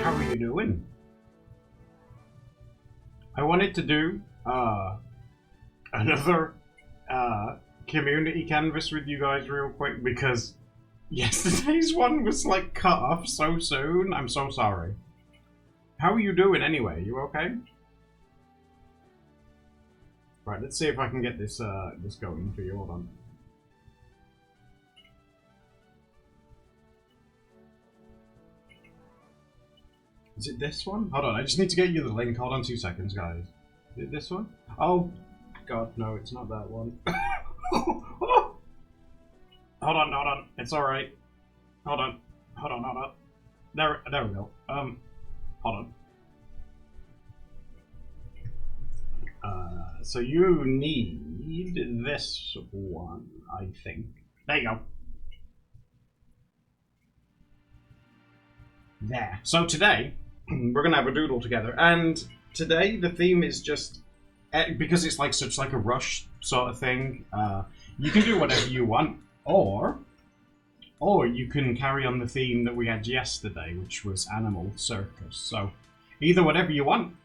How are you doing? I wanted to do another community canvas with you guys real quick because yesterday's one was like cut off so soon. I'm so sorry. How are you doing anyway? You okay? Right, let's see if I can get this this going for you. Hold on. Is it this one? Hold on, I just need to get you the link. Hold on 2 seconds, guys. Is it this one? Oh, God, no, it's not that one. Hold on. It's alright. Hold on. There we go. Hold on. So you need this one, I think. There you go. There. So today, we're going to have a doodle together. And today, the theme is just... because it's like such like a rush sort of thing, you can do whatever you want. Or you can carry on the theme that we had yesterday, which was Animal Circus. So either whatever you want,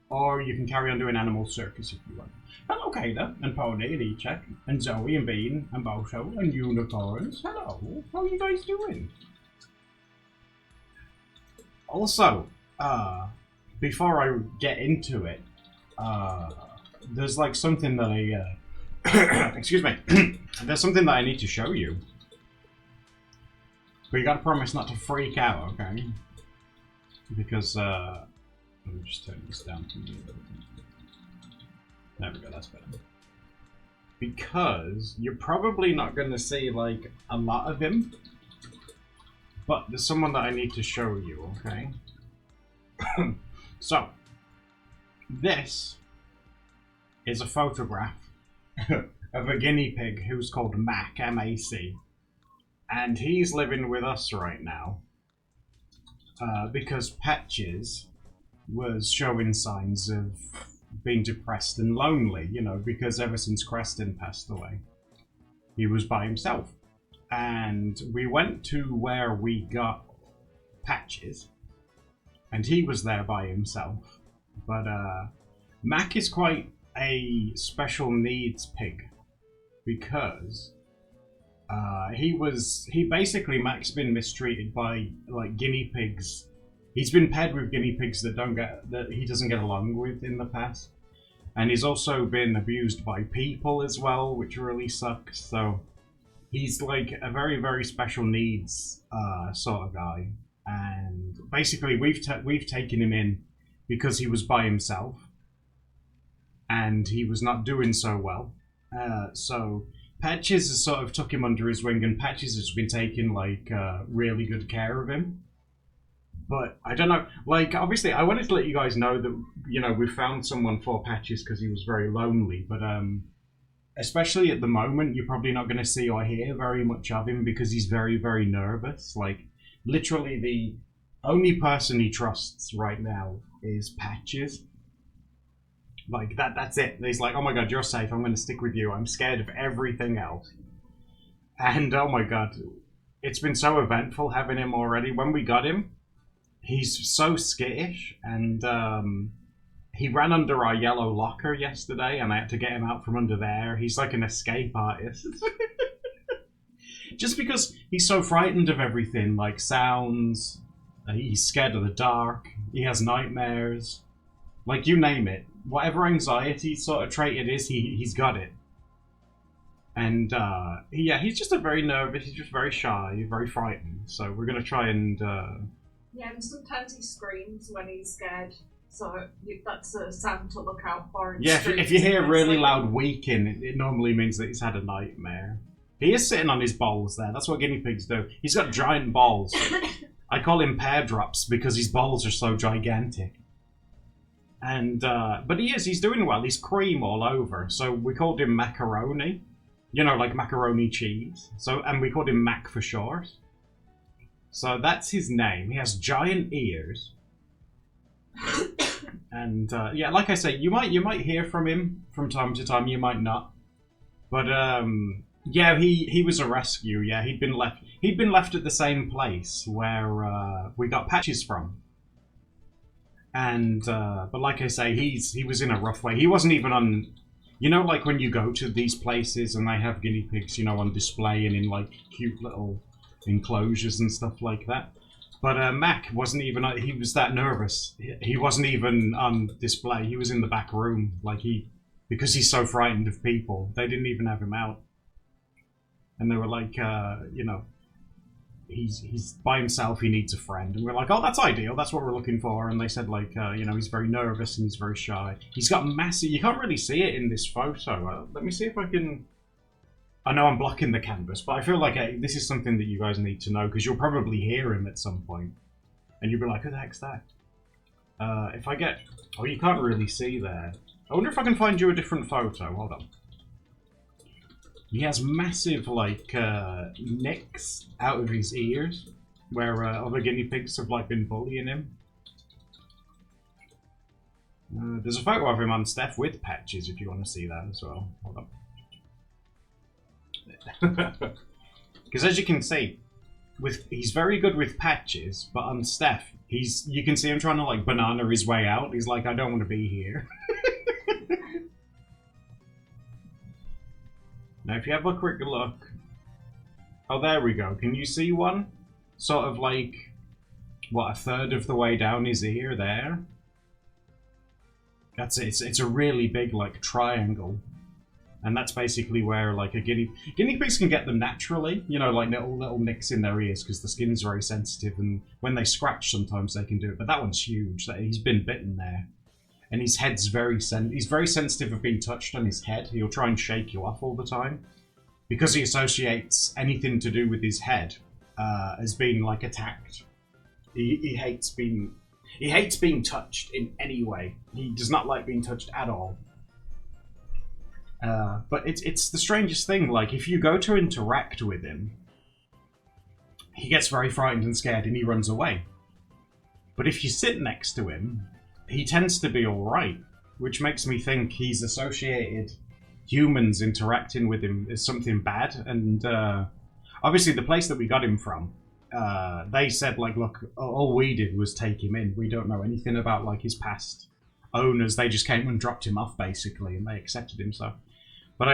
or you can carry on doing Animal Circus if you want. Hello, Kada, and Pony, and Echek, and Zoe, and Bean, and Boto, and Unicorns. Hello, how are you guys doing? Also, before I get into it, there's like something that I, excuse me, there's something that I need to show you. But you gotta promise not to freak out, okay? Because, let me just turn this down. There we go, that's better. Because you're probably not gonna see like a lot of him. But there's someone that I need to show you, okay? So, this is a photograph of a guinea pig who's called Mac, M-A-C. And he's living with us right now. Because Patches was showing signs of being depressed and lonely, you know, because ever since Creston passed away, he was by himself. And we went to where we got Patches, and he was there by himself. But Mac is quite a special needs pig because Mac's been mistreated by like guinea pigs. He's been paired with guinea pigs that he doesn't get along with in the past, and he's also been abused by people as well, which really sucks. So he's like a very, very special needs sort of guy, and basically we've taken him in because he was by himself, and he was not doing so well. So Patches has sort of took him under his wing, and Patches has been taking like really good care of him. But I don't know, like obviously I wanted to let you guys know that, you know, we found someone for Patches because he was very lonely, but especially at the moment, you're probably not going to see or hear very much of him because he's very, very nervous. Like, literally the only person he trusts right now is Patches. Like, that's it. He's like, oh my god, you're safe. I'm going to stick with you. I'm scared of everything else. And, oh my god, it's been so eventful having him already. When we got him, he's so skittish, and he ran under our yellow locker yesterday, and I had to get him out from under there. He's like an escape artist. Just because he's so frightened of everything, like sounds, he's scared of the dark, he has nightmares, like you name it. Whatever anxiety sort of trait it is, he's got it. And yeah, he's just a very nervous, he's just very shy, very frightened. So we're going to try and... Yeah, and sometimes he screams when he's scared. So that's a sound to look out for. Yeah, if you hear really loud weaking, it normally means that he's had a nightmare. He is sitting on his balls there. That's what guinea pigs do. He's got giant balls. I call him pear drops because his balls are so gigantic. And but he's doing well. He's cream all over. So we called him Macaroni. You know, like macaroni cheese. So, and we called him Mac for short. So that's his name. He has giant ears. And yeah, like I say, you might hear from him from time to time. You might not. But yeah, he was a rescue. Yeah, he'd been left at the same place where we got Patches from. And but like I say, he was in a rough way. He wasn't even on. You know, like when you go to these places and they have guinea pigs, you know, on display and in like cute little enclosures and stuff like that. But Mac wasn't even. He was that nervous. He wasn't even on display. He was in the back room, like because he's so frightened of people. They didn't even have him out, and they were like, you know, he's by himself. He needs a friend, and we're like, oh, that's ideal. That's what we're looking for. And they said like, you know, he's very nervous and he's very shy. He's got massive. You can't really see it in this photo. Let me see if I can. I know I'm blocking the canvas, but I feel like this is something that you guys need to know because you'll probably hear him at some point, and you'll be like, who the heck's that? If I get. Oh, you can't really see there. I wonder if I can find you a different photo. Hold on. He has massive, like, nicks out of his ears, where other guinea pigs have, like, been bullying him. There's a photo of him on Steph with patches, if you want to see that as well. Hold on. Because as you can see, he's very good with patches, but on Steph, you can see him trying to, like, banana his way out. He's like, I don't want to be here. Now, if you have a quick look... Oh, there we go. Can you see one? Sort of like, what, a third of the way down his ear there? That's it. It's a really big, like, triangle. And that's basically where, like, a guinea pigs can get them naturally. You know, like little nicks in their ears because the skin's very sensitive. And when they scratch, sometimes they can do it. But that one's huge. He's been bitten there. And his head's he's very sensitive of being touched on his head. He'll try and shake you off all the time. Because he associates anything to do with his head as being, like, attacked. He hates being touched in any way. He does not like being touched at all. But it's the strangest thing. Like, if you go to interact with him, he gets very frightened and scared and he runs away. But if you sit next to him, he tends to be alright, which makes me think he's associated humans interacting with him as something bad. And obviously the place that we got him from, they said, like, look, all we did was take him in. We don't know anything about, like, his past owners. They just came and dropped him off, basically, and they accepted him. So, but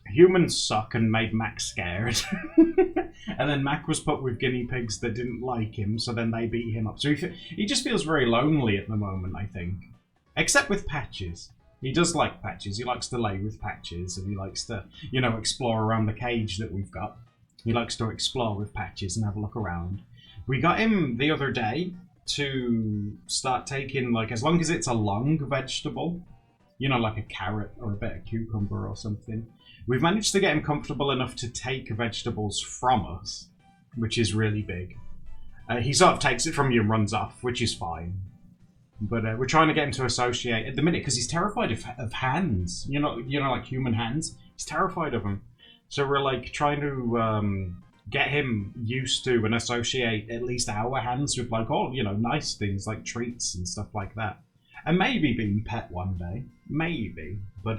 humans suck and made Mac scared. And then Mac was put with guinea pigs that didn't like him, so then they beat him up. So he just feels very lonely at the moment, I think. Except with Patches. He does like Patches. He likes to lay with Patches, and he likes to, you know, explore around the cage that we've got. He likes to explore with Patches and have a look around. We got him the other day to start taking, like, as long as it's a long vegetable, you know, like a carrot or a bit of cucumber or something. We've managed to get him comfortable enough to take vegetables from us, which is really big. He sort of takes it from you and runs off, which is fine. But we're trying to get him to associate at the minute because he's terrified of hands. You know, like human hands. He's terrified of them. So we're like trying to get him used to and associate at least our hands with, like, all, you know, nice things like treats and stuff like that. And maybe being pet one day, maybe. But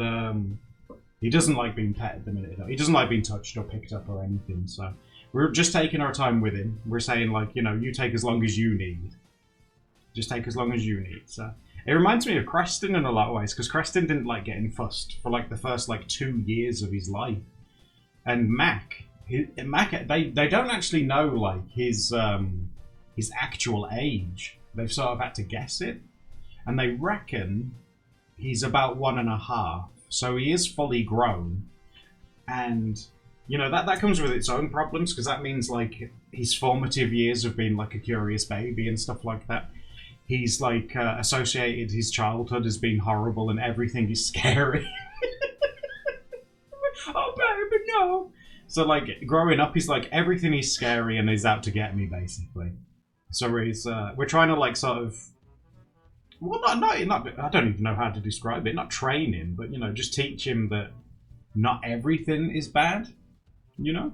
he doesn't like being pet at the minute. He doesn't like being touched or picked up or anything. So we're just taking our time with him. We're saying, like, you know, you take as long as you need. Just take as long as you need. So it reminds me of Creston in a lot of ways, because Creston didn't like getting fussed for, like, the first, like, 2 years of his life. And Mac, they don't actually know, like, his actual age. They've sort of had to guess it. And they reckon he's about 1.5. So he is fully grown. And, you know, that comes with its own problems, because that means, like, his formative years of being, like, a curious baby and stuff like that. He's, like, associated his childhood as being horrible and everything is scary. Oh, baby, no. So, like, growing up, he's like, everything is scary and he's out to get me, basically. So we're trying to, like, sort of, well, not, I don't even know how to describe it. Not train him, but, you know, just teach him that not everything is bad, you know?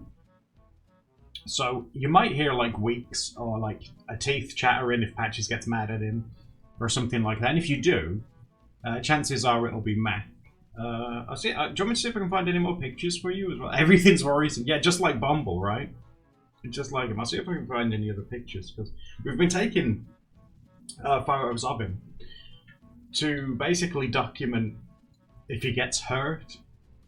So you might hear, like, weeks or, like, a teeth chattering if Patches gets mad at him or something like that. And if you do, chances are it'll be Mac. I'll see. Do you want me to see if I can find any more pictures for you as well? Everything's worrisome. Yeah, just like Bumble, right? Just like him. I'll see if I can find any other pictures, because we've been taking photos of him to basically document if he gets hurt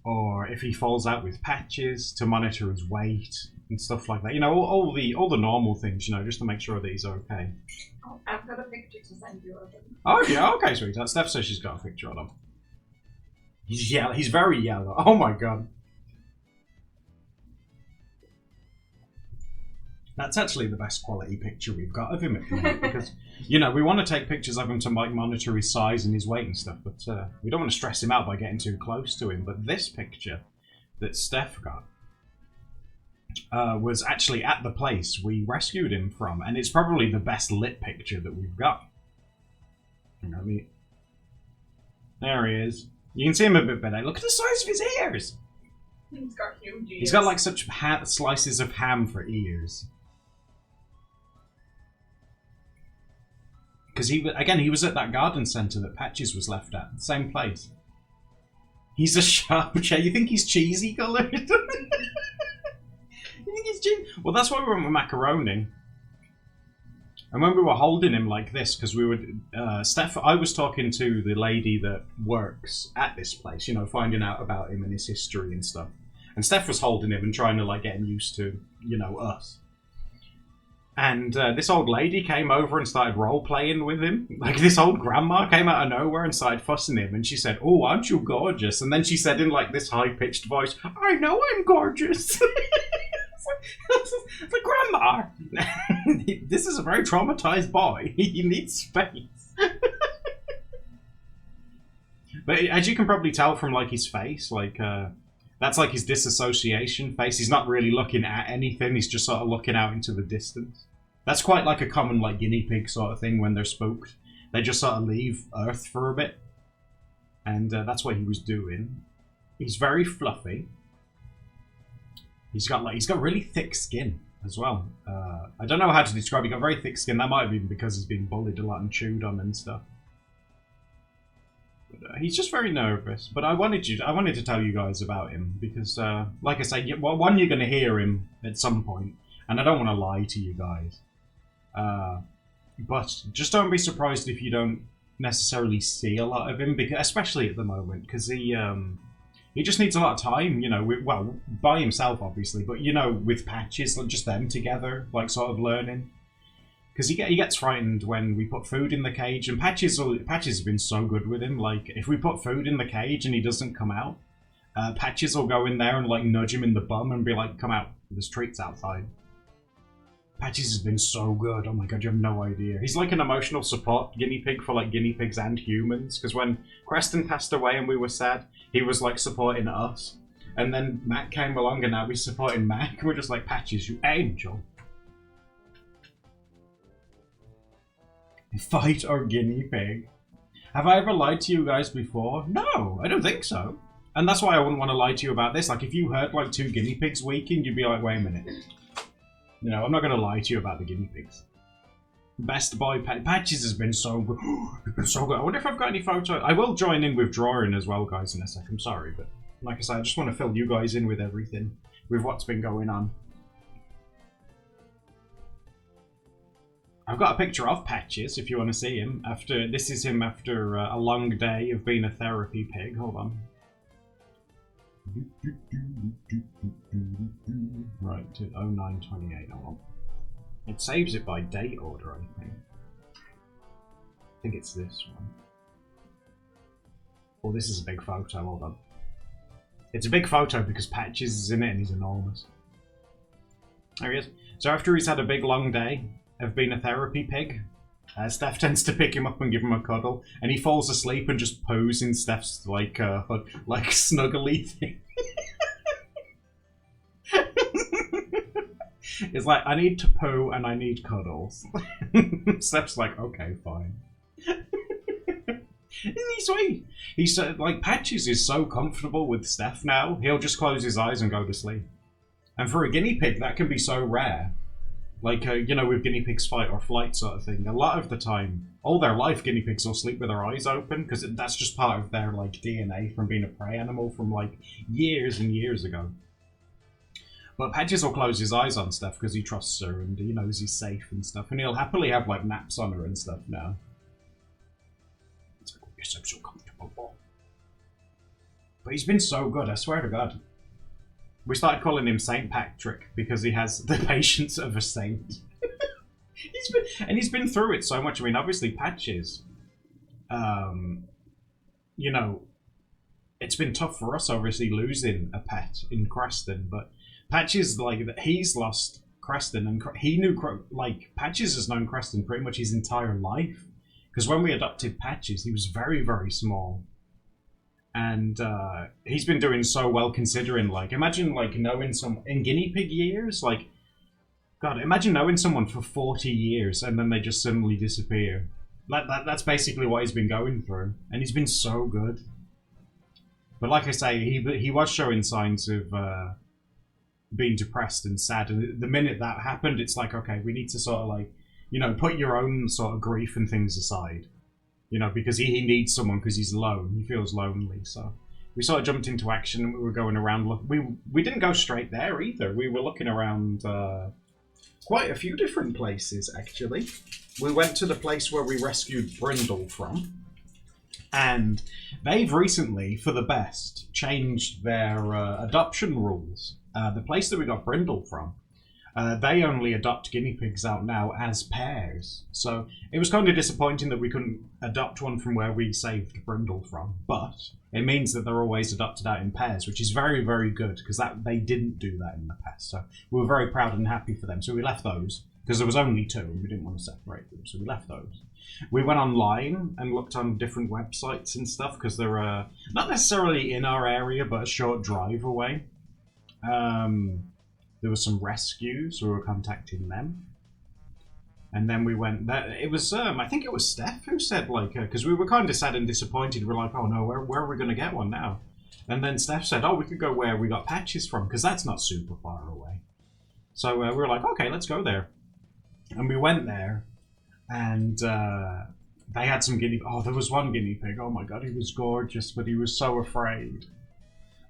or if he falls out with Patches, to monitor his weight and stuff like that. You know, all the normal things. You know, just to make sure that he's okay. Oh, I've got a picture to send you of him. Oh yeah, okay, sweet. Steph says she's got a picture of him. He's yellow. He's very yellow. Oh my god. That's actually the best quality picture we've got of him at the moment because, you know, we want to take pictures of him to like monitor his size and his weight and stuff, but we don't want to stress him out by getting too close to him. But this picture that Steph got was actually at the place we rescued him from, and it's probably the best lit picture that we've got. You know, there he is. You can see him a bit better. Look at the size of his ears. He's got huge ears. He's got like such slices of ham for ears. Because he was at that garden centre that Patches was left at, the same place. He's a sharp chair. You think he's cheesy coloured? You think he's cheesy? Well, that's why we went with macaroni. And when we were holding him like this, because we would, Steph, I was talking to the lady that works at this place, you know, finding out about him and his history and stuff. And Steph was holding him and trying to like get him used to, you know, us. And this old lady came over and started role-playing with him. Like, this old grandma came out of nowhere and started fussing him. And she said, "Oh, aren't you gorgeous?" And then she said in, like, this high-pitched voice, "I know I'm gorgeous." It's like, Grandma! This is a very traumatized boy. He needs space. But as you can probably tell from, like, his face, like, that's like his disassociation face. He's not really looking at anything. He's just sort of looking out into the distance. That's quite like a common like guinea pig sort of thing when they're spooked. They just sort of leave Earth for a bit. And that's what he was doing. He's very fluffy. He's got really thick skin as well. I don't know how to describe it. He's got very thick skin. That might have been because he's been bullied a lot and chewed on and stuff. He's just very nervous, but I wanted to tell you guys about him because, like I say, well, one, you're going to hear him at some point, and I don't want to lie to you guys. But just don't be surprised if you don't necessarily see a lot of him, because, especially at the moment, because he just needs a lot of time, you know, well, by himself, obviously, but, you know, with Patches, like, just them together, like, sort of learning. Because he gets frightened when we put food in the cage, and Patches has been so good with him. Like, if we put food in the cage and he doesn't come out, Patches will go in there and, like, nudge him in the bum and be like, "Come out, there's treats outside." Patches has been so good. Oh my god, you have no idea. He's like an emotional support guinea pig for, like, guinea pigs and humans. Because when Creston passed away and we were sad, he was, like, supporting us. And then Mac came along and now he's supporting Mac. And we're just like, "Patches, you angel." Fight our guinea pig. Have I ever lied to you guys before? No, I don't think so. And that's why I wouldn't want to lie to you about this. Like, if you heard, like, 2 guinea pigs weakened, you'd be like, "Wait a minute." You know, I'm not going to lie to you about the guinea pigs. Best boy Patches has been so good. It's been so good. I wonder if I've got any photos. I will join in with drawing as well, guys, in a sec. I'm sorry, but like I said, I just want to fill you guys in with everything, with what's been going on. I've got a picture of Patches if you want to see him. This is him after a long day of being a therapy pig. Hold on. Right, to 0928. Hold on. It saves it by date order, I think. I think it's this one. Oh, this is a big photo. Hold on. It's a big photo because Patches is in it and he's enormous. There he is. So after he's had a big long day of being a therapy pig, Steph tends to pick him up and give him a cuddle, and he falls asleep and just poos in Steph's like snuggly thing. It's like, "I need to poo and I need cuddles." Steph's like, "Okay, fine." Isn't he sweet? He's like, Patches is so comfortable with Steph now. He'll just close his eyes and go to sleep. And for a guinea pig, that can be so rare. Like, you know, with guinea pigs fight or flight sort of thing. A lot of the time, all their life, guinea pigs will sleep with their eyes open, because that's just part of their, like, DNA from being a prey animal from, like, years and years ago. But Patches will close his eyes on stuff because he trusts her and he knows he's safe and stuff. And he'll happily have like naps on her and stuff now. It's like, yes, I'm so comfortable. But he's been so good, I swear to God. We started calling him Saint Patrick because he has the patience of a saint. he's been through it so much. I mean, obviously Patches, you know, it's been tough for us obviously losing a pet in Creston, but Patches, like, he's lost Creston, and he knew, like, Patches has known Creston pretty much his entire life. Because when we adopted Patches, he was very, very small. And he's been doing so well considering, like, imagine, like, knowing some, in guinea pig years, like, God, imagine knowing someone for 40 years and then they just suddenly disappear. That's basically what he's been going through. And he's been so good. But like I say, he was showing signs of being depressed and sad, and the minute that happened, it's like, okay, we need to sort of, like, you know, put your own sort of grief and things aside, you know, because he needs someone because he's alone, he feels lonely. So we sort of jumped into action, and we were going around. We didn't go straight there either. We were looking around quite a few different places, actually. We went to the place where we rescued Brindle from, and they've recently, for the best, changed their adoption rules. The place that we got Brindle from, they only adopt guinea pigs out now as pairs. So it was kind of disappointing that we couldn't adopt one from where we saved Brindle from. But it means that they're always adopted out in pairs, which is very, very good, because they didn't do that in the past. So we were very proud and happy for them. So we left those, because there was only two, and we didn't want to separate them. So we left those. We went online and looked on different websites and stuff, because they're not necessarily in our area, but a short drive away. There was some rescues, so we were contacting them. And then we went there. It was, I think it was Steph who said, like, because we were kind of sad and disappointed. We're like, oh no, where are we going to get one now? And then Steph said, oh, we could go where we got Patches from, because that's not super far away. So we were like, okay, let's go there. And we went there, and they had some there was one guinea pig. Oh my God, he was gorgeous, but he was so afraid.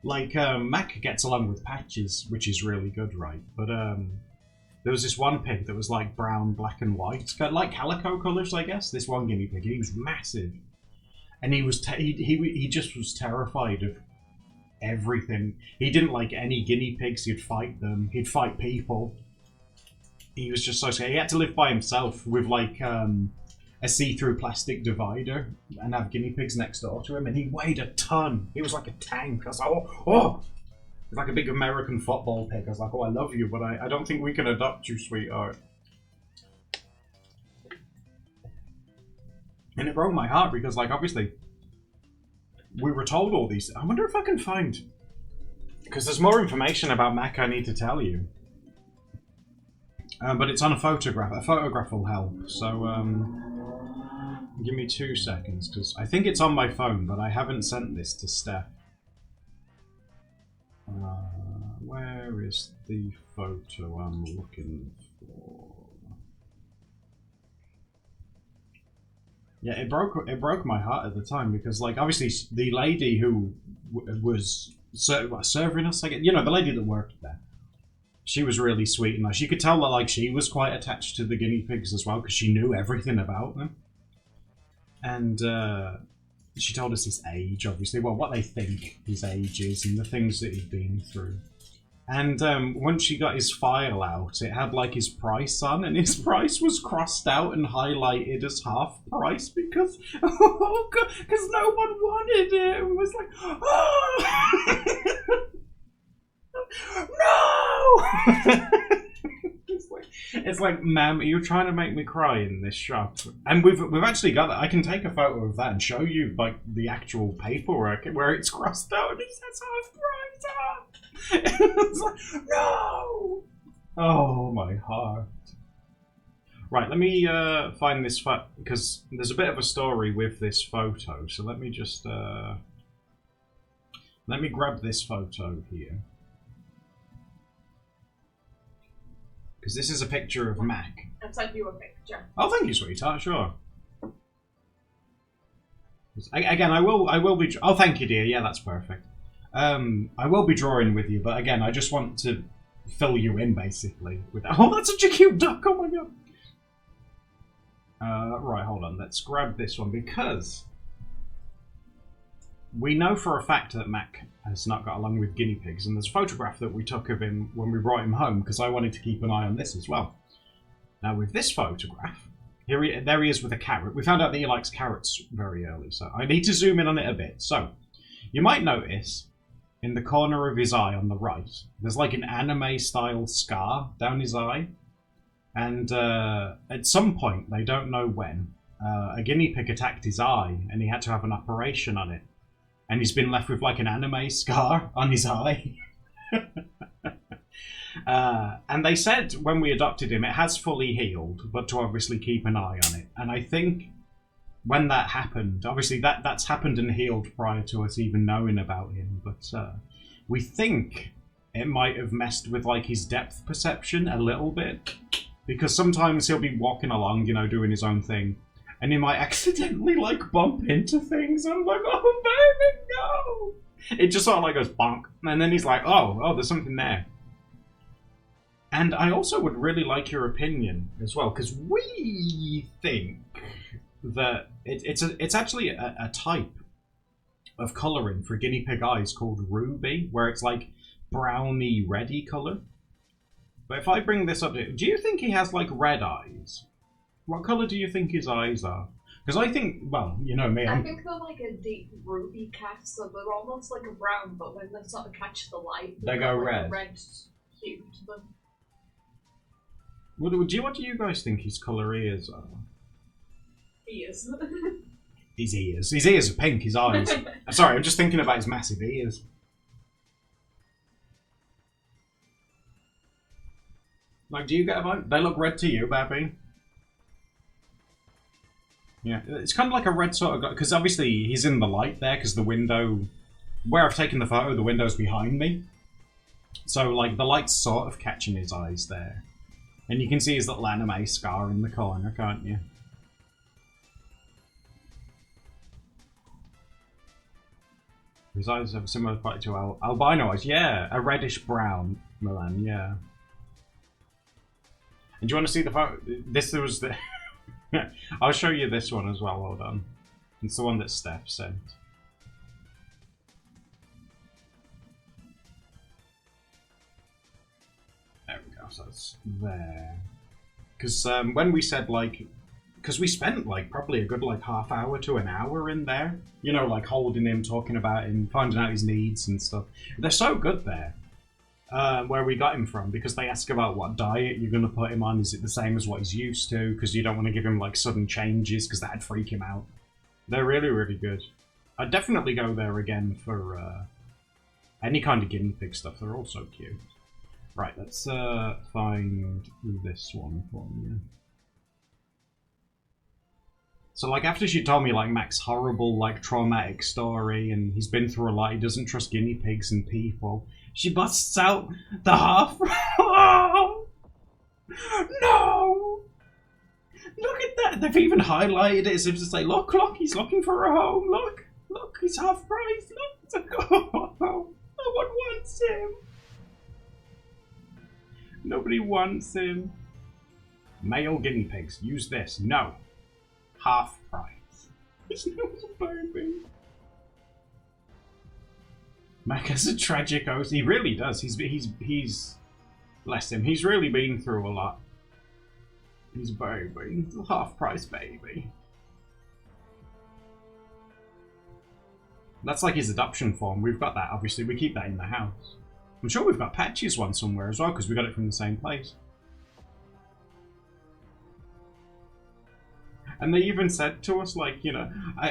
Like, Mac gets along with Patches, which is really good, right? But there was this one pig that was like brown, black and white. Got like calico colours, I guess. This one guinea pig, he was massive. And he was he just was terrified of everything. He didn't like any guinea pigs. He'd fight them. He'd fight people. He was just so scared. He had to live by himself with like a see-through plastic divider and have guinea pigs next door to him, and he weighed a ton. He was like a tank. I was like, oh! It's like a big American football pig. I was like, oh, I love you, but I don't think we can adopt you, sweetheart. And it broke my heart because, like, obviously, we were told all these. I wonder if I can find, because there's more information about Mac I need to tell you. But it's on a photograph. A photograph will help. So, give me 2 seconds, because I think it's on my phone, but I haven't sent this to Steph. Where is the photo I'm looking for? Yeah, it broke my heart at the time, because, like, obviously the lady who was serving us, you know, the lady that worked there, she was really sweet and nice. You could tell that, like, she was quite attached to the guinea pigs as well, because she knew everything about them. And she told us his age, obviously. Well, what they think his age is and the things that he'd been through. And once she got his file out, it had, like, his price on, and his price was crossed out and highlighted as half price because no one wanted it. It was like, oh! No! It's like, ma'am, are you trying to make me cry in this shop? And we've actually got that. I can take a photo of that and show you, like, the actual paperwork where it's crossed out and it says half price up. It's like, no! Oh, my heart. Right, let me find this photo, because there's a bit of a story with this photo. So let me just let me grab this photo here. Because this is a picture of Mac. I'll send you a picture. Oh, thank you, sweetheart. Sure. Again, I will be. Oh, thank you, dear. Yeah, that's perfect. I will be drawing with you, but again, I just want to fill you in, basically. With oh, that's such a cute duck! Oh my god! Right, hold on. Let's grab this one, because we know for a fact that Mac has not got along with guinea pigs, and there's a photograph that we took of him when we brought him home, because I wanted to keep an eye on this as well. Now, with this photograph, there he is with a carrot. We found out that he likes carrots very early, so I need to zoom in on it a bit. So, you might notice in the corner of his eye on the right, there's like an anime-style scar down his eye. And at some point, they don't know when, a guinea pig attacked his eye, and he had to have an operation on it. And he's been left with like an anime scar on his eye. And they said when we adopted him, it has fully healed, but to obviously keep an eye on it. And I think when that happened, obviously that's happened and healed prior to us even knowing about him, but we think it might have messed with like his depth perception a little bit. Because sometimes he'll be walking along, you know, doing his own thing, and he might accidentally, like, bump into things, and I'm like, oh, baby, no! It just sort of, like, goes bonk, and then he's like, oh, there's something there. And I also would really like your opinion as well, because we think that it's actually a type of colouring for guinea pig eyes called ruby, where it's, like, browny, reddy colour. But if I bring this up, do you think he has, like, red eyes? What colour do you think his eyes are? Because I think, well, you know me, I think they're like a deep ruby cast, so they're almost like a brown, but when they sort of catch the light, they go like red. A red hue to them. What do you guys think his colour ears are? Ears. His ears. His ears are pink, his eyes. Sorry, I'm just thinking about his massive ears. Like, do you get a vibe? They look red to you, Babby? Yeah, it's kind of like a red sort of... Because obviously he's in the light there, because the window... Where I've taken the photo, the window's behind me. So, like, the light's sort of catching his eyes there. And you can see his little anime scar in the corner, can't you? His eyes have similar quite to albino eyes. Yeah, a reddish brown, Milan, yeah. And do you want to see the photo? This was the... I'll show you this one as well, hold on. It's the one that Steph sent. There we go, so it's there. Because when we said, like... Because we spent, like, probably a good, like, half hour to an hour in there. You know, like, holding him, talking about him, finding out his needs and stuff. They're so good there. Where we got him from, because they ask about what diet you're going to put him on. Is it the same as what he's used to? Because you don't want to give him like sudden changes, because that'd freak him out. They're really, really good. I'd definitely go there again for any kind of guinea pig stuff. They're all so cute. Right, let's find this one for you. So, like, after she told me, like, Mac's horrible, like, traumatic story, and he's been through a lot, he doesn't trust guinea pigs and people, she busts out the half... Oh! No! Look at that! They've even highlighted it as if to say, look, he's looking for a home, look, he's half price, look, oh, no one wants him. Nobody wants him. Male guinea pigs, use this. No. Half price. His nose baby. Mac has a tragic OC. He really does. He's bless him. He's really been through a lot. He's a baby. He's a half price baby. That's like his adoption form. We've got that. Obviously, we keep that in the house. I'm sure we've got Patchy's one somewhere as well, because we got it from the same place. And they even said to us, like, you know,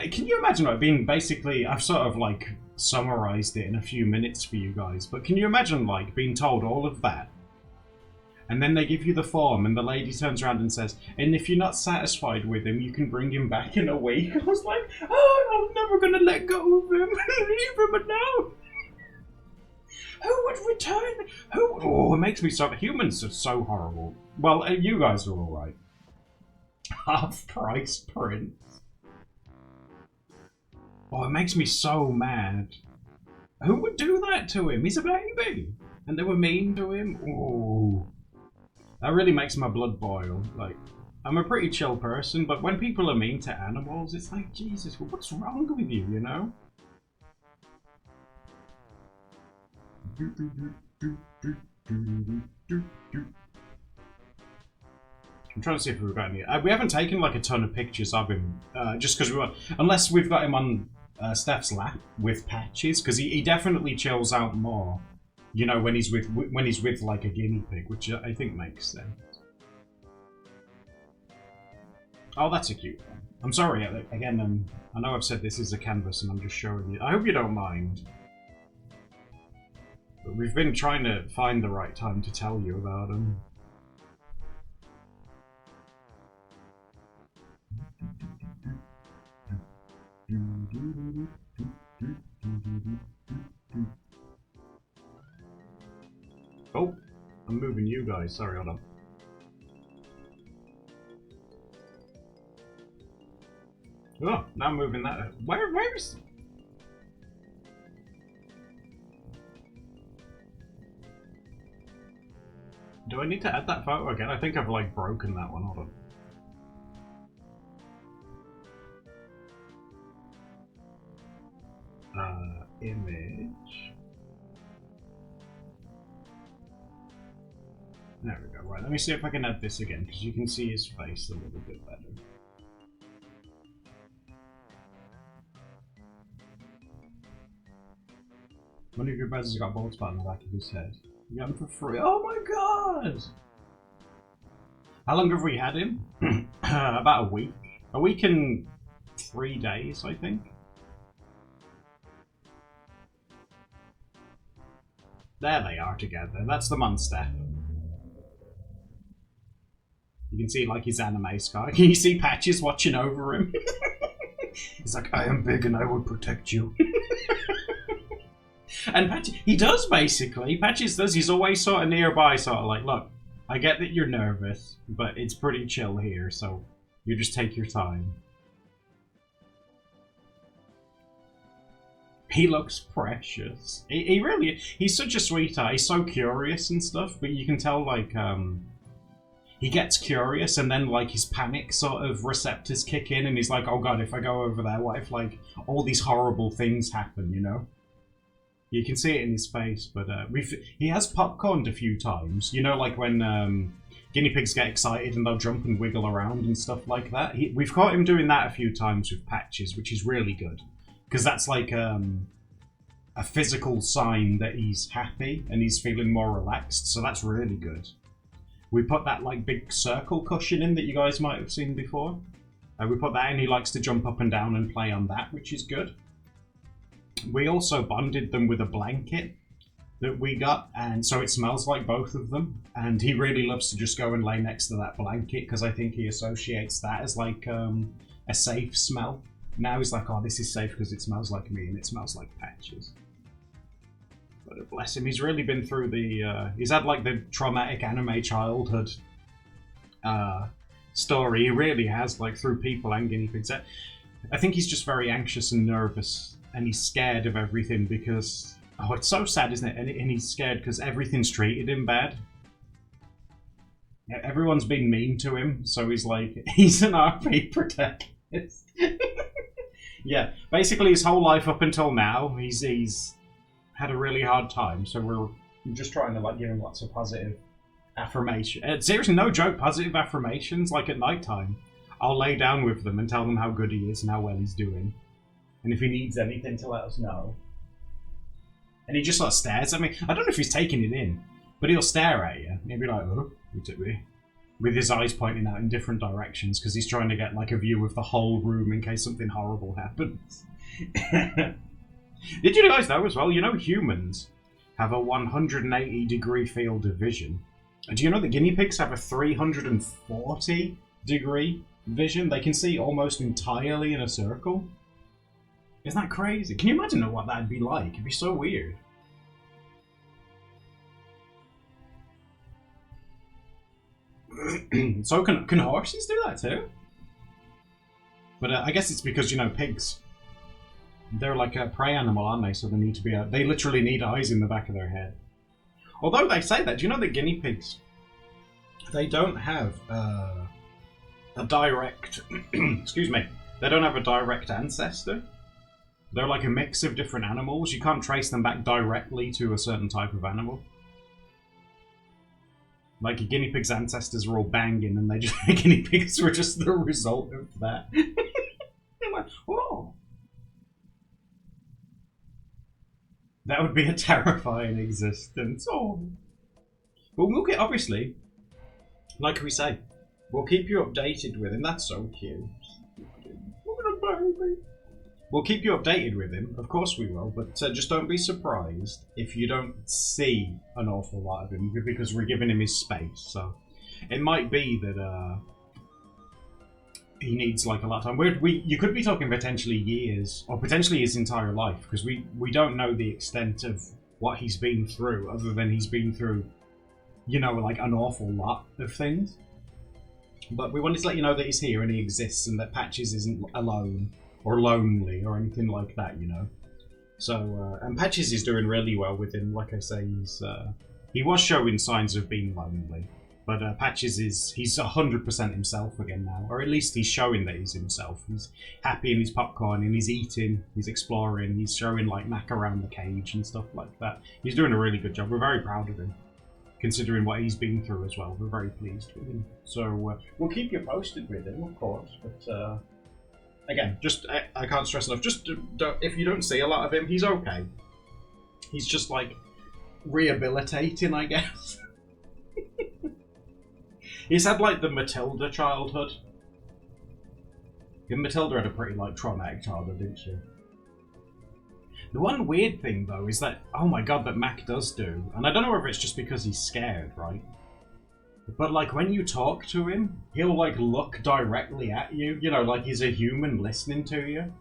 can you imagine it being basically, I've sort of, like, summarized it in a few minutes for you guys, but can you imagine, like, being told all of that? And then they give you the form, and the lady turns around and says, and if you're not satisfied with him, you can bring him back in a week. I was like, oh, I'm never going to let go of him. Leave him alone. Who would return? Who? Oh, it makes me so... Humans are so horrible. Well, you guys are alright. Half-price prince. Oh, it makes me so mad. Who would do that to him? He's a baby. And they were mean to him. Ooh. That really makes my blood boil. Like, I'm a pretty chill person, but when people are mean to animals, it's like, Jesus, what's wrong with you, you know? I'm trying to see if we've got any. We haven't taken like a ton of pictures of him, just because we want. Unless we've got him on Steph's lap with Patches, because he definitely chills out more. You know, when he's with like a guinea pig, which I think makes sense. Oh, that's a cute one. I'm sorry again. I know I've said this is a canvas, and I'm just showing you. I hope you don't mind. But we've been trying to find the right time to tell you about him. Oh, I'm moving you guys. Sorry, hold on. Oh, now I'm moving that. Where's... Do I need to add that photo again? I think I've like broken that one. Hold on. Image. There we go. Right, let me see if I can add this again, because you can see his face a little bit better. One of your beds has got a bald spot on the back of his head. You got him for free. Oh my god! How long have we had him? About a week. A week and 3 days, I think. There they are together. That's the monster. You can see like his anime scar. Can you see Patches watching over him? He's like, I am big and I will protect you. And Patches, he does basically. Patches does. He's always sort of nearby, sort of like, look, I get that you're nervous, but it's pretty chill here, so you just take your time. He looks precious. He really, he's such a sweetheart. He's so curious and stuff, but you can tell, like, he gets curious and then, like, his panic sort of receptors kick in and he's like, oh god, if I go over there, what if, like, all these horrible things happen, you know? You can see it in his face, but he has popcorned a few times. You know, like when guinea pigs get excited and they'll jump and wiggle around and stuff like that. We've caught him doing that a few times with Patches, which is really good. Because that's like a physical sign that he's happy and he's feeling more relaxed, so that's really good. We put that like big circle cushion in that you guys might have seen before. We put that in, he likes to jump up and down and play on that, which is good. We also bonded them with a blanket that we got, and so it smells like both of them. And he really loves to just go and lay next to that blanket because I think he associates that as like a safe smell. Now he's like, oh, this is safe because it smells like me and it smells like Patches. But bless him, he's really been through the... he's had like the traumatic anime childhood story. He really has, like through people and guinea pigs. I think he's just very anxious and nervous and he's scared of everything because... Oh, it's so sad, isn't it? And he's scared because everything's treated him bad. Everyone's been mean to him, so he's like, he's an RP protagonist. Yeah, basically his whole life up until now, he's had a really hard time, so we're just trying to like give him lots of positive affirmation. Seriously, no joke, positive affirmations, like at night time. I'll lay down with them and tell them how good he is and how well he's doing. And if he needs anything to let us know. And he just sort of stares at me. I don't know if he's taking it in, but he'll stare at you. He'll be like, oh, look at me. With his eyes pointing out in different directions because he's trying to get like a view of the whole room in case something horrible happens. Did you guys know as well, you know humans have a 180 degree field of vision. And do you know that guinea pigs have a 340 degree vision? They can see almost entirely in a circle. Isn't that crazy? Can you imagine what that'd be like? It'd be so weird. So can horses do that too? But I guess it's because, you know, pigs, they're like a prey animal, aren't they? So they need to be they literally need eyes in the back of their head. Although they say that, do you know that guinea pigs, they don't have a direct, excuse me, they don't have a direct ancestor. They're like a mix of different animals. You can't trace them back directly to a certain type of animal. Like a guinea pig's ancestors are all banging, and guinea pigs were just the result of that. They're like, oh, that would be a terrifying existence. Oh, but we'll get, obviously, like we say, we'll keep you updated with him. That's so cute. What a baby. We'll keep you updated with him, of course we will, but just don't be surprised if you don't see an awful lot of him, because we're giving him his space. So it might be that he needs like a lot of time. You could be talking potentially years, or potentially his entire life, because we don't know the extent of what he's been through, other than he's been through, you know, like an awful lot of things. But we wanted to let you know that he's here and he exists, and that Patches isn't alone or lonely or anything like that, you know. So and Patches is doing really well with him. Like I say, he was showing signs of being lonely, but Patches he's 100% himself again now, or at least he's showing that he's himself. He's happy in his popcorn and he's eating, he's exploring, he's showing like Mac around the cage and stuff like that. He's doing a really good job. We're very proud of him, considering what he's been through as well. We're very pleased with him. So we'll keep you posted with him, of course, but again, just I can't stress enough, just if you don't see a lot of him, he's okay. He's just like rehabilitating, I guess. He's had like the Matilda childhood. And Matilda had a pretty like traumatic childhood, didn't she? The one weird thing though is that, oh my god, that Mac does do, and I don't know whether it's just because he's scared, right? But like when you talk to him, he'll like look directly at you, you know, like he's a human listening to you.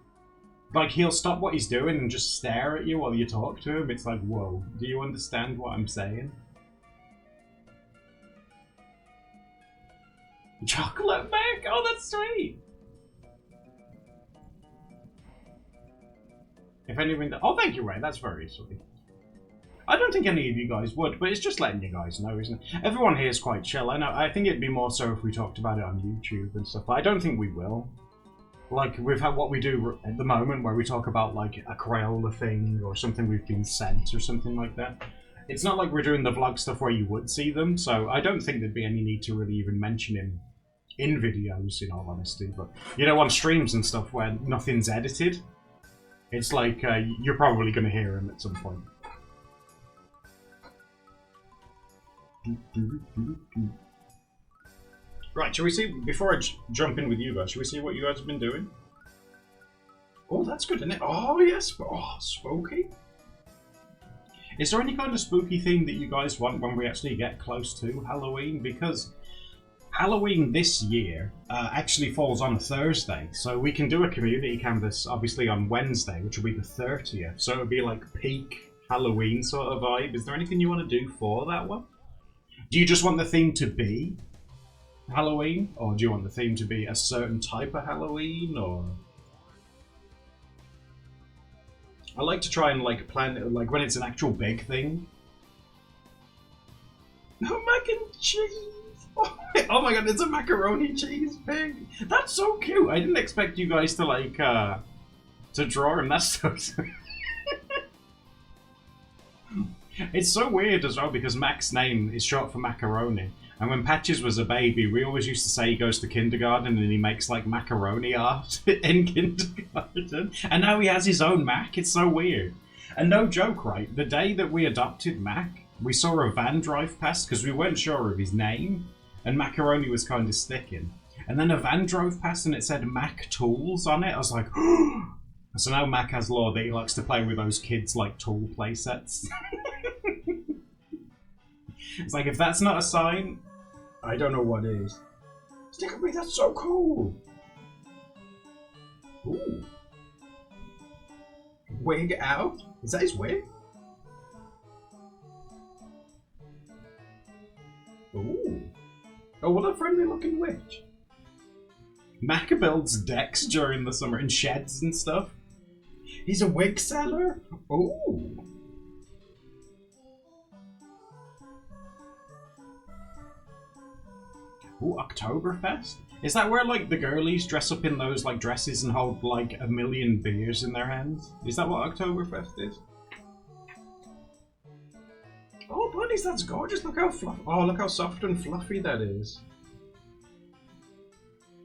Like he'll stop what he's doing and just stare at you while you talk to him. It's like, whoa, do you understand what I'm saying? Chocolate Mac? Oh, that's sweet! If anyone... Oh, thank you, Ray. That's very sweet. I don't think any of you guys would, but it's just letting you guys know, isn't it? Everyone here is quite chill. I know. I think it'd be more so if we talked about it on YouTube and stuff, but I don't think we will. Like, we've had what we do at the moment, where we talk about, like, a Crayola thing, or something we've been sent, or something like that. It's not like we're doing the vlog stuff where you would see them, so I don't think there'd be any need to really even mention him in videos, in all honesty. But, you know, on streams and stuff where nothing's edited, it's like, you're probably going to hear him at some point. Right, shall we see, before I jump in with you guys, shall we see what you guys have been doing? Oh, that's good, isn't it? Oh, yes. Oh, spooky. Is there any kind of spooky theme that you guys want when we actually get close to Halloween? Because Halloween this year actually falls on a Thursday, so we can do a community canvas, obviously, on Wednesday, which will be the 30th. So it'll be like peak Halloween sort of vibe. Is there anything you want to do for that one? Do you just want the theme to be Halloween? Or do you want the theme to be a certain type of Halloween? Or I like to try and like plan it like when it's an actual big thing. No mac and cheese! Oh my god, it's a macaroni cheese pig! That's so cute! I didn't expect you guys to like to draw him. That's so sweet. It's so weird as well because Mac's name is short for macaroni, and when Patches was a baby, we always used to say he goes to kindergarten and he makes like macaroni art in kindergarten, and now he has his own Mac. It's so weird. And no joke, right? The day that we adopted Mac, we saw a van drive past because we weren't sure of his name, and macaroni was kind of sticking. And then a van drove past and it said Mac Tools on it. I was like, so now Mac has lore that he likes to play with those kids like tool play sets. It's like, if that's not a sign, I don't know what is. Stick with me, that's so cool! Ooh. Wig out? Is that his wig? Ooh. Oh, what a friendly looking witch. Mac builds decks during the summer and sheds and stuff. He's a wig seller? Ooh. Ooh, Oktoberfest? Is that where, like, the girlies dress up in those, like, dresses and hold, like, a million beers in their hands? Is that what Oktoberfest is? Oh, buddies, that's gorgeous. Look how look how soft and fluffy that is.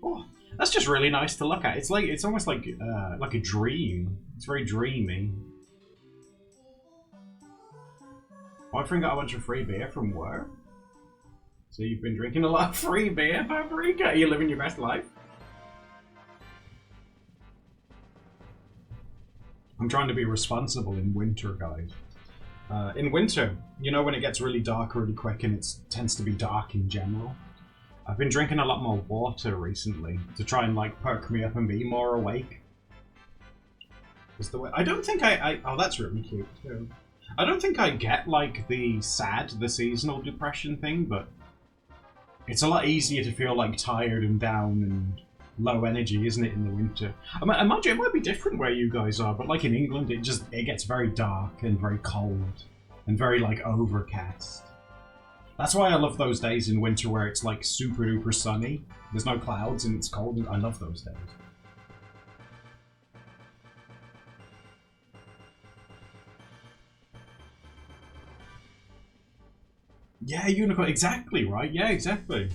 Oh, that's just really nice to look at. It's almost like a dream. It's very dreamy. My friend got a bunch of free beer from work. So you've been drinking a lot of free beer, Paprika? Are you living your best life? I'm trying to be responsible in winter, guys. In winter, you know when it gets really dark really quick and it tends to be dark in general? I've been drinking a lot more water recently to try and like perk me up and be more awake. I don't think oh, that's really cute too. I don't think I get like the seasonal depression thing, but it's a lot easier to feel like tired and down and low energy, isn't it, in the winter? I imagine it might be different where you guys are, but like in England, it gets very dark and very cold and very like overcast. That's why I love those days in winter where it's like super duper sunny. There's no clouds and it's cold. I love those days. Yeah, unicorn. Exactly, right? Yeah, exactly.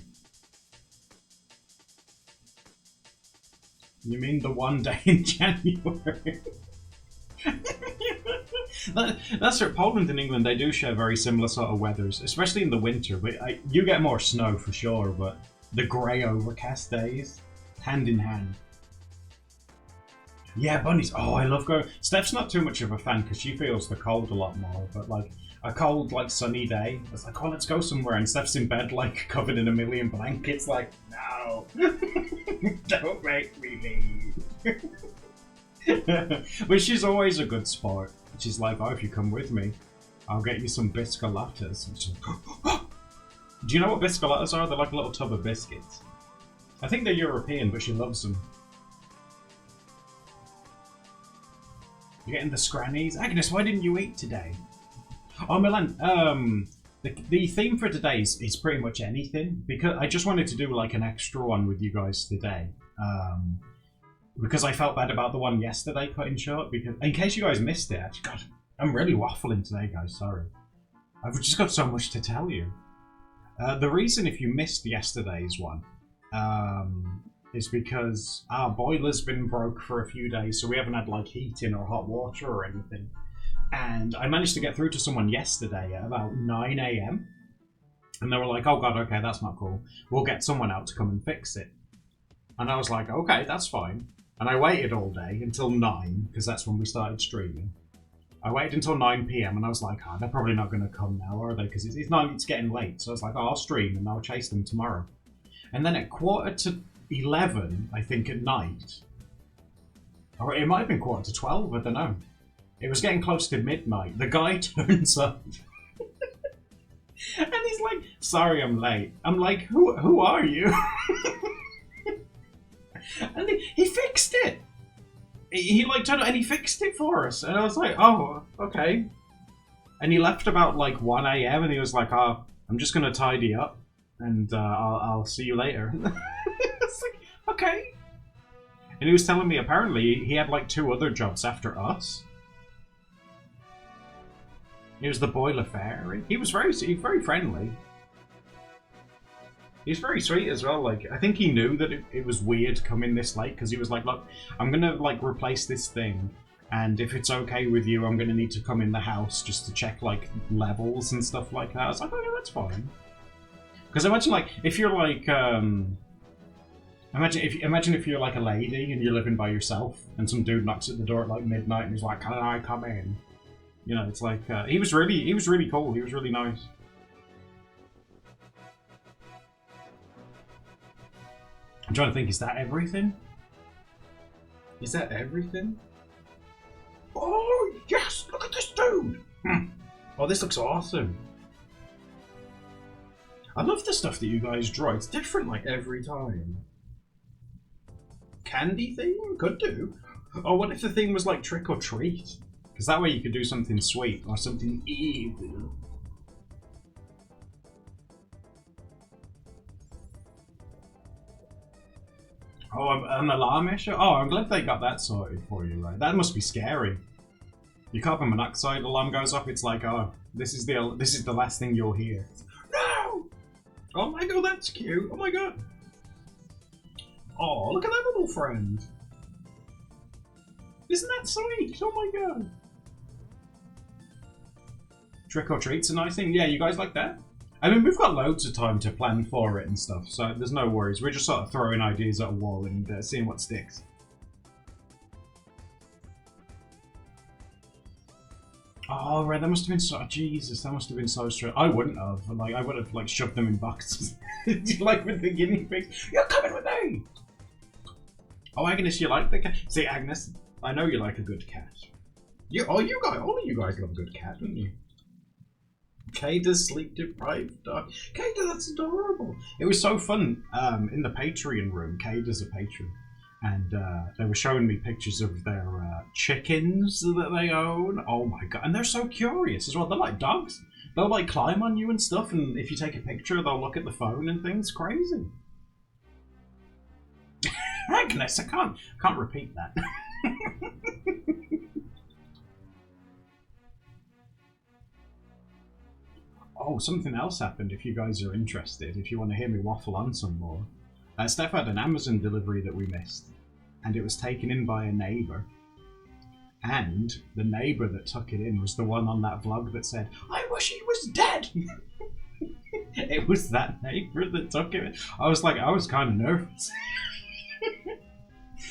You mean the one day in January? That's right. Poland and England, they do share very similar sort of weathers, especially in the winter. But you get more snow for sure, but the grey overcast days, hand in hand. Yeah, bunnies. Oh, I love going. Steph's not too much of a fan because she feels the cold a lot more. But like a cold, like sunny day, it's like, oh, let's go somewhere. And Steph's in bed, like covered in a million blankets. Like, no, don't make me leave. But she's always a good sport. She's like, oh, if you come with me, I'll get you some biscolattas. Do you know what biscolattas are? They're like a little tub of biscuits. I think they're European, but she loves them. You're getting the scrannies? Agnes, why didn't you eat today? Oh, Milan, the theme for today is pretty much anything, because I just wanted to do like an extra one with you guys today. Because I felt bad about the one yesterday cutting short, because in case you guys missed it, God, I'm really waffling today, guys, sorry. I've just got so much to tell you. The reason if you missed yesterday's one, is because our boiler's been broke for a few days, so we haven't had like heating or hot water or anything. And I managed to get through to someone yesterday at about 9 AM. And they were like, oh god, okay, that's not cool. We'll get someone out to come and fix it. And I was like, okay, that's fine. And I waited all day until 9, because that's when we started streaming. I waited until 9 PM and I was like, oh, they're probably not going to come now, are they? Because it's getting late. So I was like, oh, I'll stream and I'll chase them tomorrow. And then at 11:15, I think, at night, or it might have been 11:45, I don't know. It was getting close to midnight. The guy turns up. And he's like, sorry I'm late. I'm like, who are you? And he fixed it. He like turned up and he fixed it for us. And I was like, oh, okay. And he left about like 1 AM and he was like, oh, I'm just going to tidy up and I'll see you later. It's like, okay. And he was telling me apparently he had like 2 other jobs after us. He was the boiler fairy. He was very friendly. He's very sweet as well. Like, I think he knew that it was weird coming this late because he was like, look, I'm gonna like replace this thing, and if it's okay with you, I'm gonna need to come in the house just to check like levels and stuff like that. I was like, oh yeah, that's fine. Because imagine like if you're like imagine if you're like a lady and you're living by yourself and some dude knocks at the door at like midnight and he's like, can I come in? You know, it's like he was really cool. He was really nice. I'm trying to think, is that everything? Is that everything? Oh, yes! Look at this dude! Oh, this looks awesome. I love the stuff that you guys draw. It's different, like, every time. Candy theme? Could do. Oh, what if the theme was, like, trick or treat? Because that way you could do something sweet or something evil. Oh, an alarm issue? Oh, I'm glad they got that sorted for you, right? That must be scary. Your carbon monoxide alarm goes off, it's like, oh, this is the last thing you'll hear. No! Oh my god, that's cute. Oh my god. Oh, look at that little friend. Isn't that sweet? Oh my god. Trick or treat's a nice thing. Yeah, you guys like that? I mean, we've got loads of time to plan for it and stuff, so there's no worries. We're just sort of throwing ideas at a wall and seeing what sticks. Oh, right, that must have been so... Jesus, that must have been so stressful. I wouldn't have. Like, I would have, like, shoved them in boxes. Like with the guinea pigs. You're coming with me! Oh, Agnes, you like the cat? See, Agnes, I know you like a good cat. All of you guys love a good cat, don't you? Kada's sleep deprived dog. Kada, that's adorable. It was so fun. In the Patreon room, Kada's a patron, and they were showing me pictures of their chickens that they own. Oh my god, and they're so curious as well. They're like dogs. They'll like climb on you and stuff, and if you take a picture, they'll look at the phone and things. Crazy. Agnes, I can't repeat that. Oh, something else happened if you guys are interested, if you want to hear me waffle on some more. Steph had an Amazon delivery that we missed, and it was taken in by a neighbour. And the neighbour that took it in was the one on that vlog that said, I wish he was dead! It was that neighbour that took it in. I was kind of nervous.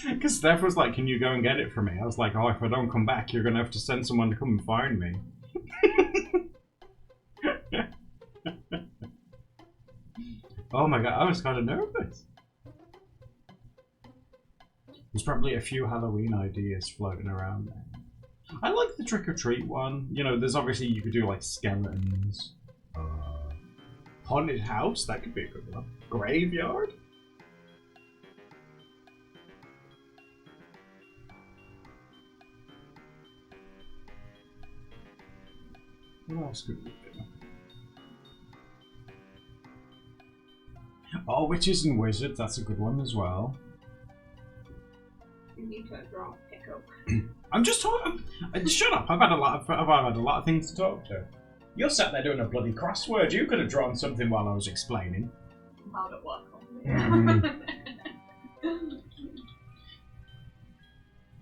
Because Steph was like, can you go and get it for me? I was like, oh, if I don't come back, you're going to have to send someone to come and find me. Oh my god, I was kind of nervous. There's probably a few Halloween ideas floating around there. I like the trick-or-treat one. You know, there's obviously, you could do like skeletons. Haunted house, that could be a good one. Graveyard? What else could we do? Oh, witches and wizards, that's a good one as well. You need to draw pickup. I'm just talking. Shut up! I've had a lot of things to talk to. You're sat there doing a bloody crossword. You could have drawn something while I was explaining. I'm hard at work on me.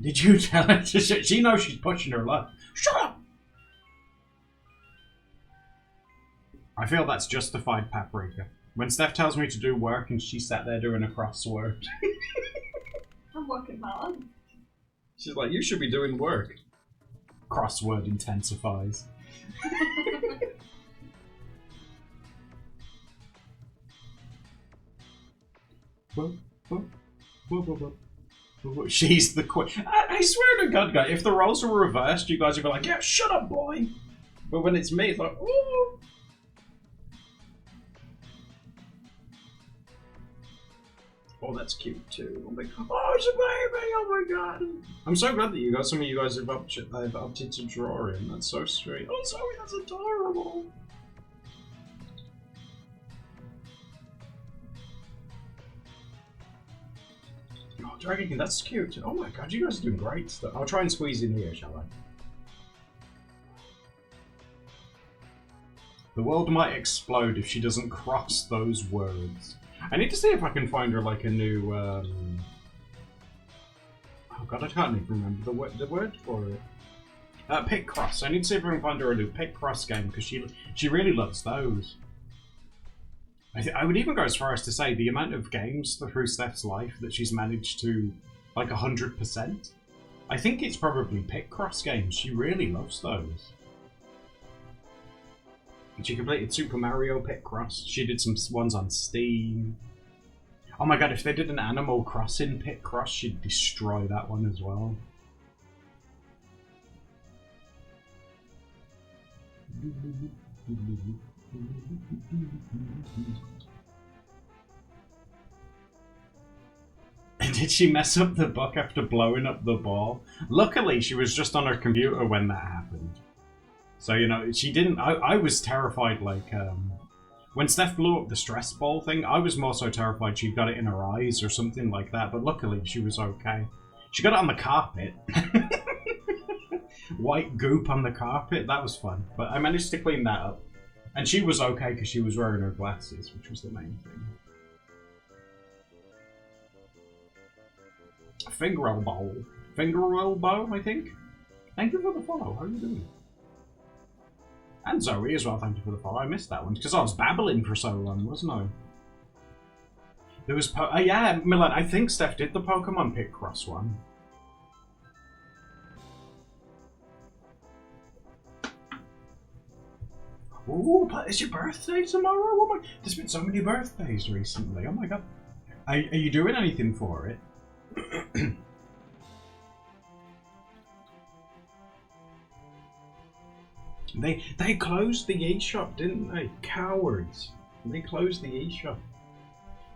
Did you tell her? She knows she's pushing her luck. Shut up! I feel that's justified, Paprika. When Steph tells me to do work and she sat there doing a crossword. I'm working hard. She's like, you should be doing work. Crossword intensifies. She's the queen. I swear to God, guys, if the roles were reversed, you guys would be like, yeah, shut up, boy. But when it's me, it's like, ooh. Oh, that's cute too. I'm like, oh, it's a baby! Oh my god! I'm so glad that some of you guys have opted to draw him. That's so sweet. Oh, Zoe, that's adorable. Oh, Dragon King, that's cute. Oh my god, you guys are doing great stuff. I'll try and squeeze in here, shall I? The world might explode if she doesn't cross those words. I need to see if I can find her like a new. Oh god, I can't even remember the word for it. Picross. I need to see if I can find her a new Picross game because she really loves those. I would even go as far as to say the amount of games through Steph's life that she's managed to like 100%. I think it's probably Picross games. She really loves those. She completed Super Mario Picross. She did some ones on Steam. Oh my god, if they did an Animal Crossing Picross, she'd destroy that one as well. Did she mess up the book after blowing up the ball? Luckily, she was just on her computer when that happened. So, you know, she didn't... I was terrified, like, When Steph blew up the stress ball thing, I was more so terrified she got it in her eyes or something like that, but luckily she was okay. She got it on the carpet. White goop on the carpet, that was fun. But I managed to clean that up. And she was okay because she was wearing her glasses, which was the main thing. Finger elbow, I think. Thank you for the follow. How are you doing? And Zoe as well, thank you for the follow. I missed that one because I was babbling for so long, wasn't I? There was yeah, Milan, I think Steph did the Pokemon Picross one. Ooh, but it's your birthday tomorrow? Oh my, there's been so many birthdays recently. Oh my god. Are you doing anything for it? They closed the eShop, didn't they? Cowards. They closed the eShop.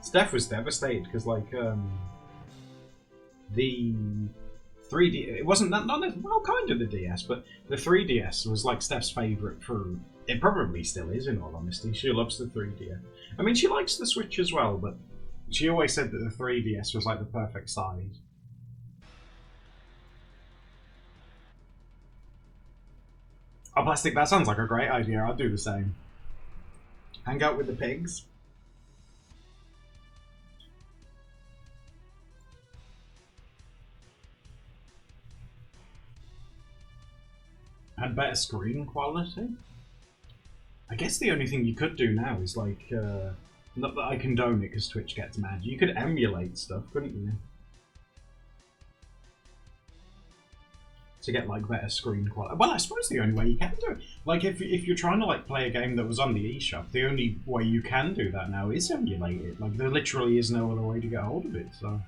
Steph was devastated because, like, the 3D. It wasn't that, well, kind of the DS, but the 3DS was like Steph's favourite for. It probably still is, in all honesty. She loves the 3DS. I mean, she likes the Switch as well, but she always said that the 3DS was like the perfect size. Oh, Plastic, that sounds like a great idea. I'll do the same. Hang out with the pigs. Had better screen quality? I guess the only thing you could do now is like, not that I condone it because Twitch gets mad, you could emulate stuff, couldn't you? To get like better screen quality. Well, I suppose the only way you can do it, like if you're trying to like play a game that was on the eShop, the only way you can do that now is emulate it. Like there literally is no other way to get hold of it. So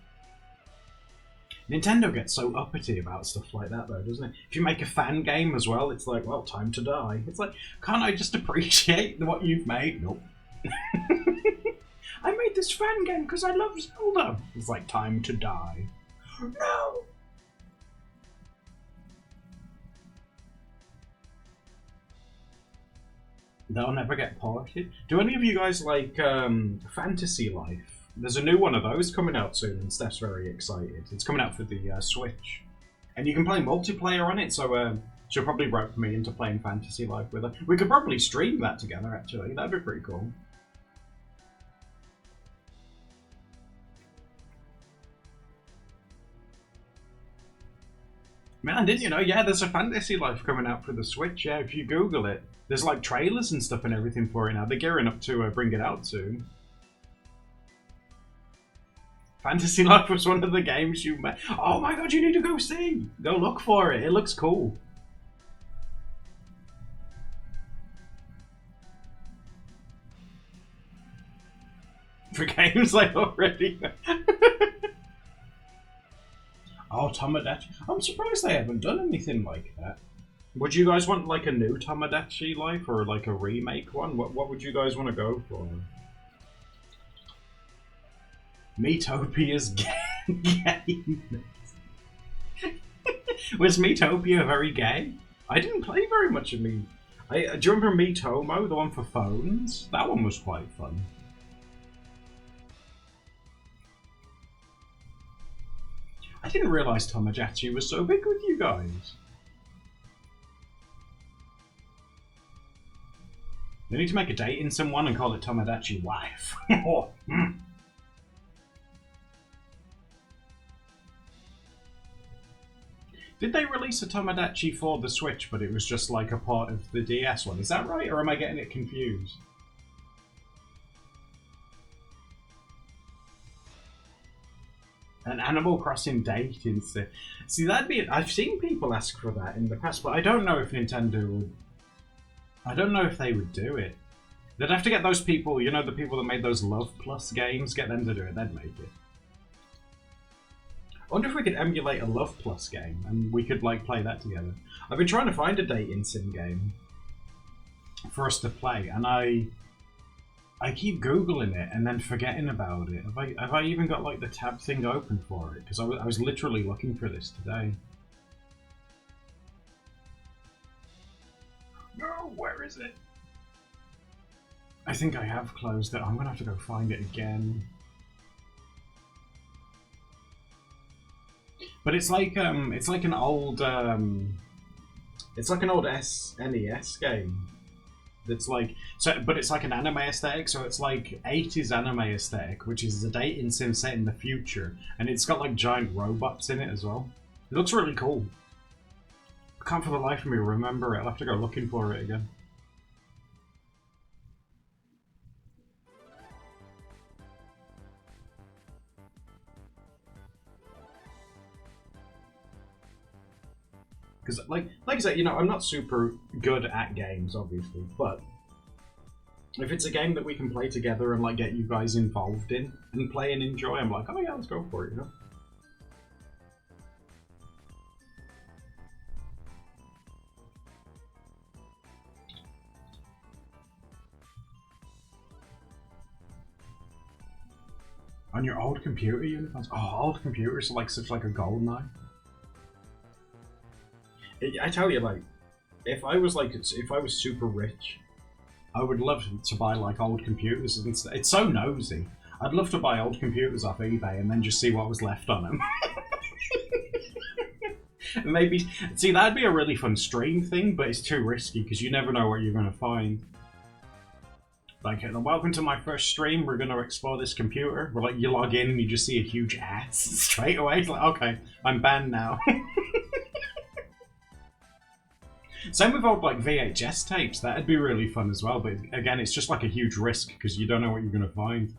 Nintendo gets so uppity about stuff like that, though, doesn't it? If you make a fan game as well, it's like, well, time to die. It's like, can't I just appreciate what you've made? Nope. I made this fan game because I love Zelda. It's like, time to die. No. They'll never get ported. Do any of you guys like Fantasy Life? There's a new one of those coming out soon, and Steph's very excited. It's coming out for the Switch. And you can play multiplayer on it, so she'll probably rope me into playing Fantasy Life with her. We could probably stream that together, actually. That'd be pretty cool. Man, didn't you know? Yeah, there's a Fantasy Life coming out for the Switch. Yeah, if you Google it, there's like trailers and stuff and everything for it now. They're gearing up to bring it out soon. Fantasy Life was one of the games you made. Oh my god, you need to go see! Go look for it. It looks cool. For games like already. Oh, Tomodachi. I'm surprised they haven't done anything like that. Would you guys want like a new Tomodachi Life or like a remake one? What would you guys want to go for? Miitopia's game. Was Miitopia very gay? I didn't play very much of me. Do you remember Miitomo, the one for phones? That one was quite fun. I didn't realise Tomodachi was so big with you guys. They need to make a date in someone and call it Tomodachi Wife. Did they release a Tomodachi for the Switch, but it was just like a part of the DS one? Is that right, or am I getting it confused? An Animal Crossing dating sim. See, that'd be. I've seen people ask for that in the past, but I don't know if Nintendo would. I don't know if they would do it. They'd have to get those people, you know, the people that made those Love Plus games, get them to do it. They'd make it. I wonder if we could emulate a Love Plus game and we could like play that together. I've been trying to find a dating sim game for us to play, and I keep googling it and then forgetting about it. Have I even got like the tab thing open for it? Because I was literally looking for this today. No, where is it? I think I have closed it. I'm gonna have to go find it again. But it's like an old it's like an old SNES game. That's like but it's like an anime aesthetic, so it's like 80s anime aesthetic, which is a dating sim set in the future, and it's got like giant robots in it as well. It looks really cool. I can't for the life of me remember it. I'll have to go looking for it again. Because, like I said, you know, I'm not super good at games, obviously, but if it's a game that we can play together and like get you guys involved in and play and enjoy, I'm like, oh yeah, let's go for it, you know. On your old computer, Unicorns? Oh, old computers are like such like a gold mine. I tell you, like, if I was super rich, I would love to buy like old computers. And it's so nosy. I'd love to buy old computers off eBay and then just see what was left on them. Maybe see that'd be a really fun stream thing, but it's too risky because you never know what you're gonna find. Like, welcome to my first stream. We're gonna explore this computer. We're like, you log in and you just see a huge ass straight away. It's like, okay, I'm banned now. Same with old like VHS tapes. That'd be really fun as well. But again, it's just like a huge risk because you don't know what you're gonna find.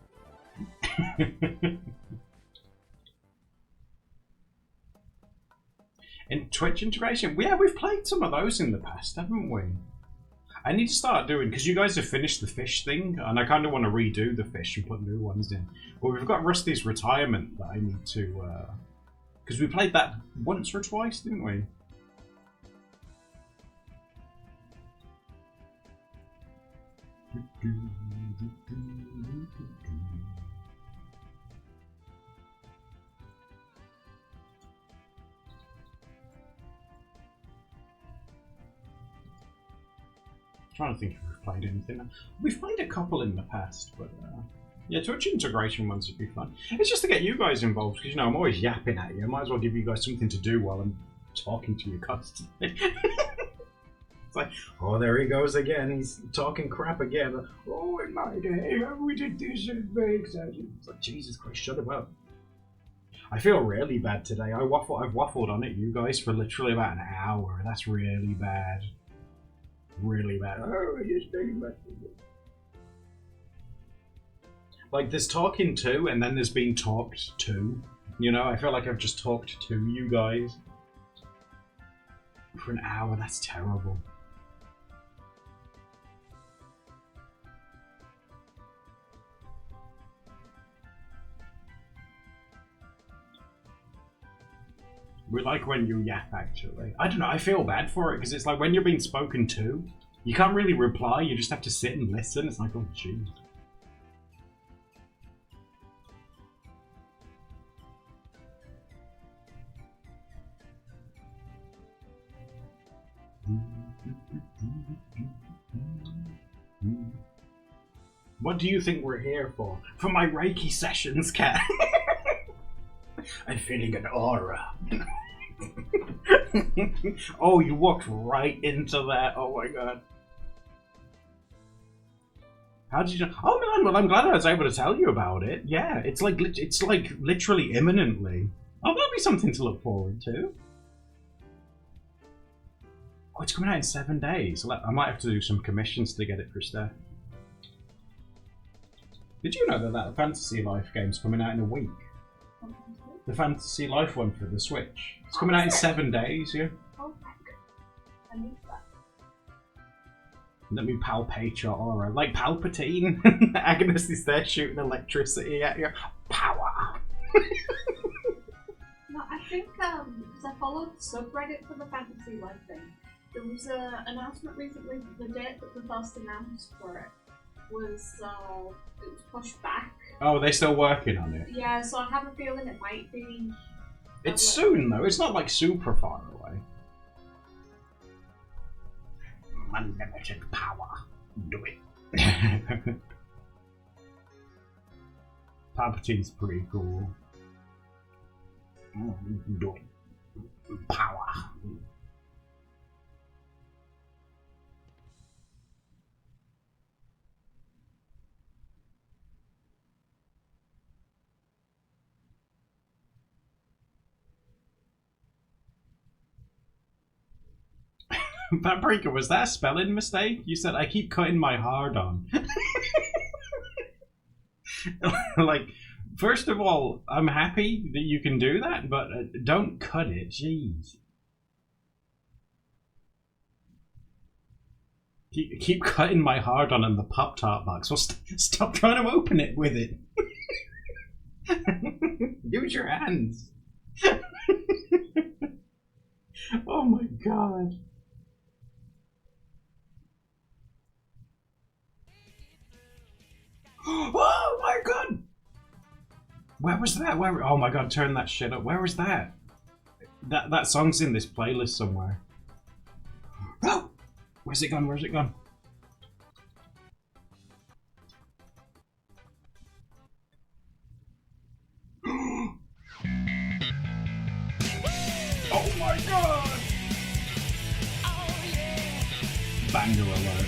In Twitch integration, yeah, we've played some of those in the past, haven't we? I need to start doing, because you guys have finished the fish thing, and I kind of want to redo the fish and put new ones in. But we've got Rusty's retirement that I need to, because we played that once or twice, didn't we? Trying to think if we've played anything. We've played a couple in the past, but yeah, Twitch integration ones would be fun. It's just to get you guys involved, because you know I'm always yapping at you. I might as well give you guys something to do while I'm talking to you constantly. It's like, oh, there he goes again. He's talking crap again. Oh, in my day, we did this and very exciting. It's like, Jesus Christ, shut him up. I feel really bad today. I've waffled on it, you guys, for literally about an hour. That's really bad. Really bad. Oh, just thinking about it. Like, there's talking to, and then there's being talked to. You know, I feel like I've just talked to you guys for an hour. That's terrible. We like when you yap, actually. I don't know, I feel bad for it, because it's like when you're being spoken to, you can't really reply, you just have to sit and listen. It's like, oh, jeez. What do you think we're here for? For my Reiki sessions, cat. I'm feeling an aura. Oh, you walked right into that. Oh my god. How did you know? Oh man, well I'm glad I was able to tell you about it. Yeah, it's like literally imminently. Oh, that'll be something to look forward to. Oh, it's coming out in 7 days. I might have to do some commissions to get it for Steph. Did you know that Fantasy Life game's coming out in a week? The Fantasy Life one for the Switch. It's coming out in 7 days, yeah. Oh my god. I need that. Let me palpate your aura. Like Palpatine. Agnes is there shooting electricity at you. Power! No, I think, because I followed the subreddit for the Fantasy Life thing, there was an announcement recently that the date that the first announced for it was pushed back. Oh, they're still working on it? Yeah, so I have a feeling it might be... It's soon, though. It's not, like, super far away. Unlimited power. Do it. Palpatine's pretty cool. Power. Paprika, was that a spelling mistake? You said I keep cutting my hard on. Like, first of all, I'm happy that you can do that, but don't cut it. Jeez. Keep cutting my hard on in the Pop Tart box. Well, stop trying to open it with it. Use your hands. Oh my god. Oh my god! Where was that? Where? Oh my god! Turn that shit up. Where was that? That song's in this playlist somewhere. Oh! Where's it gone? Where's it gone? Oh my god! Banger alert.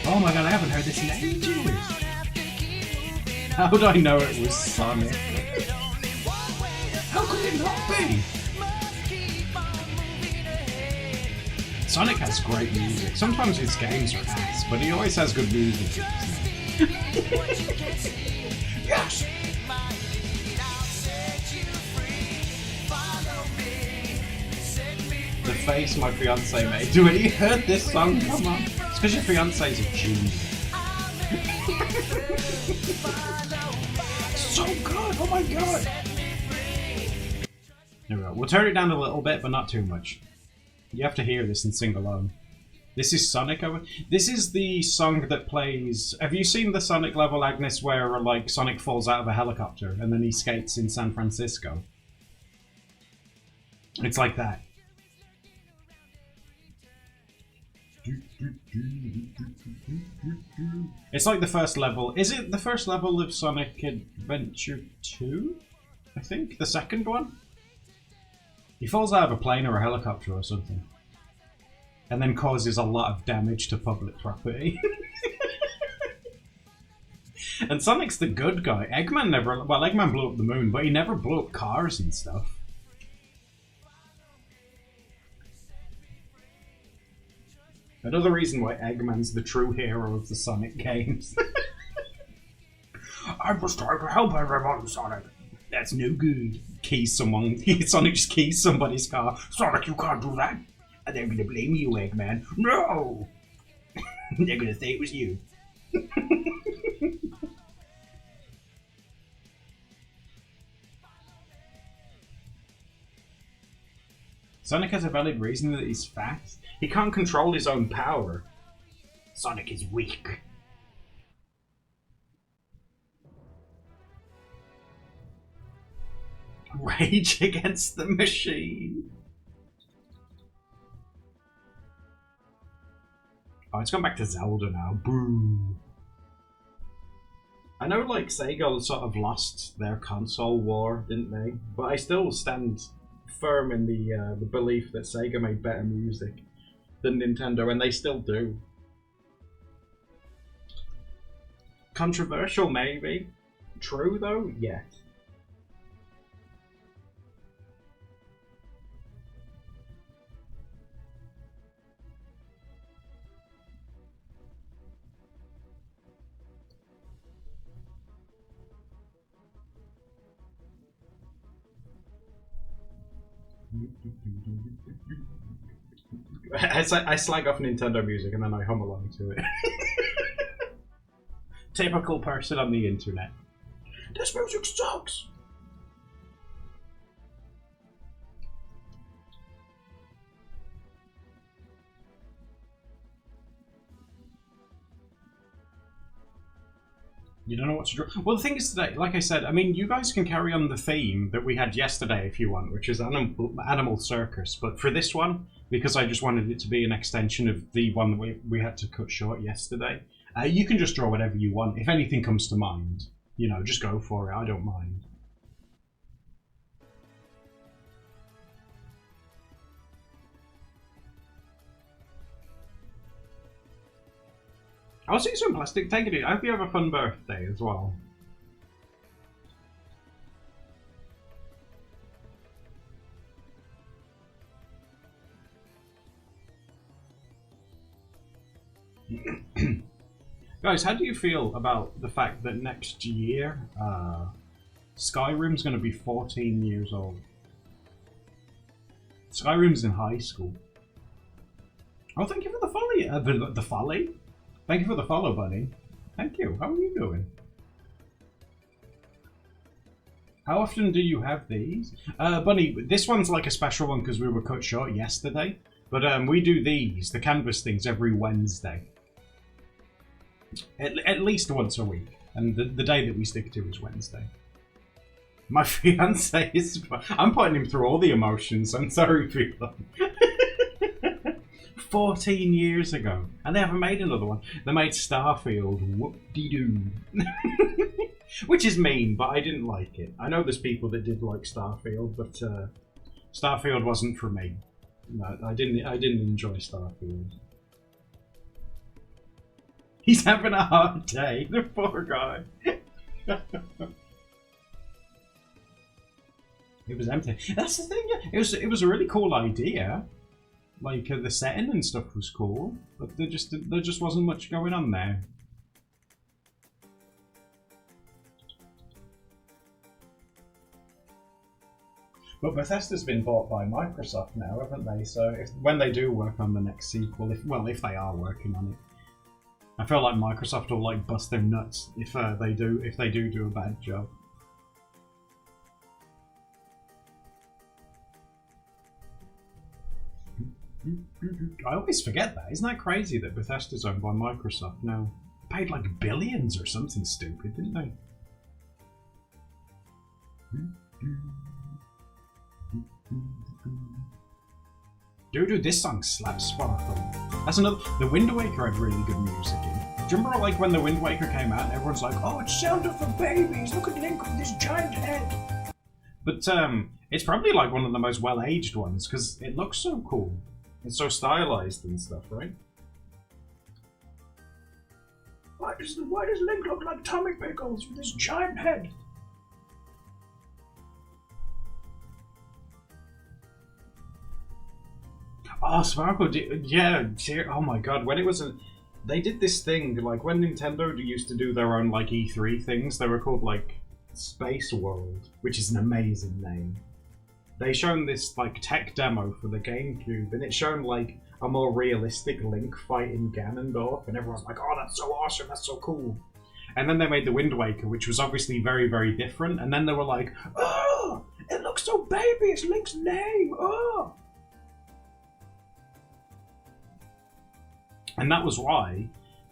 Oh my god, I haven't heard this in ages. How would I know it was Sonic? How could it not be? Sonic has great music. Sometimes his games are ass, but he always has good music. Yes! The face my fiance made when he heard this song, come on. It's because your fiance's a genius. So good, oh my god! There we go. We'll turn it down a little bit, but not too much. You have to hear this and sing along. This is Sonic. This is the song that plays... Have you seen the Sonic level, Agnes, where like Sonic falls out of a helicopter and then he skates in San Francisco? It's like that. It's like the first level. Is it the first level of Sonic Adventure 2? I think? The second one? He falls out of a plane or a helicopter or something. And then causes a lot of damage to public property. And Sonic's the good guy. Eggman never... Well, Eggman blew up the moon, but he never blew up cars and stuff. Another reason why Eggman's the true hero of the Sonic games. I must try to help everyone, Sonic. That's no good. Sonic just keys somebody's car. Sonic, you can't do that. And they're gonna blame you, Eggman. No! They're gonna say it was you. Sonic has a valid reason that he's fat. He can't control his own power. Sonic is weak. Rage Against the Machine. Oh, it's gone back to Zelda now. Boo. I know, like, Sega sort of lost their console war, didn't they? But I still stand firm in the belief that Sega made better music than Nintendo, and they still do. Controversial, maybe. True, though? Yes. I slag off Nintendo music and then I hum along to it. Typical person on the internet. This music sucks! You don't know what to draw. Well, the thing is today, like I said, I mean, you guys can carry on the theme that we had yesterday if you want, which is Animal Circus. But for this one, because I just wanted it to be an extension of the one that we had to cut short yesterday, you can just draw whatever you want. If anything comes to mind, you know, just go for it. I don't mind. I'll see you soon, Plastic. Take it easy. I hope you have a fun birthday as well. Guys, how do you feel about the fact that next year Skyrim's going to be 14 years old? Skyrim's in high school. Oh, thank you for the follow. The folly? Thank you for the follow, buddy. Thank you. How are you doing? How often do you have these? Bunny, this one's like a special one because we were cut short yesterday. But we do these, the canvas things, every Wednesday. At least once a week. And the day that we stick to is Wednesday. My fiance is... I'm putting him through all the emotions. I'm sorry, people. 14 years ago. And they haven't made another one. They made Starfield. Whoop-de-doo. Which is mean, but I didn't like it. I know there's people that did like Starfield, but Starfield wasn't for me. No, I didn't enjoy Starfield. He's having a hard day, the poor guy. It was empty. That's the thing, yeah. It was a really cool idea. Like the setting and stuff was cool, but there just wasn't much going on there. But Bethesda's been bought by Microsoft now, haven't they? So when they do work on the next sequel, if they are working on it, I feel like Microsoft will like bust their nuts if they do a bad job. I always forget that. Isn't that crazy that Bethesda's owned by Microsoft now? They paid like billions or something stupid, didn't they? Dude, this song slaps, Sparkle. That's another. The Wind Waker had really good music in. Do you remember like when the Wind Waker came out and everyone's like, "Oh, it's Zelda for babies! Look at Link with this giant head." But it's probably like one of the most well-aged ones because it looks so cool. It's so stylized and stuff, right? Why does Link look like Tommy Pickles with this giant head? Oh, Sparkle, yeah, oh my god, when it was they did this thing, like when Nintendo used to do their own like E3 things, they were called like Space World, which is an amazing name. They shown this like tech demo for the GameCube, and it shown like a more realistic Link fighting Ganondorf, and everyone's like, oh, that's so awesome, that's so cool. And then they made the Wind Waker, which was obviously very, very different, and then they were like, oh, it looks so baby, it's Link's name, oh! And that was why,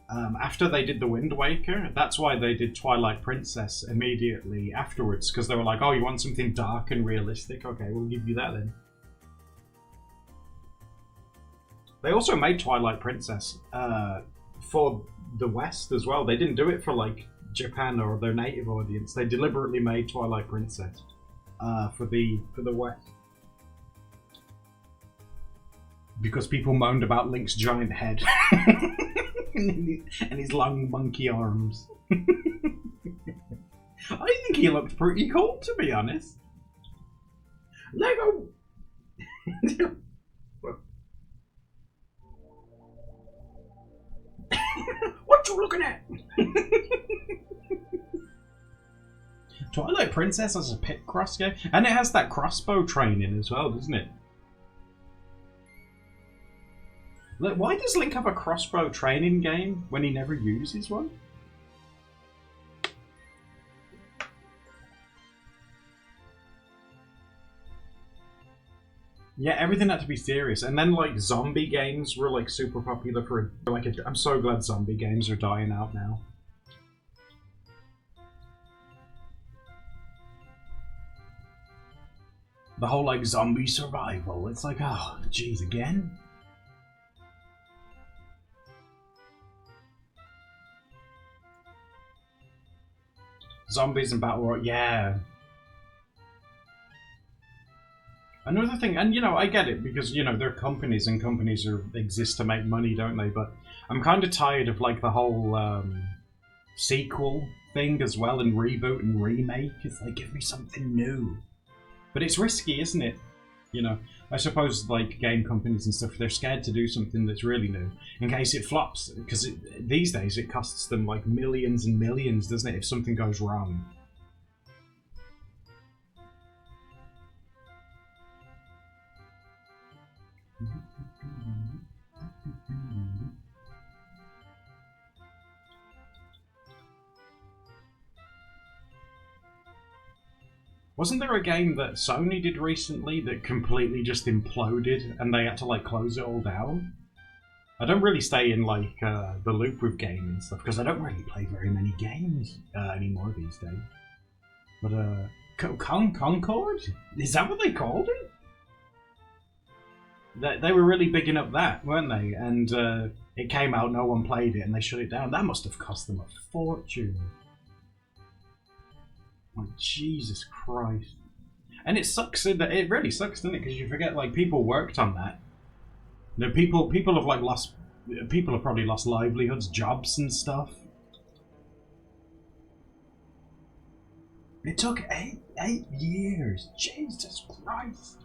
after they did the Wind Waker, that's why they did Twilight Princess immediately afterwards, because they were like, oh, you want something dark and realistic? Okay, we'll give you that then. They also made Twilight Princess for the West as well. They didn't do it for like Japan or their native audience. They deliberately made Twilight Princess for the West. Because people moaned about Link's giant head and his long monkey arms. I think he looked pretty cool, to be honest. Lego! What you looking at? Twilight Princess has a pit cross game, and it has that crossbow training as well, doesn't it? Like, why does Link have a crossbow training game when he never uses one? Yeah, everything had to be serious. And then, like, zombie games were, like, super popular for, like, I'm so glad zombie games are dying out now. The whole like zombie survival. It's like, oh, jeez, again? Zombies and battle royale, yeah. Another thing, and you know, I get it because you know they're companies and companies exist to make money, don't they? But I'm kind of tired of like the whole sequel thing as well, and reboot and remake. It's like, give me something new. But it's risky, isn't it? You know, I suppose like game companies and stuff, they're scared to do something that's really new in case it flops. Because these days it costs them like millions and millions, doesn't it, if something goes wrong? Wasn't there a game that Sony did recently that completely just imploded and they had to like close it all down? I don't really stay in like the loop with gaming and stuff because I don't really play very many games anymore these days. But Concord? Is that what they called it? They were really bigging up that, weren't they? And it came out, no one played it, and they shut it down. That must have cost them a fortune. Oh, Jesus Christ. And it sucks, it really sucks, doesn't it? Because you forget, like, people worked on that. You know, people have, like, people have probably lost livelihoods, jobs and stuff. It took eight years. Jesus Christ.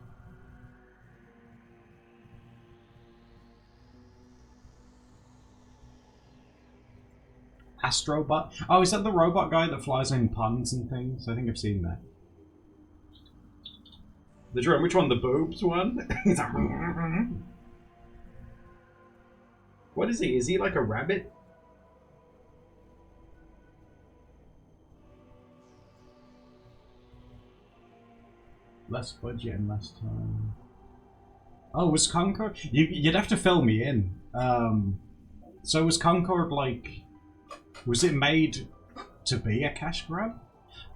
Astrobot? Oh, is that the robot guy that flies in ponds and things? I think I've seen that. The drone, which one? The boobs one? What is he? Is he like a rabbit? Less budget and less time. Oh, was Concord? You'd have to fill me in. So was Concord like... Was it made to be a cash grab?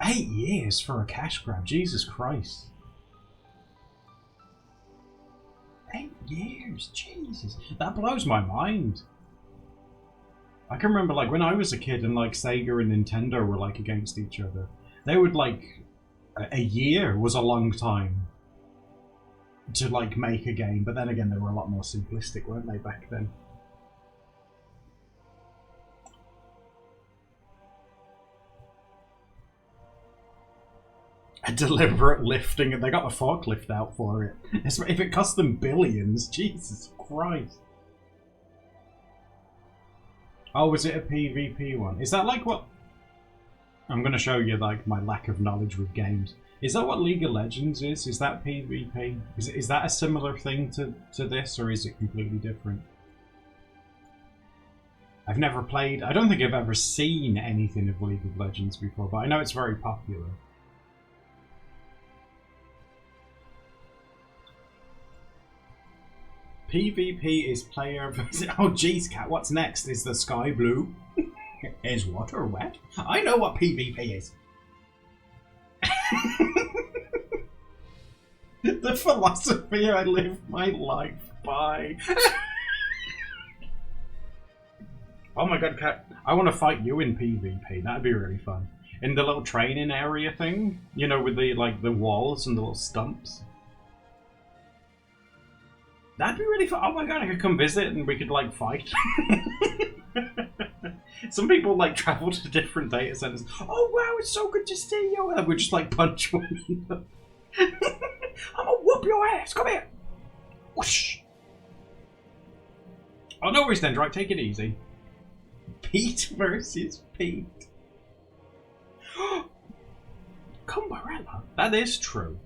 8 years for a cash grab, Jesus Christ. 8 years, Jesus. That blows my mind. I can remember like when I was a kid and like Sega and Nintendo were like against each other. They would like... A year was a long time to like make a game, but then again they were a lot more simplistic, weren't they, back then? A deliberate lifting, and they got the forklift out for it. If it cost them billions, Jesus Christ. Oh, was it a PvP one? Is that like what... I'm going to show you like my lack of knowledge with games. Is that what League of Legends is? Is that PvP? Is that a similar thing to this, or is it completely different? I've never played... I don't think I've ever seen anything of League of Legends before, but I know it's very popular. PvP is player versus... Oh jeez, Cat, what's next? Is the sky blue? Is water wet? I know what PvP is. The philosophy I live my life by. Oh my god, Cat, I want to fight you in PvP. That'd be really fun. In the little training area thing, you know, with the like the walls and the little stumps. That'd be really fun. Oh my god, I could come visit and we could like fight. Some people like travel to different data centers. Oh wow, it's so good to see you. And we just like punch one another. I'm gonna whoop your ass. Come here. Whoosh. Oh no worries then, Drake. Take it easy. Pete versus Pete. Cumberella. That is true.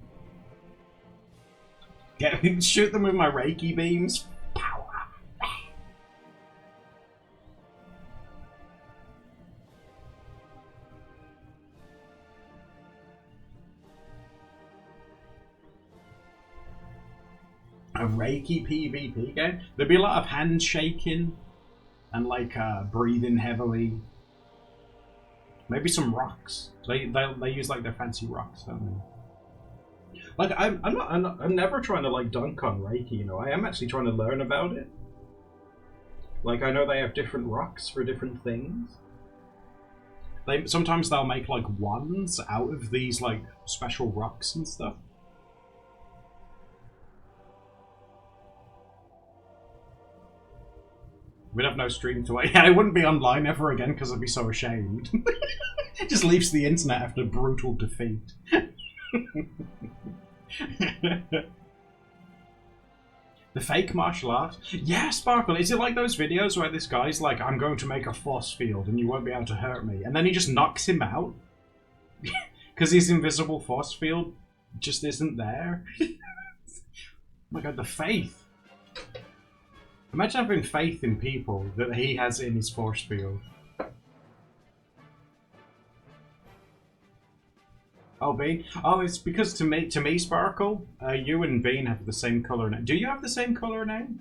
Shoot them with my Reiki beams. Power. A Reiki PvP game? There'd be a lot of handshaking and like breathing heavily. Maybe some rocks. They use like their fancy rocks, don't they? Like I'm never trying to like dunk on Reiki, you know. I am actually trying to learn about it. Like I know they have different rocks for different things. Sometimes they'll make like wands out of these like special rocks and stuff. We'd have no stream to wait. I wouldn't be online ever again because I'd be so ashamed. Just leaves the internet after brutal defeat. The fake martial art? Yeah, Sparkle. Is it like those videos where this guy's like, I'm going to make a force field and you won't be able to hurt me, and then he just knocks him out? Because his invisible force field just isn't there? Oh my god, the faith. Imagine having faith in people that he has in his force field. Oh, Bean. Oh, it's because to me, Sparkle, you and Bean have the same color name. Do you have the same color name?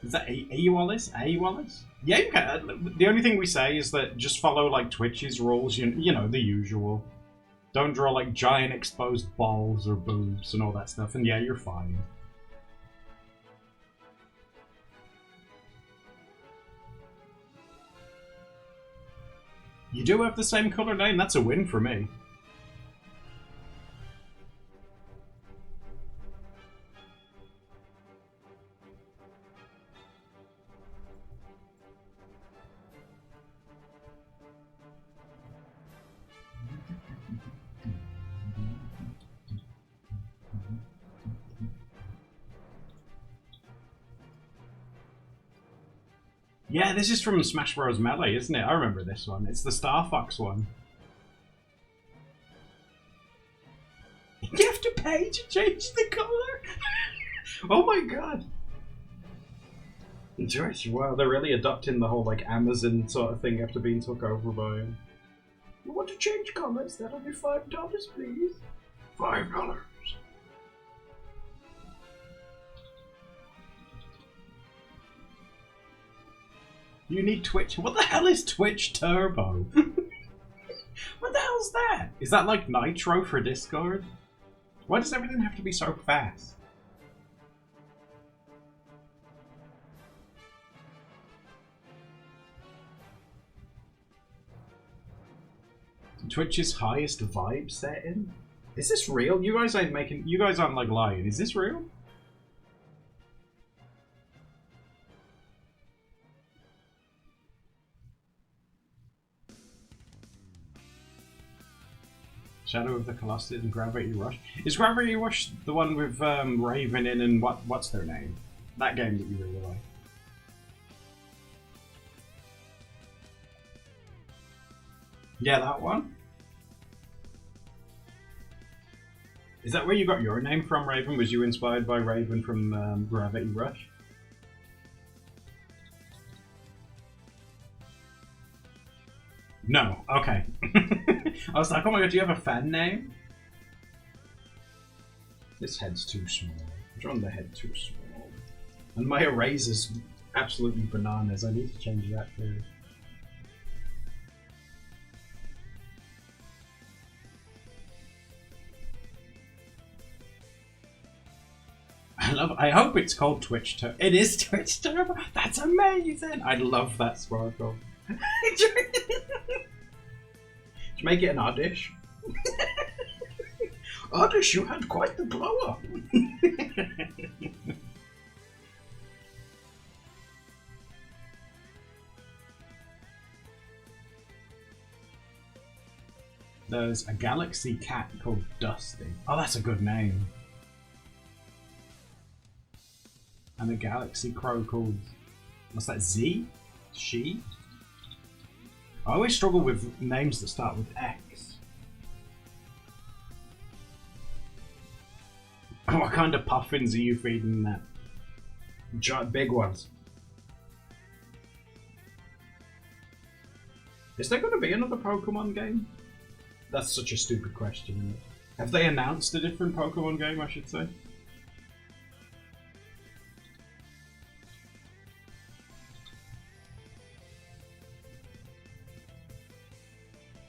Is that A Wallace? A Wallace? Yeah, you can. The only thing we say is that just follow like Twitch's rules. You know, the usual. Don't draw like giant exposed balls or boobs and all that stuff. And yeah, you're fine. You do have the same color name. That's a win for me. Yeah, this is from Smash Bros. Melee, isn't it? I remember this one. It's the Star Fox one. You have to pay to change the color? Oh my god. George, wow, they're really adopting the whole like Amazon sort of thing after being took over by him. You want to change colors? That'll be $5, please. $5. You need Twitch. What the hell is Twitch Turbo? What the hell's that? Is that like Nitro for Discord? Why does everything have to be so fast? Twitch's highest vibe setting? Is this real? You guys aren't like lying. Is this real? Shadow of the Colossus and Gravity Rush. Is Gravity Rush the one with Raven in and what's their name? That game that you really like. Yeah, that one. Is that where you got your name from, Raven? Was you inspired by Raven from Gravity Rush? No. Okay. I was like, oh my god, do you have a fan name? This head's too small. I'm drawing the head too small. And my eraser's absolutely bananas. I need to change that too. I hope it's called Twitch Turbo. It is Twitch Turbo? That's amazing! I love that Sparkle. To make it an Oddish. Oddish, you had quite the glow up. There's a galaxy cat called Dusty. Oh, that's a good name. And a galaxy crow called... what's that, Z? She? I always struggle with names that start with X. What kind of puffins are you feeding that? Big ones. Is there going to be another Pokemon game? That's such a stupid question, isn't it? Have they announced a different Pokemon game, I should say?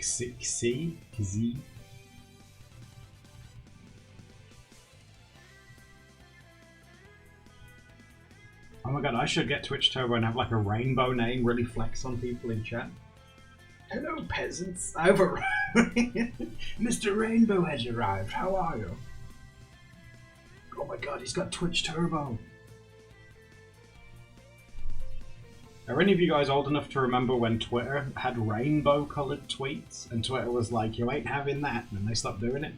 Z. Oh my god, I should get Twitch Turbo and have like a rainbow name, really flex on people in chat. Hello, peasants. I've arrived. Mr. Rainbow has arrived. How are you? Oh my god, he's got Twitch Turbo. Are any of you guys old enough to remember when Twitter had rainbow-coloured tweets and Twitter was like, you ain't having that, and they stopped doing it?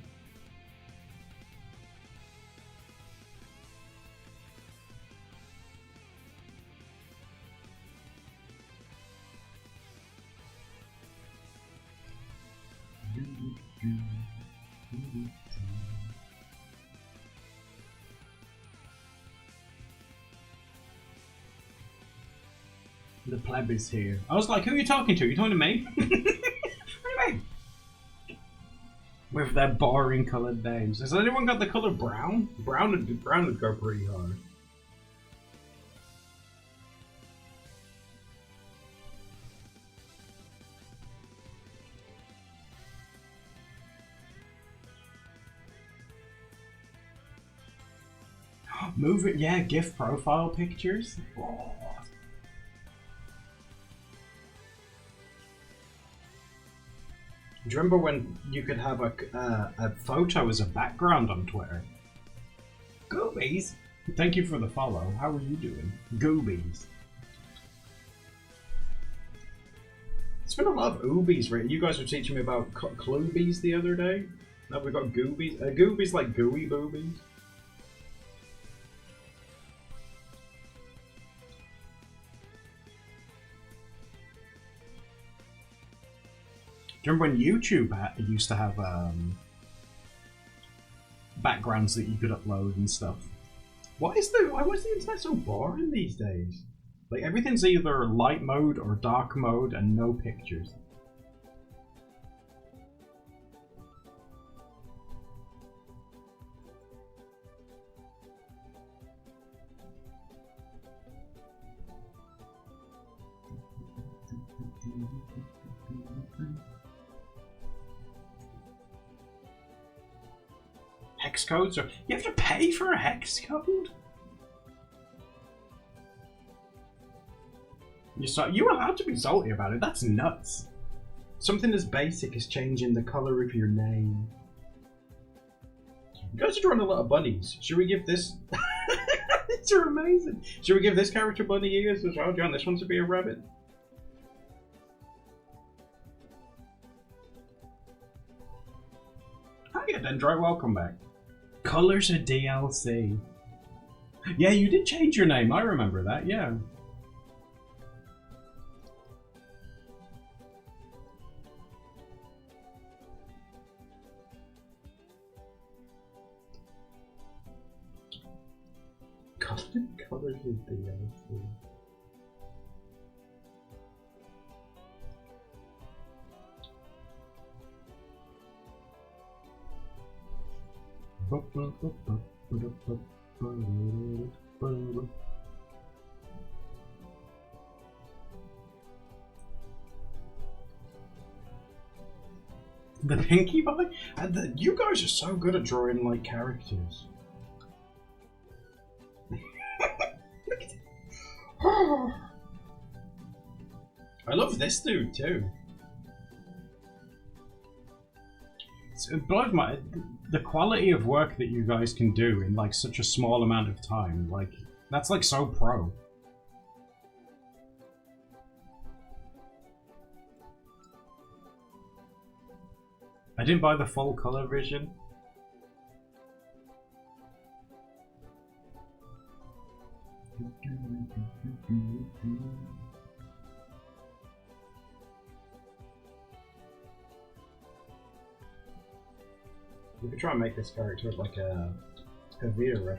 The pleb is here. I was like, who are you talking to? Are you talking to me? What do you mean? With their boring coloured names. Has anyone got the colour brown? Brown would go pretty hard. Move it, yeah, GIF profile pictures. Oh. Do you remember when you could have a photo as a background on Twitter? Goobies! Thank you for the follow. How are you doing? Goobies. It's been a lot of oobies, right? You guys were teaching me about clubies the other day. Now we've got goobies. Goobies like gooey boobies. Do you remember when YouTube used to have backgrounds that you could upload and stuff? Why is the internet so boring these days? Like everything's either light mode or dark mode and no pictures. Hex codes? Or you have to pay for a hex code? You're allowed to be salty about it. That's nuts. Something as basic as changing the colour of your name. You guys are drawing a lot of bunnies. Should we give this... These are amazing. Should we give this character bunny ears as well? Do you want this one to be a rabbit? Hiya, Dendro. Welcome back. Colors are DLC. Yeah, you did change your name. I remember that, yeah. Colors are DLC. The Pinkie Boy? And you guys are so good at drawing like characters. I love this dude too. It blows my... The quality of work that you guys can do in like such a small amount of time, like that's like so pro. I didn't buy the full color vision. We could try and make this character like a Vera.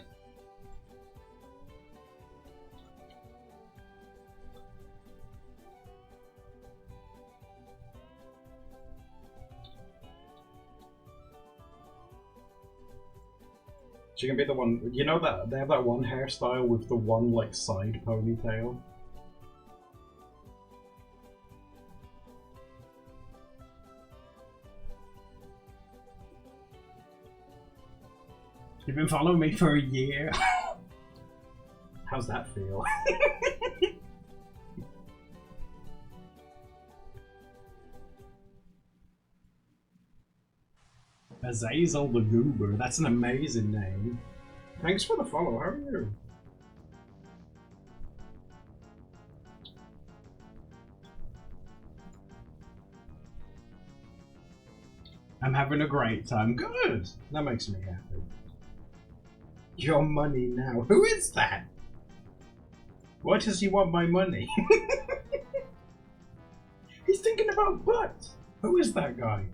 She can be the one, you know that they have that one hairstyle with the one like side ponytail? You've been following me for a year. How's that feel? Azazel the Goober. That's an amazing name. Thanks for the follow. How are you? I'm having a great time. Good. That makes me happy. Your money now. Who is that? Why does he want my money? He's thinking about butts. Who is that guy?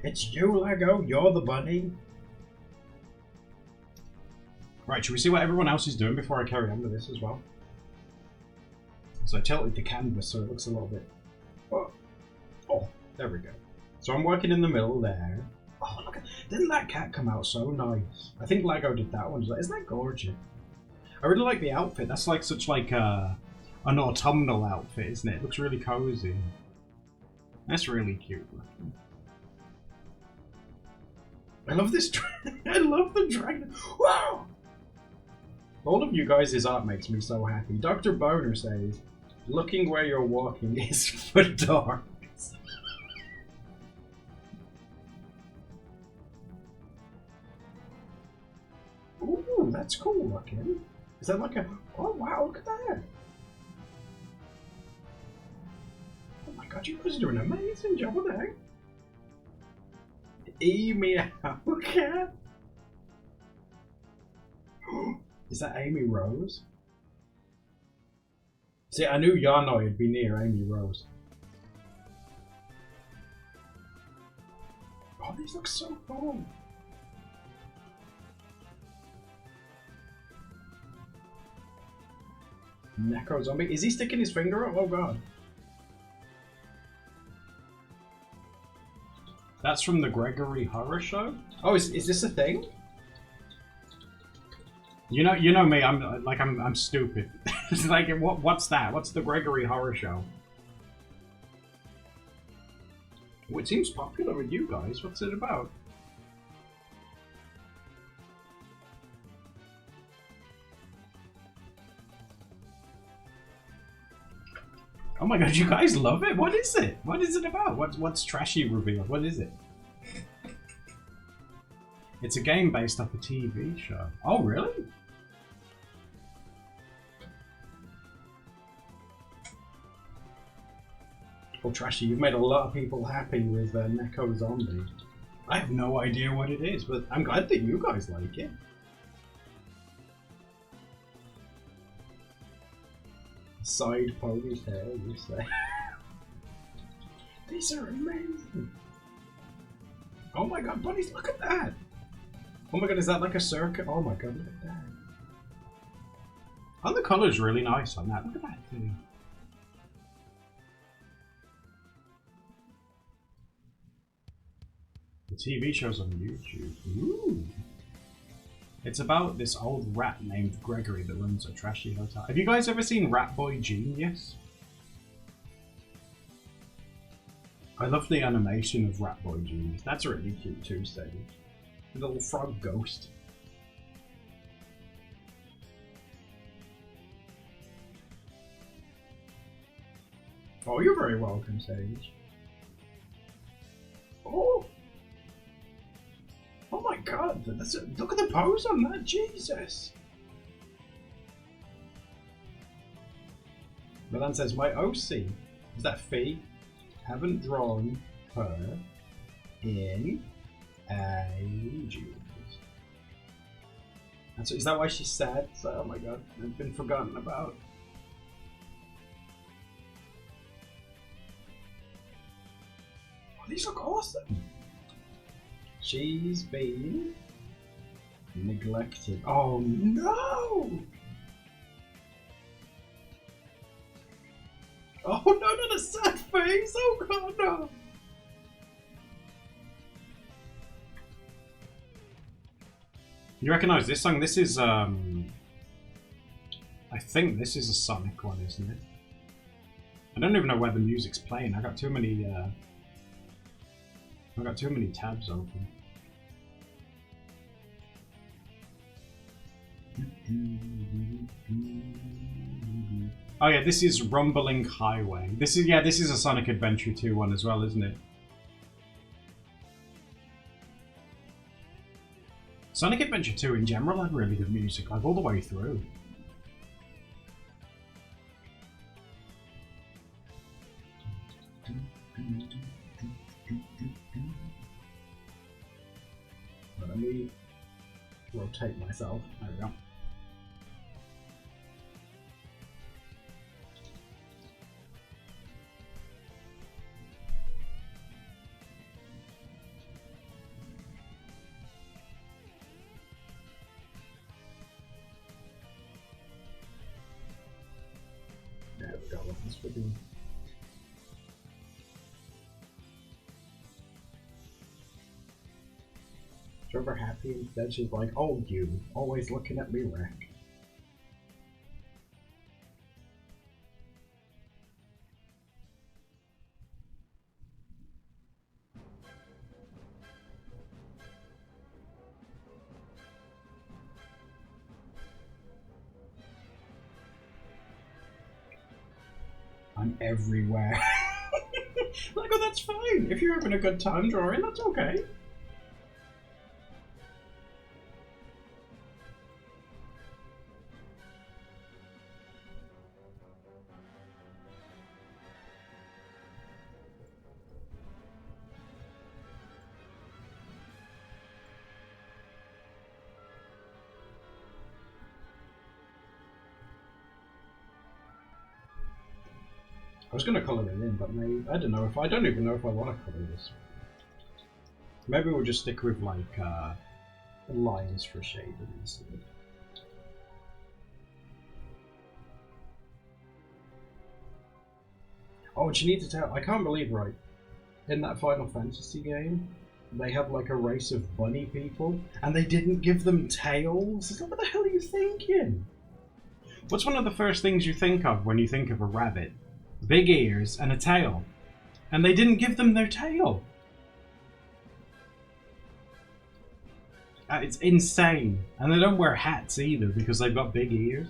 It's you, Lego. You're the bunny. Right, should we see what everyone else is doing before I carry on with this as well? So I tilted the canvas so it looks a little bit... Oh, there we go. So I'm working in the middle there. Oh, look at... Didn't that cat come out so nice? I think Lego did that one. Isn't that gorgeous? I really like the outfit. That's like such like an autumnal outfit, isn't it? It looks really cozy. That's really cute looking. I love this... I love the dragon. Wow! All of you guys' art makes me so happy. Dr. Boner says, looking where you're walking is for dogs. Ooh, that's cool looking. Is that like a... Oh wow, look at that. Oh my god, you guys are doing an amazing job with that. Amy Cat. Is that Amy Rose? See, I knew Yarnoy would be near Amy Rose. Oh, these look so cool. Neko Zombie. Is he sticking his finger up? Oh god. That's from the Gregory Horror Show? Oh, is this a thing? You know me. I'm stupid. It's like, what's that? What's the Gregory Horror Show? Well, it seems popular with you guys. What's it about? Oh my god, you guys love it? What is it? What is it about? What's Trashy revealed? What is it? It's a game based off a TV show. Oh, really? Well, Trashy, you've made a lot of people happy with Neko Zombie. I have no idea what it is, but I'm glad that you guys like it. Side ponytail, you say? These are amazing. Oh my god, bunnies, look at that! Oh my god, is that like a circuit? Oh my god, look at that. Oh, the colour's really nice on that. Look at that thing. The TV show's on YouTube. Ooh. It's about this old rat named Gregory that runs a trashy hotel. Have you guys ever seen Rat Boy Genius? I love the animation of Rat Boy Genius. That's really cute too, Sage. The little frog ghost. Oh, you're very welcome, Sage. Oh! Oh my god, look at the pose on that, Jesus! Milan says, my OC, is that Fee? Haven't drawn her in ages. Is that why she's sad? So, oh my god, I've been forgotten about. Oh, these look awesome! She's been neglected. Oh no! Oh no, not a sad face! Oh god, no! You recognise this song? This is I think this is a Sonic one, isn't it? I don't even know where the music's playing. I got too many tabs open. Oh yeah, this is Rumbling Highway. This is a Sonic Adventure 2 one as well, isn't it? Sonic Adventure 2 in general had really good music, like all the way through. Let me rotate myself. There we go. There we go. This would be. Trevor happy instead. She's like, "Oh, you always looking at me wreck." I'm everywhere. Like, oh, that's fine. If you're having a good time drawing, that's okay. I was going to colour it in, but maybe, I don't even know if I want to colour this. Maybe we'll just stick with like lines for shading instead. Oh, and you need to tell, I can't believe, right, in that Final Fantasy game, they have like a race of bunny people, and they didn't give them tails? It's like, what the hell are you thinking? What's one of the first things you think of when you think of a rabbit? Big ears and a tail. And they didn't give them their tail. It's insane. And they don't wear hats either because they've got big ears.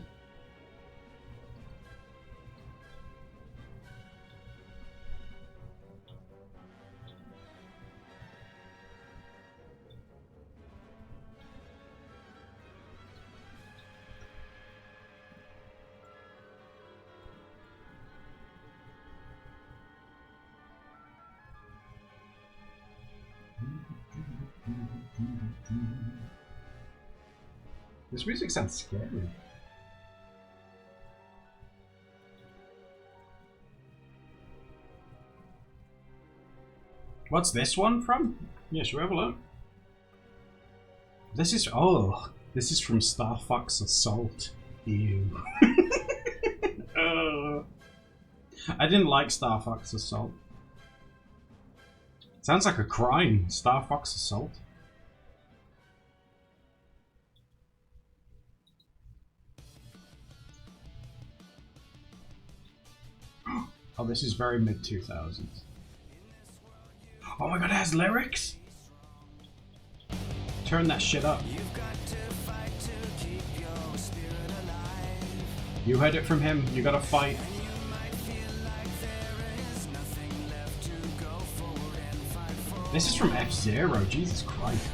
This music sounds scary. What's this one from? Yeah, should we have a look? This is from Star Fox Assault. Ew. I didn't like Star Fox Assault. Sounds like a crime. Star Fox Assault. Oh, this is very mid-2000s. Oh my god, it has lyrics? Turn that shit up. You heard it from him. You gotta fight. This is from F-Zero. Jesus Christ.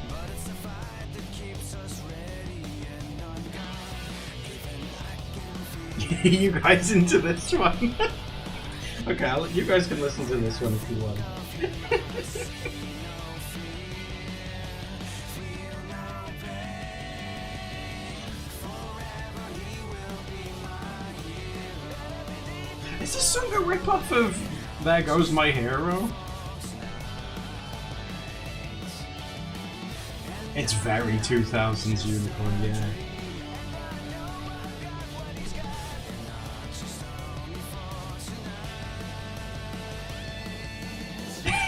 You guys into this one? Okay, you guys can listen to this one if you want. Is this song a rip-off of There Goes My Hero? It's very 2000s Unicorn, yeah.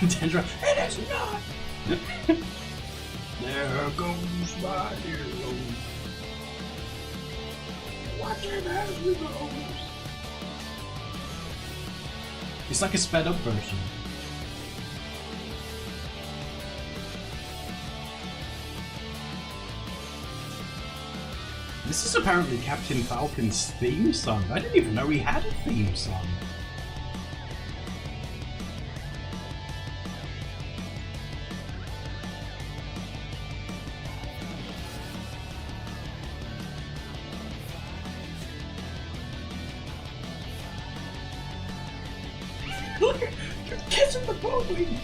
Dendra, it is not! There goes my hero. Watch it as you go. It's like a sped up version. This is apparently Captain Falcon's theme song. I didn't even know he had a theme song. Look, you're kissing the bowling.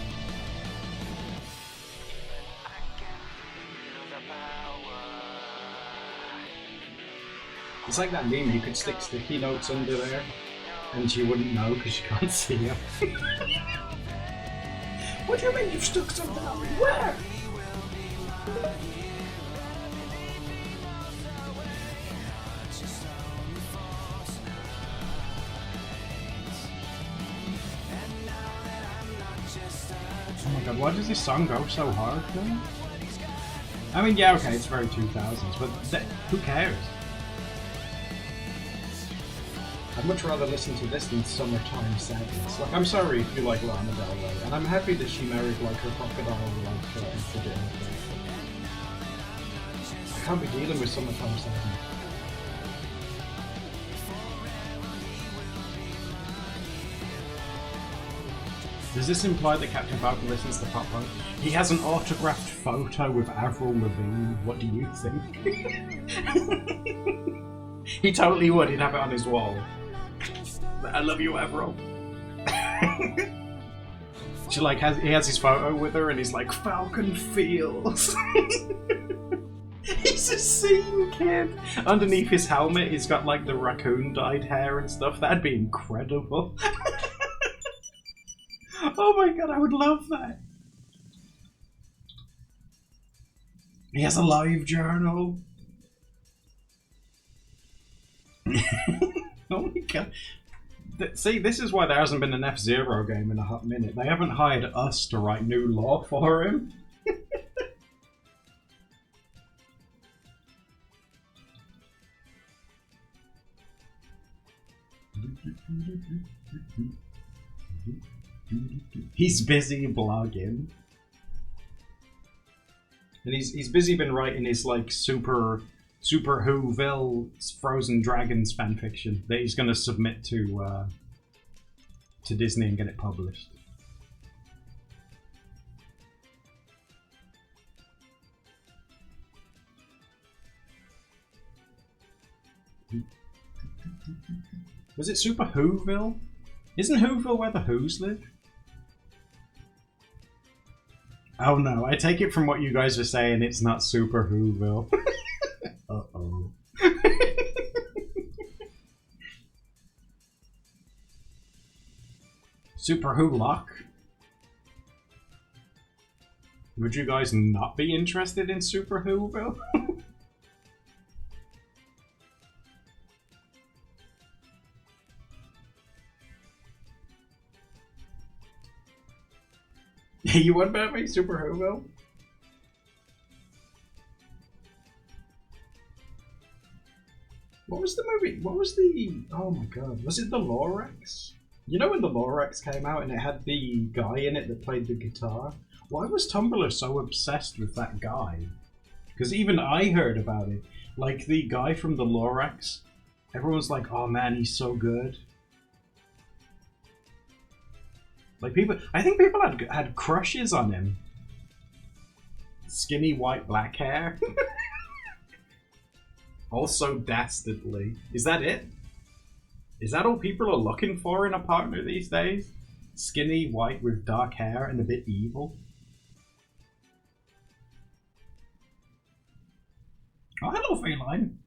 It's like that meme, you could stick sticky notes under there and you wouldn't know because you can't see them. What do you mean you've stuck something on me? Where? Oh my god, why does this song go so hard though? I mean, yeah, okay, it's very 2000s, but who cares? I'd much rather listen to this than Summertime Sadness. Like, I'm sorry if you like Lana Del Rey, and I'm happy that she married like her crocodile like incident. I can't be dealing with Summertime Sadness. Does this imply that Captain Falcon listens to pop punk? He has an autographed photo with Avril Lavigne. What do you think? He totally would. He'd have it on his wall. I love you, Avril. She like he has his photo with her, and he's like Falcon Feels. He's a scene kid. Underneath his helmet, he's got like the raccoon dyed hair and stuff. That'd be incredible. Oh my god, I would love that. He has a live journal. Oh my god. See, this is why there hasn't been an F-Zero game in a hot minute. They haven't hired us to write new lore for him. He's busy blogging. And he's busy been writing his like Super Whoville Frozen Dragons fanfiction that he's going to submit to Disney and get it published. Was it Super Whoville? Isn't Whoville where the Who's live? Oh no, I take it from what you guys are saying, it's not Super Whoville. Uh-oh. Super Wholock? Would you guys not be interested in Super Whoville? You want to be Super Whoville? What was the movie? What was the... Oh my god. Was it the Lorax? You know when the Lorax came out and it had the guy in it that played the guitar? Why was Tumblr so obsessed with that guy? Because even I heard about it. Like the guy from the Lorax. Everyone's like, oh man, he's so good. Like people, I think people had crushes on him. Skinny white black hair. Also dastardly. Is that it? Is that all people are looking for in a partner these days? Skinny white with dark hair and a bit evil. Oh, hello, Feline.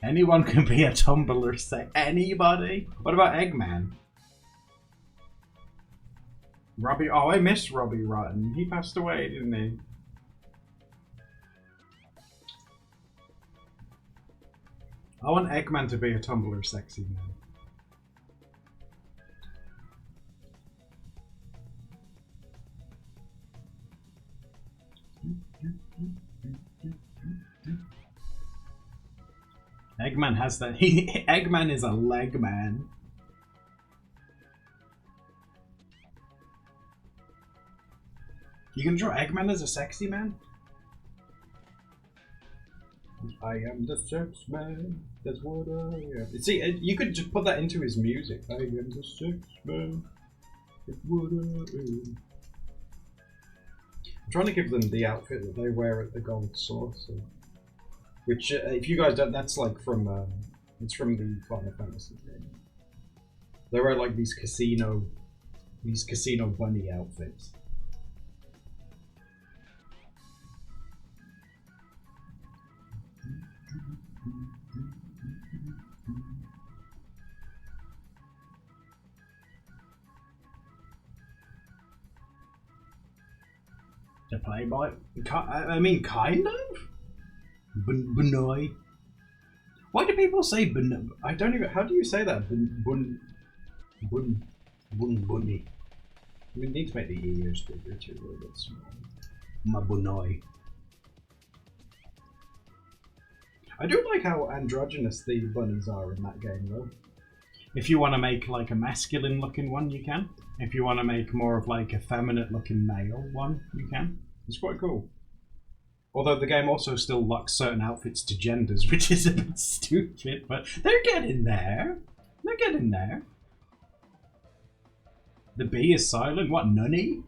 Anyone can be a Tumblr say anybody. What about Eggman? Robbie. Oh, I miss Robbie Rotten. He passed away, didn't he? I want Eggman to be a Tumblr sexy man. Eggman has that. Eggman is a leg man. You can draw Eggman as a sexy man? I am the sex man. That's what I am. See, you could just put that into his music. I am the sex man. That's what I am. I'm trying to give them the outfit that they wear at the Gold Saucer. Which, if you guys don't, that's like from, it's from the Final Fantasy game. They wear like these casino bunny outfits. To Playboy? I mean, kind of? Bunoi. Why do people say bun? I don't even. How do you say that? Bunny. We need to make the ears bigger too, a little bit small. My bunoi. I do like how androgynous the bunnies are in that game, though. If you want to make like a masculine-looking one, you can. If you want to make more of like a feminine-looking male one, you can. It's quite cool. Although the game also still locks certain outfits to genders, which is a bit stupid, but they're getting there. They're getting there. The bee is silent. What, nunny?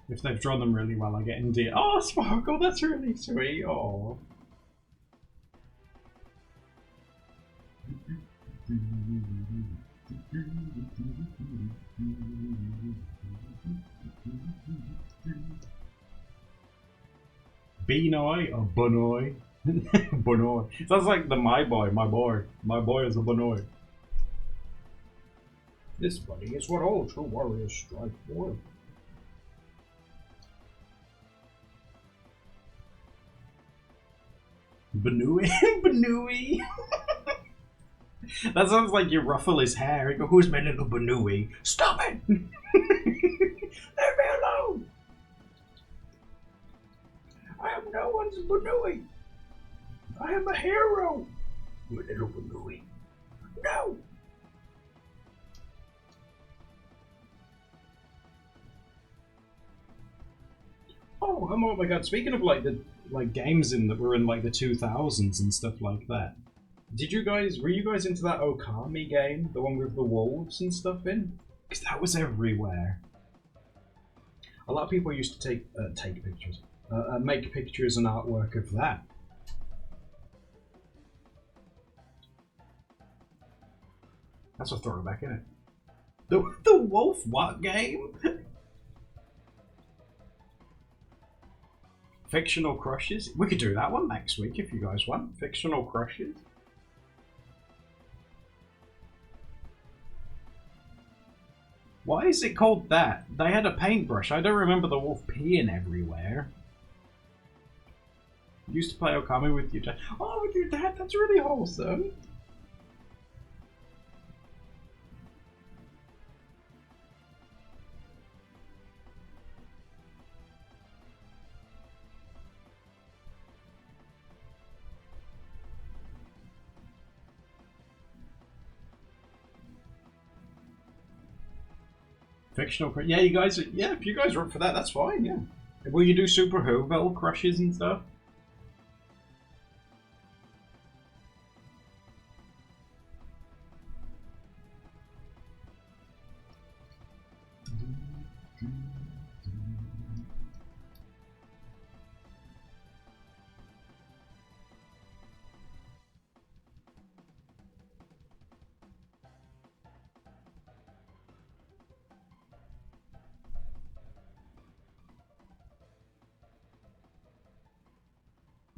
If they've drawn them really well, I get indeed. Oh, Sparkle, that's really sweet. Oh. Beanoy or Bunoy? Bunoy. Sounds like the my boy. My boy is a Bunoy. This buddy is what all true warriors strive for. Banui? Banui? That sounds like you ruffle his hair and go, who's my little Banui? Stop it! Leave me alone! I am no one's Banui! I am a hero! You little Banui. No! Oh my god, speaking of like the games that were in like the 2000s and stuff like that. Were you guys into that Okami game? The one with the wolves and stuff in? Because that was everywhere. A lot of people used to take pictures. Make pictures and artwork of that. That's a throwback, isn't it? The wolf what game? Fictional crushes? We could do that one next week if you guys want. Fictional crushes? Why is it called that? They had a paintbrush. I don't remember the wolf peeing everywhere. You used to play Okami with your dad. Oh, with your dad? That's really wholesome. Fictional crush. Yeah, you guys. Yeah, if you guys are up for that, that's fine. Yeah. Will you do Super Hoovel crushes and stuff?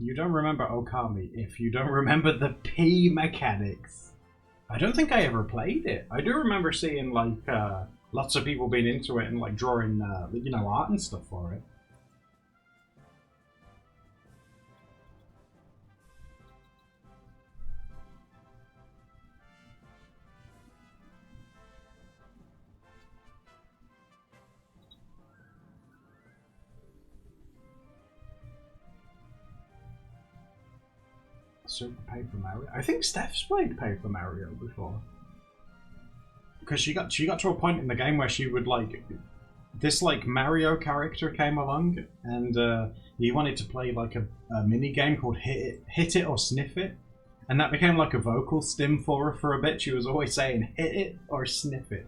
You don't remember Okami if you don't remember the P mechanics. I don't think I ever played it. I do remember seeing like lots of people being into it and like drawing you know, art and stuff for it. Super Paper Mario. I think Steph's played Paper Mario before. Because she got to a point in the game where she would like this like Mario character came along and he wanted to play like a mini game called Hit It or Sniff It, and that became like a vocal stim for her for a bit. She was always saying hit it or sniff it.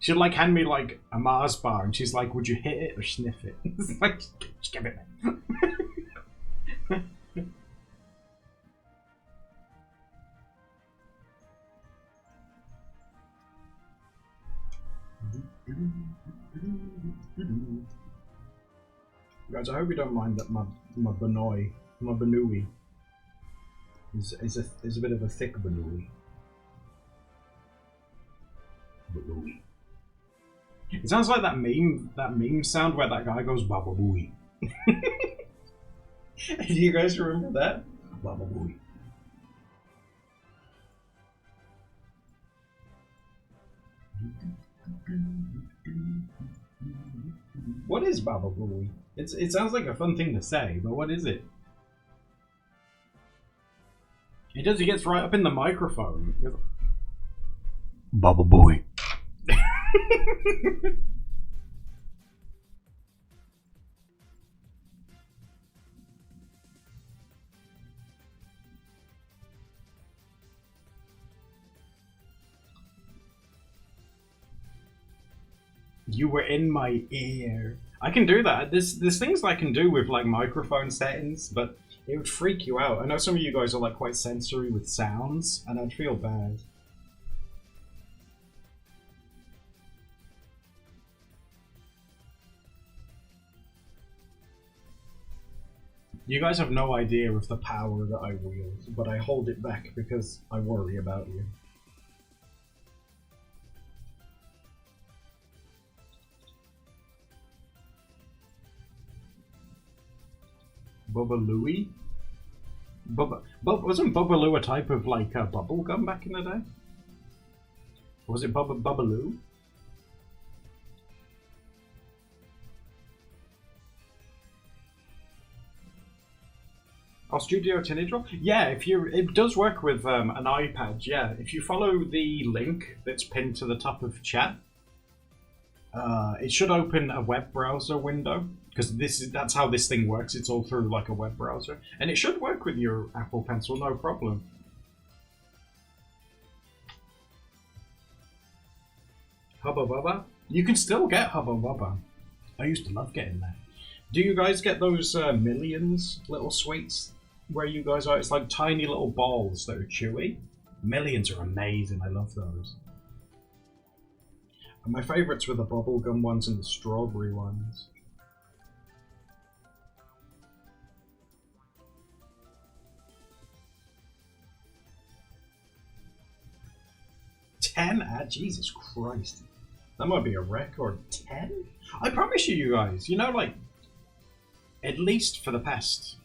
She'd like hand me like a Mars bar and she's like, would you hit it or sniff it? It's like, just give it me. Guys, I hope you don't mind that my Banui is a bit of a thick Banui. It sounds like that meme sound where that guy goes Baba Booey. Do you guys remember that? Baba Booey. What is Baba Booey? It sounds like a fun thing to say, but what is it? He does. He gets right up in the microphone. Baba Booey. You were in my ear. I can do that. There's things I can do with like microphone settings, but it would freak you out. I know some of you guys are like quite sensory with sounds, and I'd feel bad. You guys have no idea of the power that I wield, but I hold it back because I worry about you. Bubba Louie? Wasn't Bubba Lou a type of like bubble gum back in the day? Or was it Bubba Lou? Oh, Studio Tinidral? Yeah, it does work with an iPad. Yeah, if you follow the link that's pinned to the top of chat, it should open a web browser window, because that's how this thing works. It's all through like a web browser, and it should work with your Apple Pencil, no problem. Hubba Bubba? You can still get Hubba Bubba. I used to love getting that. Do you guys get those Millions little sweets where you guys are? It's like tiny little balls that are chewy. Millions are amazing. I love those. And my favourites were the bubblegum ones and the strawberry ones. Jesus Christ. That might be a record. 10? I promise you guys, you know, like, at least for the past,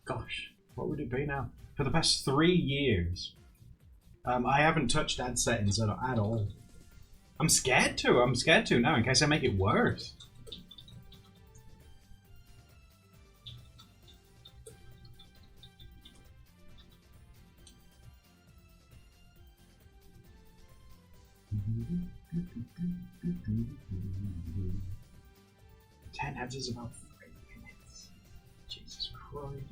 gosh, what would it be now? For the past 3 years, I haven't touched ad settings at all. I'm scared to now in case I make it worse. Ten ads is about 3 minutes. Jesus Christ.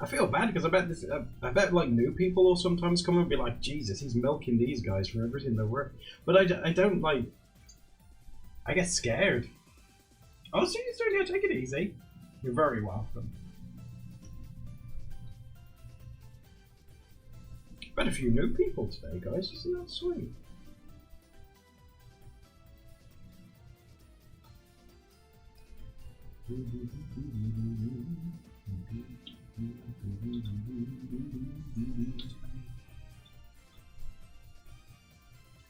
I feel bad because I bet like new people will sometimes come and be like, Jesus, he's milking these guys for everything they're worth. But I don't like. I get scared. Oh, Studio, take it easy. You're very welcome. Met a few new people today, guys. Isn't that sweet?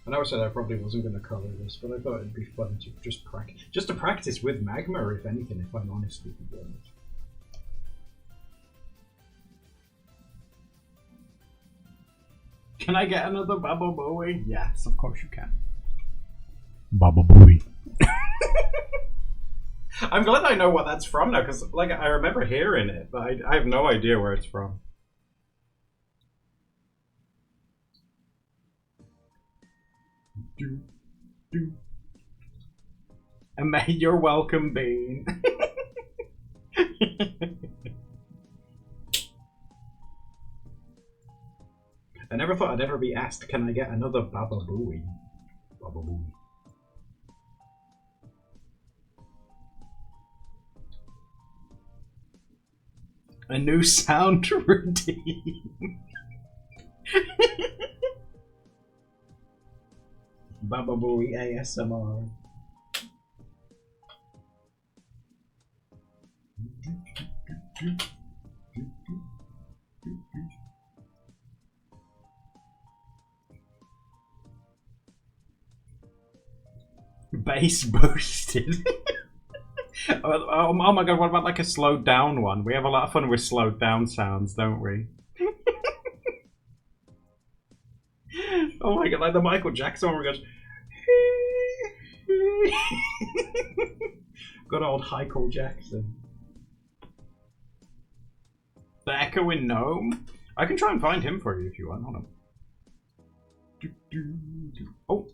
I know I said I probably wasn't going to colour this, but I thought it'd be fun to just to practice with Magma, if anything, if I'm honest with you guys. Can I get another Baba Booey? Yes, of course you can. Baba Booey. I'm glad I know what that's from now, because like I remember hearing it, but I have no idea where it's from. And you're welcome, Bean. I never thought I'd ever be asked, can I get another Baba Booey? Baba Booey. A new sound routine. Baba Booey ASMR. Bass boosted. Oh my god, what about like a slowed down one? We have a lot of fun with slowed down sounds, don't we? Oh my god, like the Michael Jackson one where he goes. Good old Michael Jackson. The Echoing Gnome? I can try and find him for you if you want. Hold on. Oh.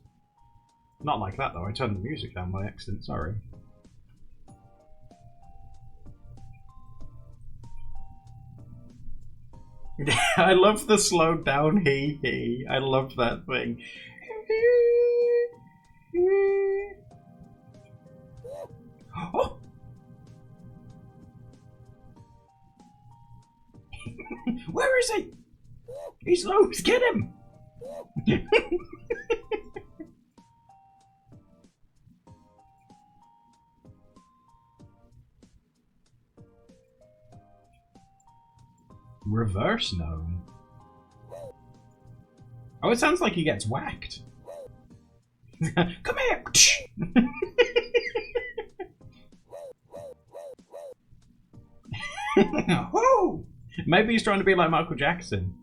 Not like that though, I turned the music down by accident, sorry. I love the slowed down hee. I love that thing. Oh. Where is he? He's loose, get him! Reverse gnome. Oh, it sounds like he gets whacked. Come here! Whoa! Maybe he's trying to be like Michael Jackson.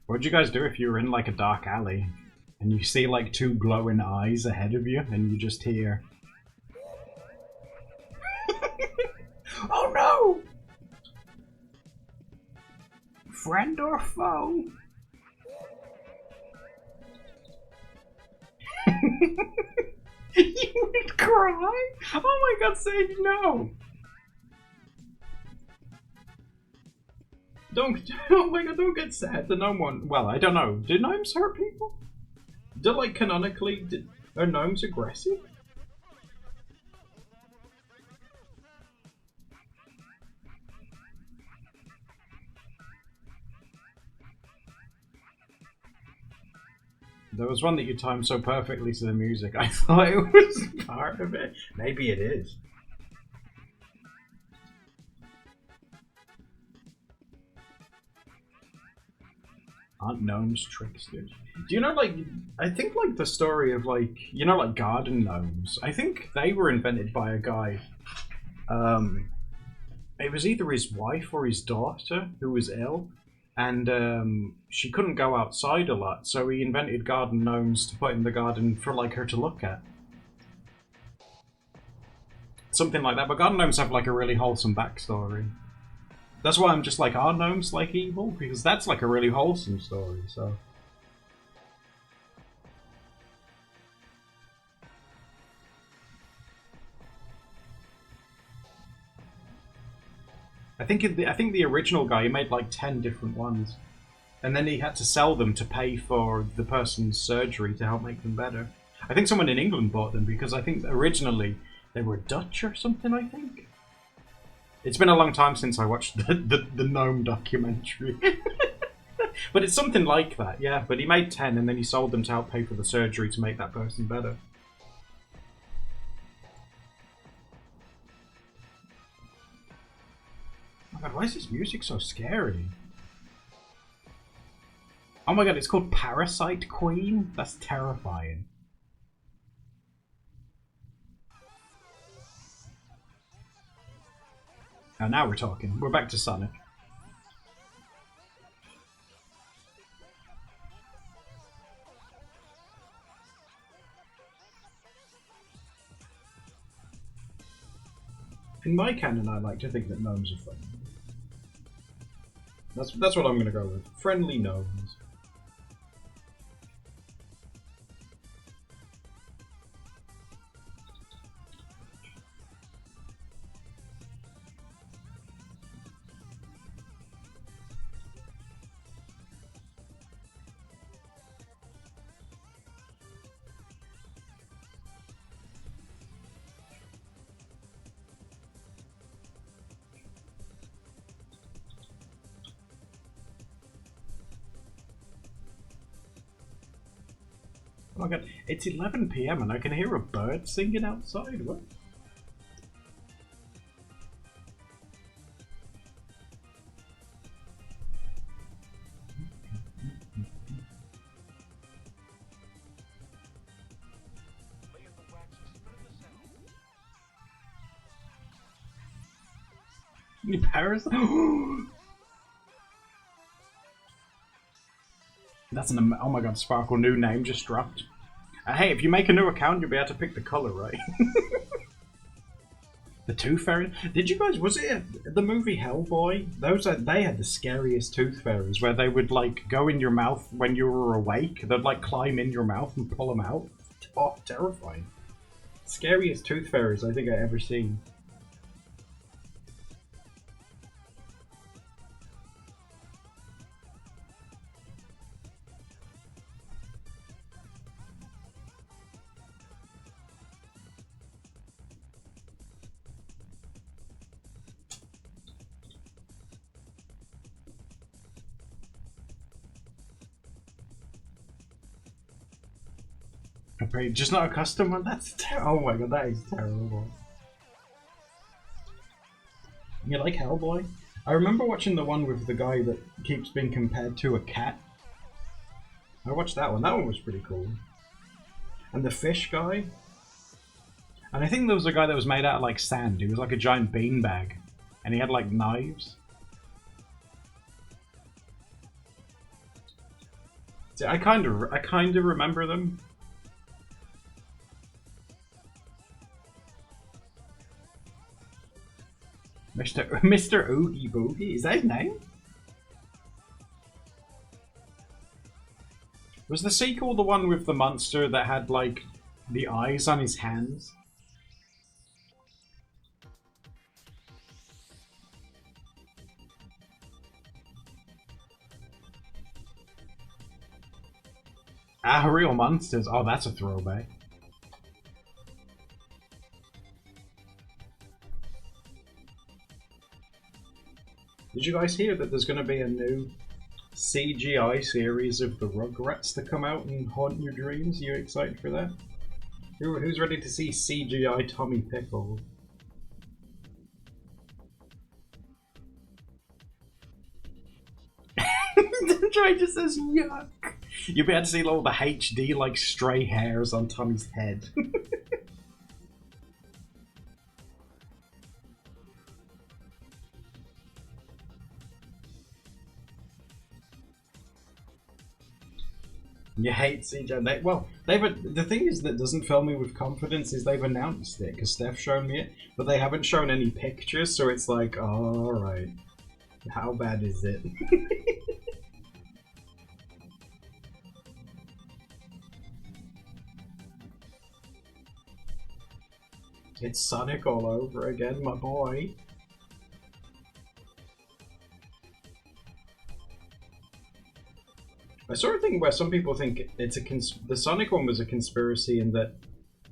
What'd you guys do if you were in like a dark alley and you see like two glowing eyes ahead of you and you just hear oh no! Friend or foe? You would cry? Oh my god, say no! Don't, oh my god, don't get sad. The gnome one, well, I don't know. Do gnomes hurt people? Do, like, canonically, are gnomes aggressive? There was one that you timed so perfectly to the music, I thought it was part of it. Maybe it is. Aren't gnomes tricksters? Do you know, like, I think, like, the story of, like, you know, like, garden gnomes? I think they were invented by a guy. It was either his wife or his daughter who was ill, and she couldn't go outside a lot, so he invented garden gnomes to put in the garden for, like, her to look at. Something like that, but garden gnomes have, like, a really wholesome backstory. That's why I'm just like, are gnomes like evil? Because that's like a really wholesome story, so. I think the original guy, he made like 10 different ones. And then he had to sell them to pay for the person's surgery to help make them better. I think someone in England bought them because I think originally they were Dutch or something, I think. It's been a long time since I watched the gnome documentary. But it's something like that, yeah. But he made 10 and then he sold them to help pay for the surgery to make that person better. Oh my god, why is this music so scary? Oh my god, it's called Parasite Queen? That's terrifying. And now we're talking. We're back to Sonic. In my canon, I like to think that gnomes are friendly. That's what I'm going to go with. Friendly gnomes. Oh my god, it's 11 PM and I can hear a bird singing outside. What? Paris? That's an oh my god, Sparkle, new name just dropped. Hey, if you make a new account, you'll be able to pick the color, right? The Tooth Fairy. Did you guys? Was it the movie Hellboy? They had the scariest tooth fairies where they would like go in your mouth when you were awake. They'd like climb in your mouth and pull them out. Oh, terrifying! Scariest tooth fairies I think I ever seen. Just not a custom one? That's oh my god, that is terrible. You like Hellboy? I remember watching the one with the guy that keeps being compared to a cat. I watched that one. That one was pretty cool. And the fish guy. And I think there was a guy that was made out of like sand. He was like a giant beanbag. And he had like knives. See, I kind of remember them. Mr. Oogie Boogie, is that his name? Was the sequel the one with the monster that had like the eyes on his hands? Ah, Real Monsters. Oh, that's a throwback. Did you guys hear that there's going to be a new CGI series of the Rugrats to come out and haunt your dreams? Are you excited for that? Who's ready to see CGI Tommy Pickles? Joy just says yuck. You'll be able to see all the HD like stray hairs on Tommy's head. You hate CGI. Well, the thing is that doesn't fill me with confidence is they've announced it because Steph's shown me it, but they haven't shown any pictures, so it's like, oh, all right, how bad is it? It's Sonic all over again, my boy. I sort of think where some people think it's the Sonic one was a conspiracy in that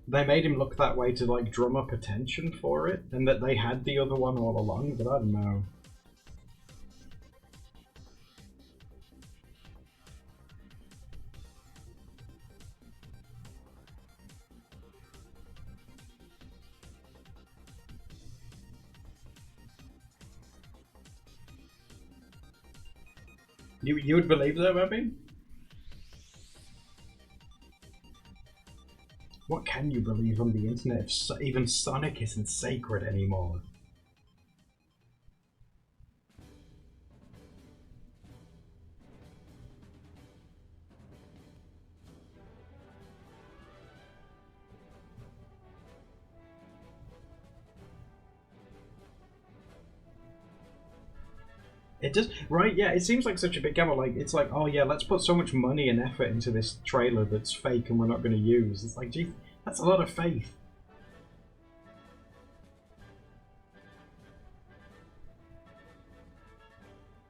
they made him look that way to like drum up attention for it, and that they had the other one all along, but I don't know. You would believe that, maybe? What can you believe on the internet if even Sonic isn't sacred anymore? It does, right? Yeah, it seems like such a big gamble. Like, it's like, oh yeah, let's put so much money and effort into this trailer that's fake and we're not going to use. It's like, gee, that's a lot of faith.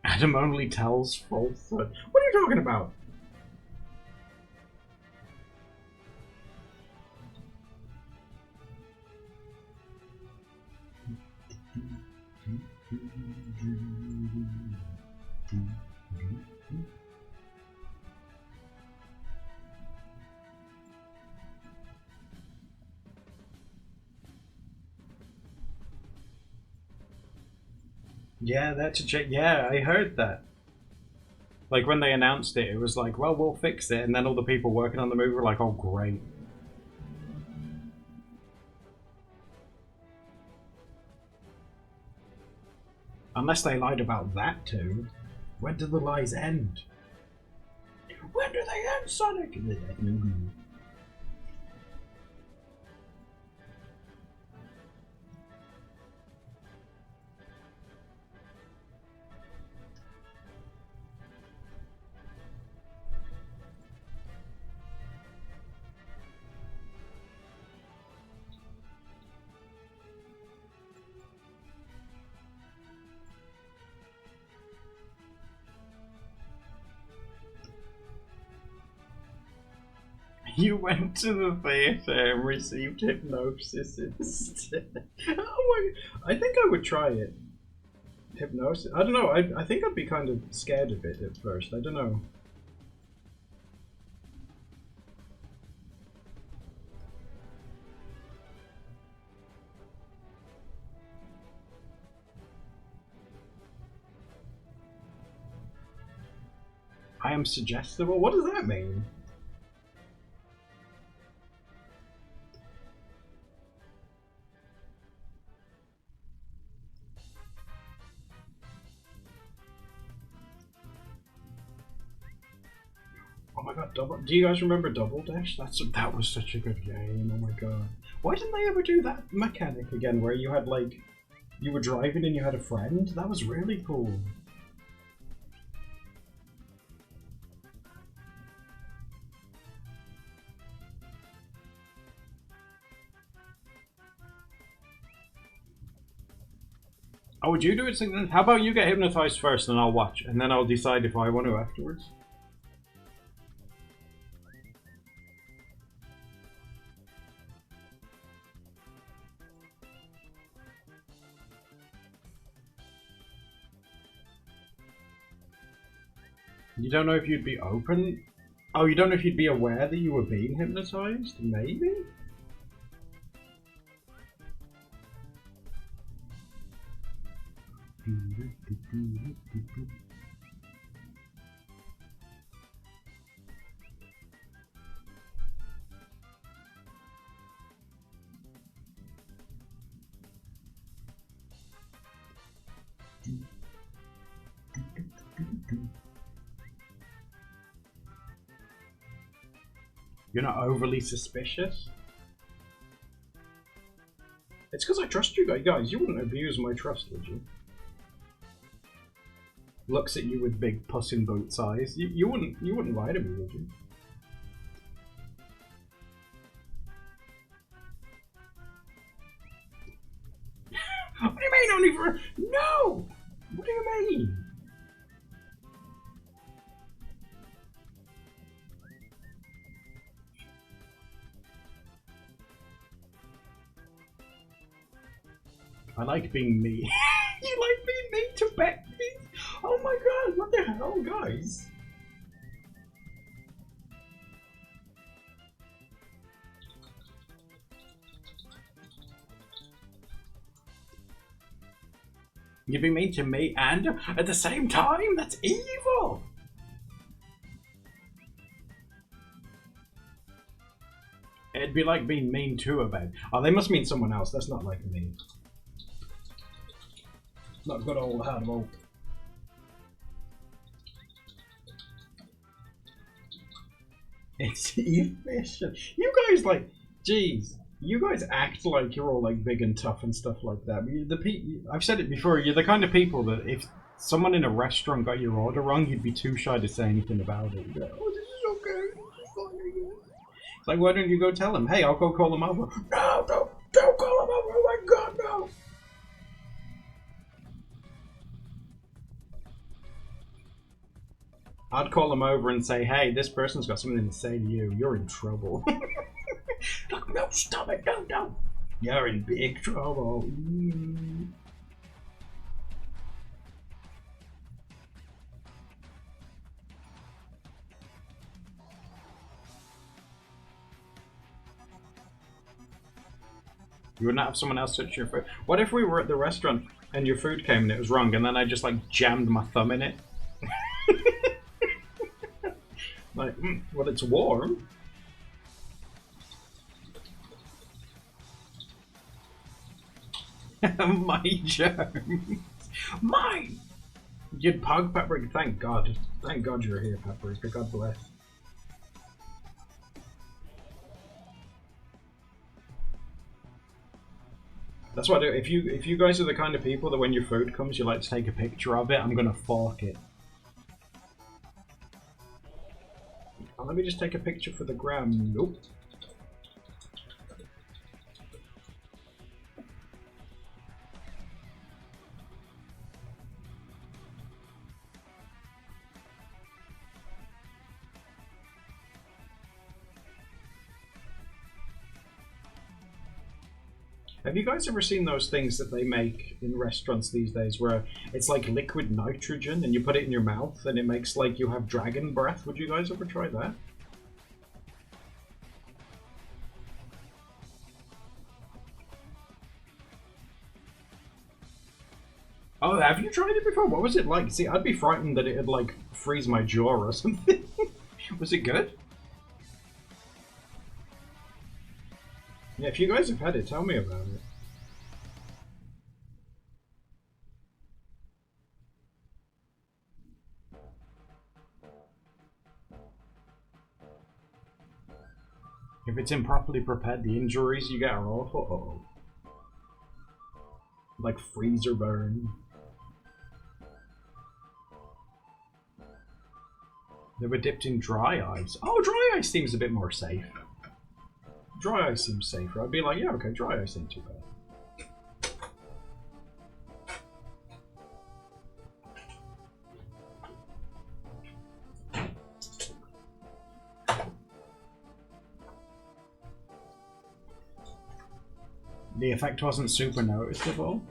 Adam only tells falsehood. What are you talking about? Yeah, that's a check. Yeah, I heard that. Like when they announced it, it was like, well, we'll fix it, and then all the people working on the movie were like, oh, great. Unless they lied about that too. When do the lies end? When do they end, Sonic? You went to the theatre and received hypnosis instead. Oh my! I think I would try it. Hypnosis? I don't know. I think I'd be kind of scared of it at first. I don't know. I am suggestible? What does that mean? Oh my god, do you guys remember Double Dash? That was such a good game, oh my god. Why didn't they ever do that mechanic again where you had like, you were driving and you had a friend? That was really cool. Oh, would you do it? How about you get hypnotized first and I'll watch, and then I'll decide if I want to afterwards? You don't know if you'd be open? Oh, you don't know if you'd be aware that you were being hypnotized? Maybe? You're not overly suspicious? It's because I trust you guys. You wouldn't abuse my trust, would you? Looks at you with big Puss in Boots eyes. You wouldn't lie to me, would you? What do you mean only for... No! What do you mean? I like being me. You like being mean to Becky? Oh my god, what the hell, guys? You'd be mean to me and at the same time? That's evil! It'd be like being mean to a bed. Oh, they must mean someone else. That's not like me. Not good old Heart of Oak. It's efficient. You guys like, jeez, you guys act like you're all like big and tough and stuff like that. I've said it before. You're the kind of people that if someone in a restaurant got your order wrong, you'd be too shy to say anything about it. You'd be like, oh, this is okay. This is fine. It's like, why don't you go tell him? Hey, I'll go call him over. No, don't call him over. Oh my god, no. I'd call him over and say, hey, this person's got something to say to you. You're in trouble. Look, no, stop it. No. You're in big trouble. You wouldn't have someone else touch your food. What if we were at the restaurant and your food came and it was wrong and then I just like jammed my thumb in it? Like, well, it's warm. My germs. Mine! You'd pug Paprika. Thank God. Thank God you're here, Paprika. God bless. That's what I do. If you guys are the kind of people that when your food comes you like to take a picture of it, I'm gonna fork it. Let me just take a picture for the gram. Nope. Have you guys ever seen those things that they make in restaurants these days where it's like liquid nitrogen and you put it in your mouth and it makes like you have dragon breath? Would you guys ever try that? Oh, have you tried it before? What was it like? See, I'd be frightened that it'd like freeze my jaw or something. Was it good? Yeah, if you guys have had it, tell me about it. If it's improperly prepared, the injuries you get are awful. Like freezer burn. They were dipped in dry ice. Oh, dry ice seems a bit more safe. Dry ice seems safer. I'd be like, yeah, okay, dry ice ain't too bad. The effect wasn't super noticeable.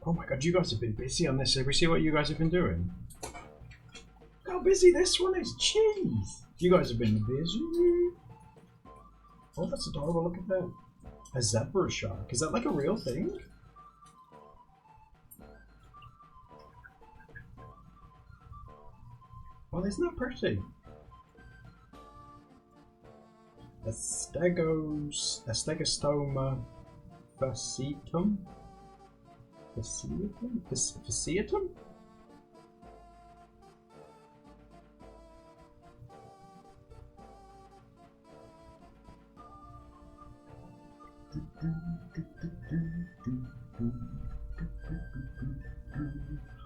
Oh my god, you guys have been busy on this. Have we see what you guys have been doing? Look how busy this one is. Jeez. You guys have been busy. Oh, that's adorable. Look at that. A zebra shark. Is that like a real thing? Well, isn't that pretty? A Stegostoma fasciatum? Fasciatum?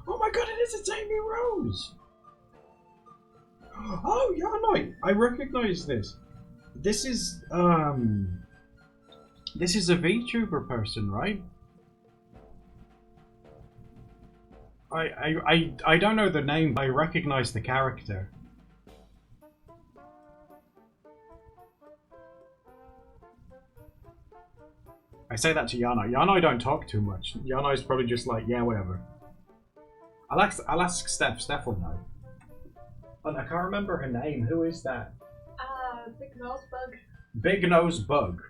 Oh my god, it is! It's Amy Rose! Oh, Yanoi! I recognize this. This is a VTuber person, right? I don't know the name, but I recognize the character. I say that to Yanoi. Yanoi don't talk too much. Yanoi's probably just like, yeah, whatever. I'll ask Steph. Steph will know. And I can't remember her name. Who is that? Big Nose Bug. Big Nose Bug.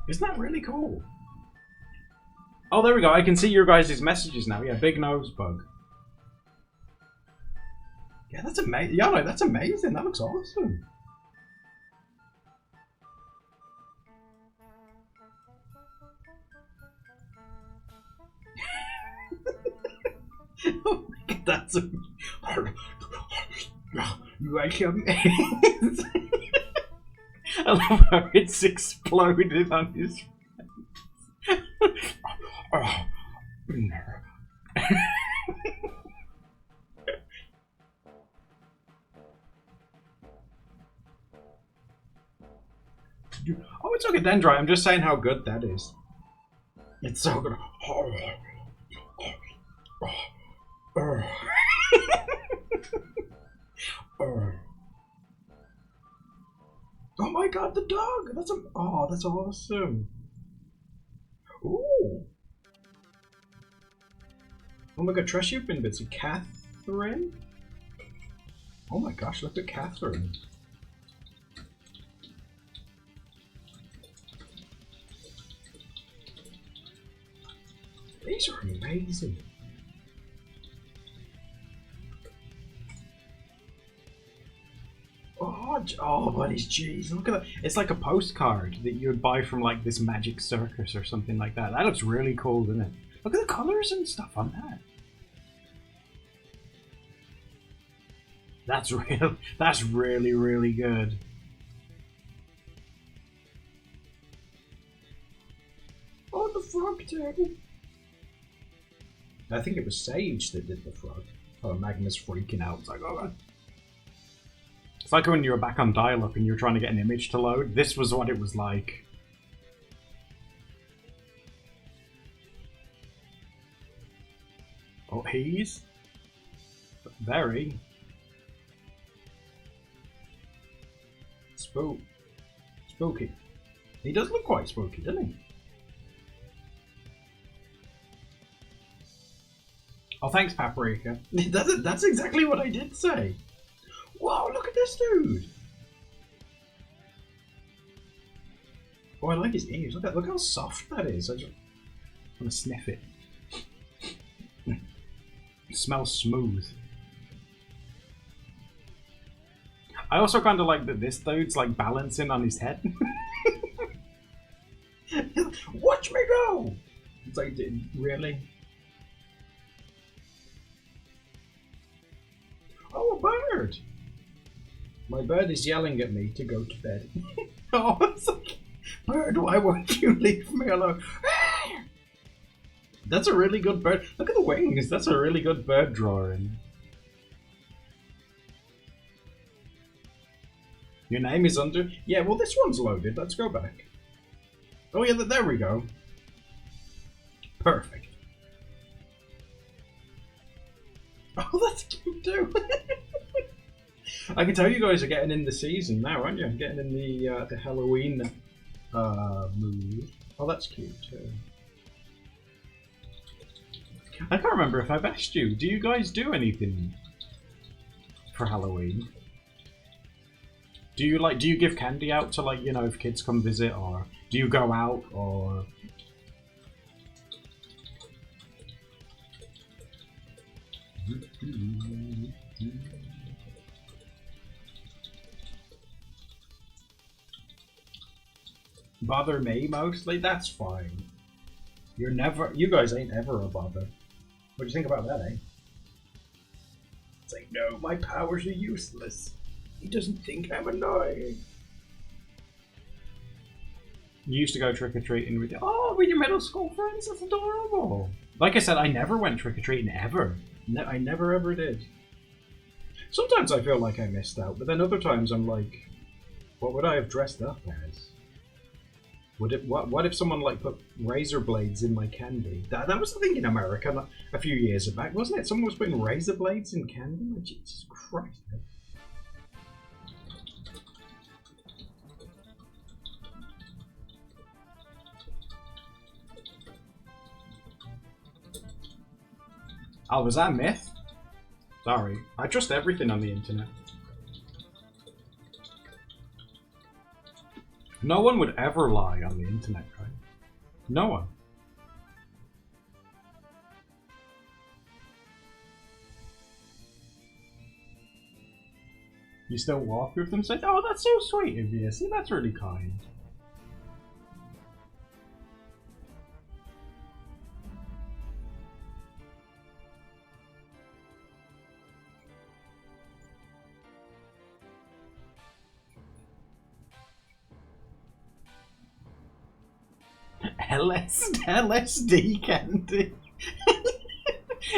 Isn't that really cool? Oh, there we go. I can see your guys' messages now. Yeah, Big Nose Bug. Yeah, that's amazing. Yanoi, that's amazing. That looks awesome. Oh my god, that's amazing. Like amazing. I love how it's exploded on his face. Oh, it's okay, Dendrite. I'm just saying how good that is. It's so good. Oh my god, the dog! That's awesome. Ooh. Oh my god, Trash, you've been busy. Catherine? Oh my gosh, look at Catherine. These are amazing. Oh, buddies, jeez, look at that. It's like a postcard that you would buy from like this magic circus or something like that. That looks really cool, doesn't it? Look at the colors and stuff on that. That's real. That's really, really good. Oh, the frog too. I think it was Sage that did the frog. Oh, Magma's freaking out. It's like, oh god. It's like when you were back on dial-up and you were trying to get an image to load. This was what it was like. Oh, he's very spooky. He does look quite spooky, doesn't he? Oh, thanks, Paprika. That's exactly what I did say. Wow, look at this dude. Oh, I like his ears. Look how soft that is. I just want to sniff it. It smells smooth. I also kind of like that this dude's like balancing on his head. Watch me go! It's like, really? Oh, a bird! My bird is yelling at me to go to bed. Oh, it's like, bird, why won't you leave me alone? That's a really good bird. Look at the wings. That's a really good bird drawing. Your name is under... Yeah, well, this one's loaded. Let's go back. Oh, yeah, there we go. Perfect. Oh, that's cute, too. I can tell you guys are getting in the season now, aren't you? Getting in the Halloween mood. Oh, that's cute, too. I can't remember if I've asked you. Do you guys do anything for Halloween? Do you give candy out to, like, you know, if kids come visit, or do you go out, or... Bother me mostly? That's fine. You guys ain't ever a bother. What do you think about that, eh? It's like, no, my powers are useless. He doesn't think I'm annoying. You used to go trick-or-treating with your middle school friends? That's adorable. Like I said, I never went trick-or-treating ever. I never ever did. Sometimes I feel like I missed out, but then other times I'm like, what would I have dressed up as? What if someone like put razor blades in my candy? That was the thing in America a few years back, wasn't it? Someone was putting razor blades in candy? Like, Jesus Christ. Oh, was that a myth? Sorry. I trust everything on the internet. No one would ever lie on the internet, right? No one. You still walk with them and say, oh, that's so sweet of you. See, that's really kind. LSD candy.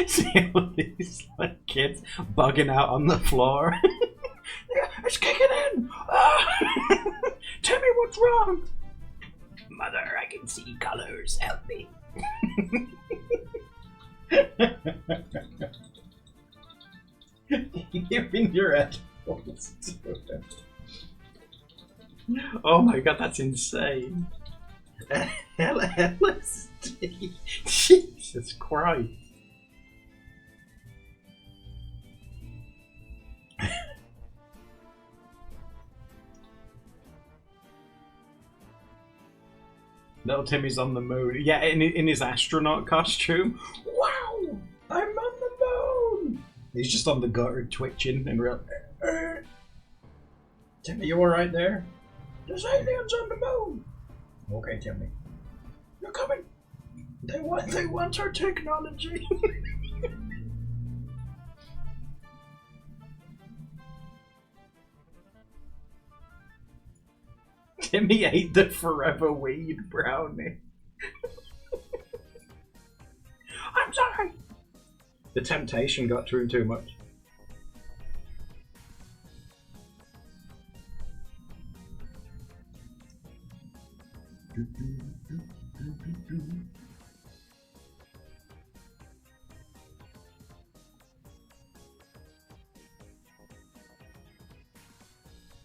See all these like kids bugging out on the floor. Yeah, it's kicking in. Tell me what's wrong. Mother, I can see colors. Help me. Giving your headphones to them. Oh my god, that's insane. LSD. Jesus Christ. Little Timmy's on the moon. Yeah, in his astronaut costume. Wow! I'm on the moon! He's just on the gutter twitching and real. Timmy, you alright there? There's aliens on the moon! Okay, Timmy. They're coming! They want our technology! Timmy ate the forever weed brownie. I'm sorry! The temptation got to him too much.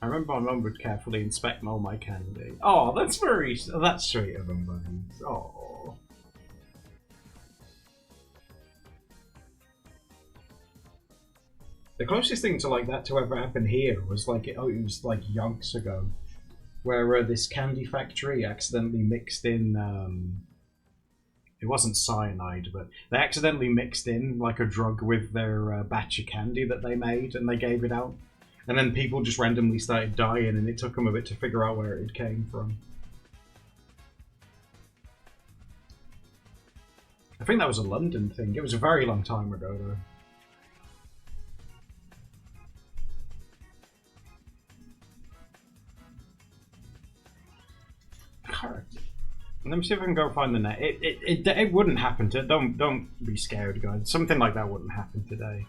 I remember my mum would carefully inspect all my candy. Oh, that's that's sweet of them, buddies. Oh. The closest thing to like that to ever happen here was like it was like yonks ago, where this candy factory accidentally mixed in. It wasn't cyanide, but they accidentally mixed in like a drug with their batch of candy that they made, and they gave it out. And then people just randomly started dying, and it took them a bit to figure out where it came from. I think that was a London thing. It was a very long time ago, though. Correct. Let me see if I can go find the net. It wouldn't happen to. Don't be scared, guys. Something like that wouldn't happen today.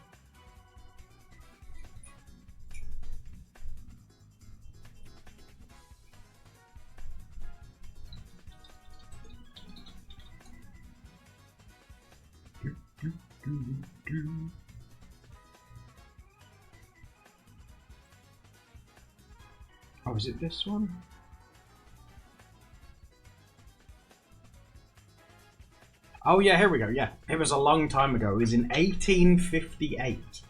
Oh, is it this one? Oh yeah, here we go, yeah. It was a long time ago. It was in 1858.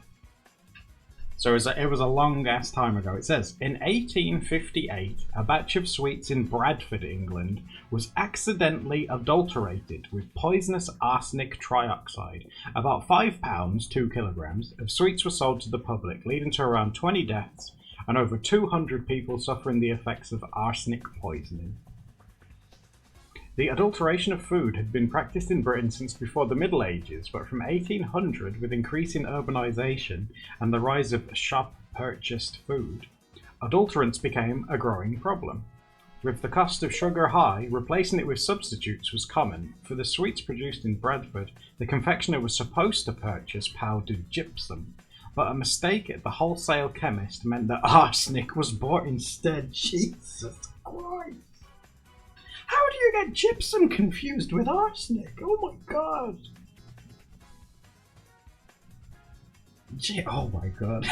So it was a long-ass time ago. It says, in 1858, a batch of sweets in Bradford, England, was accidentally adulterated with poisonous arsenic trioxide. About 5 pounds, 2 kilograms, of sweets were sold to the public, leading to around 20 deaths and over 200 people suffering the effects of arsenic poisoning. The adulteration of food had been practiced in Britain since before the Middle Ages, but from 1800, with increasing urbanisation and the rise of shop-purchased food, adulterants became a growing problem. With the cost of sugar high, replacing it with substitutes was common. For the sweets produced in Bradford, the confectioner was supposed to purchase powdered gypsum, but a mistake at the wholesale chemist meant that arsenic was bought instead. Jesus Christ! How do you get gypsum confused with arsenic? Oh my god! Oh my god.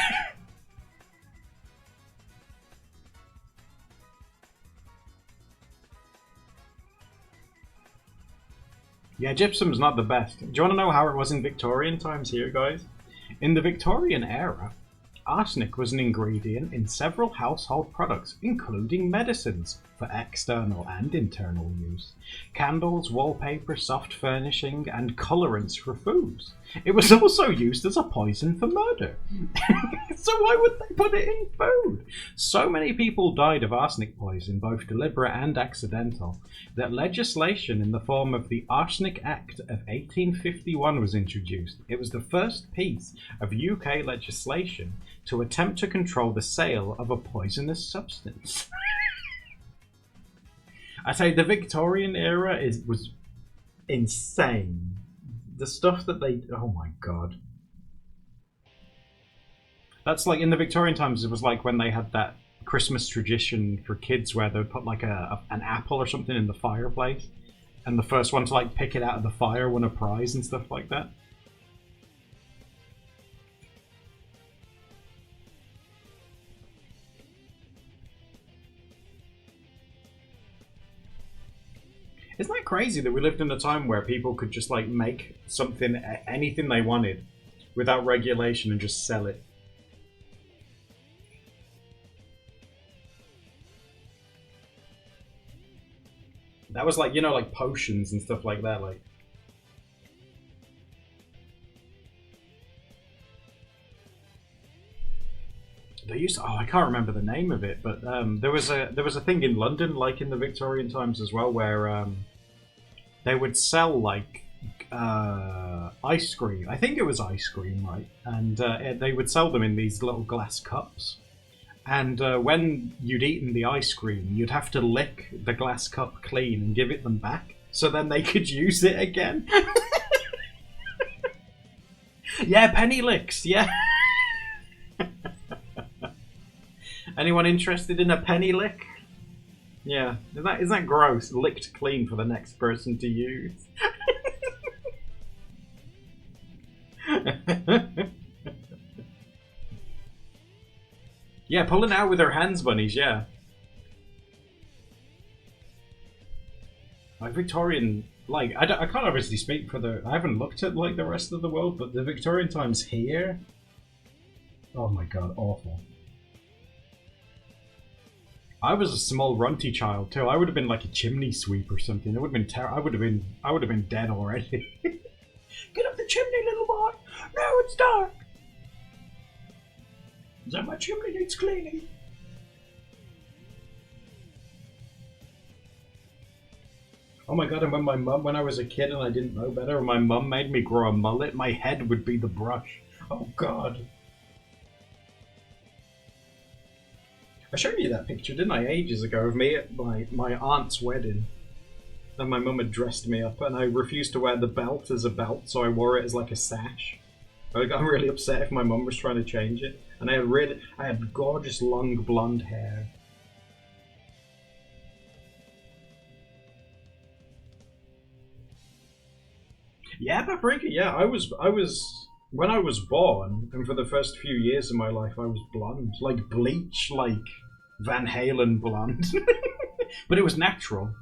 Yeah, gypsum's not the best. Do you want to know how it was in Victorian times here, guys? In the Victorian era, arsenic was an ingredient in several household products, including medicines, for external and internal use, candles, wallpaper, soft furnishing, and colorants for foods. It was also used as a poison for murder. So why would they put it in food? So many people died of arsenic poison, both deliberate and accidental, that legislation in the form of the Arsenic Act of 1851 was introduced. It was the first piece of UK legislation to attempt to control the sale of a poisonous substance. I say the Victorian era was insane. the stuff that they. Oh my god. That's like in the Victorian times. It was like when they had that Christmas tradition for kids where they would put like an apple or something in the fireplace, and the first one to like pick it out of the fire won a prize and stuff like that. Isn't that crazy that we lived in a time where people could just like make something, anything they wanted, without regulation and just sell it? That was like, you know, like potions and stuff like that. Like, they used to, oh, I can't remember the name of it, but there was a thing in London, like in the Victorian times as well, where they would sell like ice cream. I think it was ice cream, right? And they would sell them in these little glass cups. And when you'd eaten the ice cream, you'd have to lick the glass cup clean and give it them back, so then they could use it again. Yeah, penny licks, yeah. Anyone interested in a penny lick? Yeah, isn't that gross? Licked clean for the next person to use. Yeah, pulling out with her hands, bunnies, yeah. Like Victorian, like, I can't obviously speak for I haven't looked at like the rest of the world, but the Victorian times here, oh my god, awful. I was a small runty child too. I would have been like a chimney sweep or something. It would have been I would have been dead already. Get up the chimney, little boy! Now it's dark! Is that my chimney needs cleaning? Oh my god, and when I was a kid and I didn't know better, and my mum made me grow a mullet, my head would be the brush. Oh god. I showed you that picture, didn't I, ages ago, of me at my aunt's wedding. And my mum had dressed me up, and I refused to wear the belt as a belt, so I wore it as like a sash. I got really upset if my mum was trying to change it. And I had gorgeous long blonde hair. Yeah, Paprika, yeah, I was when I was born, and for the first few years of my life I was blonde. Like bleach, like Van Halen blonde. But it was natural.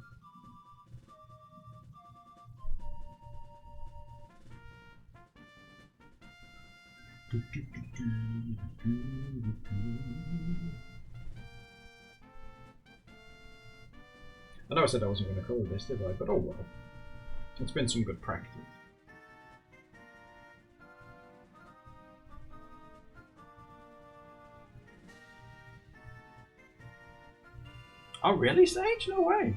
I know I said I wasn't going to colour this, did I? But oh well. It's been some good practice. Oh really, Sage? No way.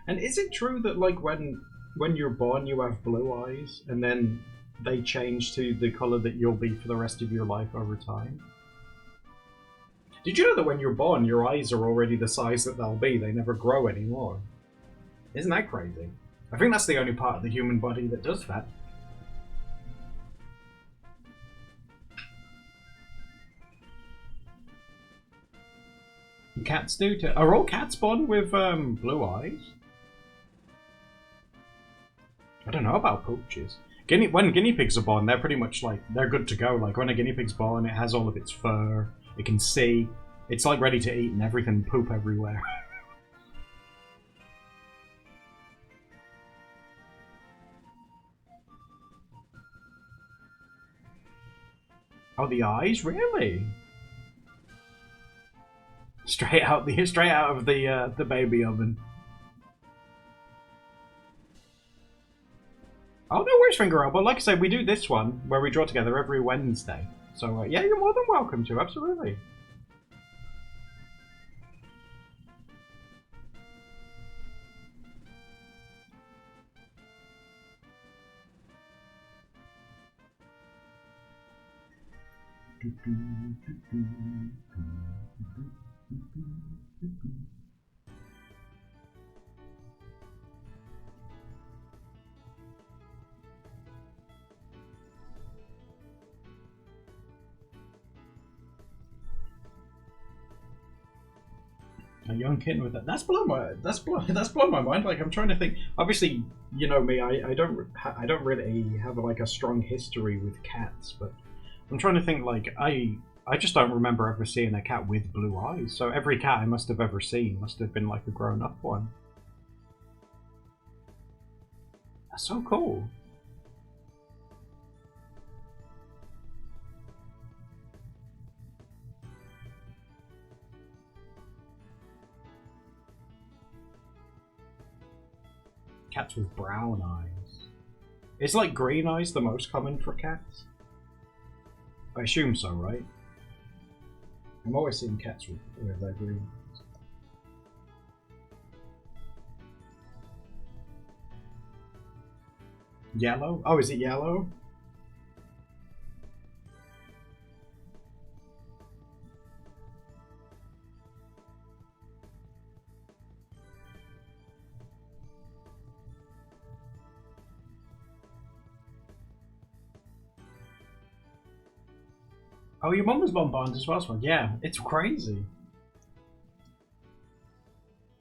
And is it true that like when you're born you have blue eyes and then they change to the colour that you'll be for the rest of your life over time? Did you know that when you're born, your eyes are already the size that they'll be? They never grow anymore. Isn't that crazy? I think that's the only part of the human body that does that. Cats do too. Are all cats born with blue eyes? I don't know about pooches. When guinea pigs are born, they're pretty much like, they're good to go. Like when a guinea pig's born, it has all of its fur, it can see, it's like ready to eat and everything, poop everywhere. Oh, the eyes? Really? Straight out of the baby oven. Oh, no worries, Finger Elbow. Like I said, we do this one where we draw together every Wednesday. So yeah, you're more than welcome to. Absolutely. A young kitten with that. That's blown my mind. Like I'm trying to think. Obviously, you know me. I don't really have like a strong history with cats, but I'm trying to think. Like I just don't remember ever seeing a cat with blue eyes. So every cat I must have ever seen must have been like a grown-up one. That's so cool. Cats with brown eyes. Is like green eyes the most common for cats? I assume so, right? I'm always seeing cats with green eyes. Yellow? Oh, is it yellow? Oh, your mum was blonde as well, so yeah, it's crazy.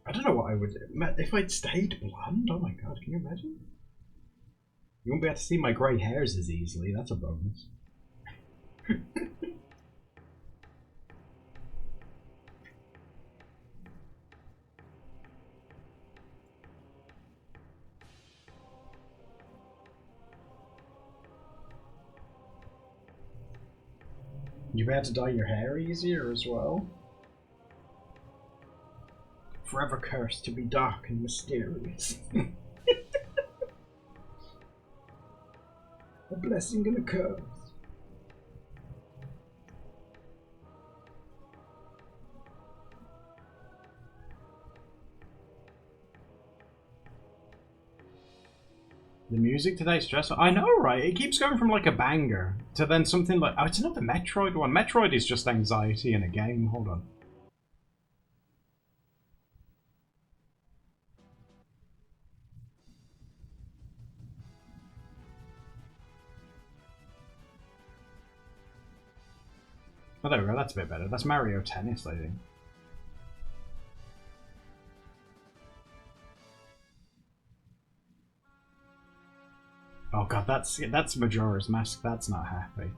I don't know what I would do. If I'd stayed blonde. Oh my god, can you imagine? You won't be able to see my grey hairs as easily, that's a bonus. You've had to dye your hair easier as well. Forever cursed to be dark and mysterious. A blessing and a curse. The music today's stressful. I know, right? It keeps going from like a banger to then something like... Oh, it's another Metroid one. Metroid is just anxiety in a game. Hold on. Oh, there we go. That's a bit better. That's Mario Tennis, I think. Oh god, that's Majora's Mask. That's not happy.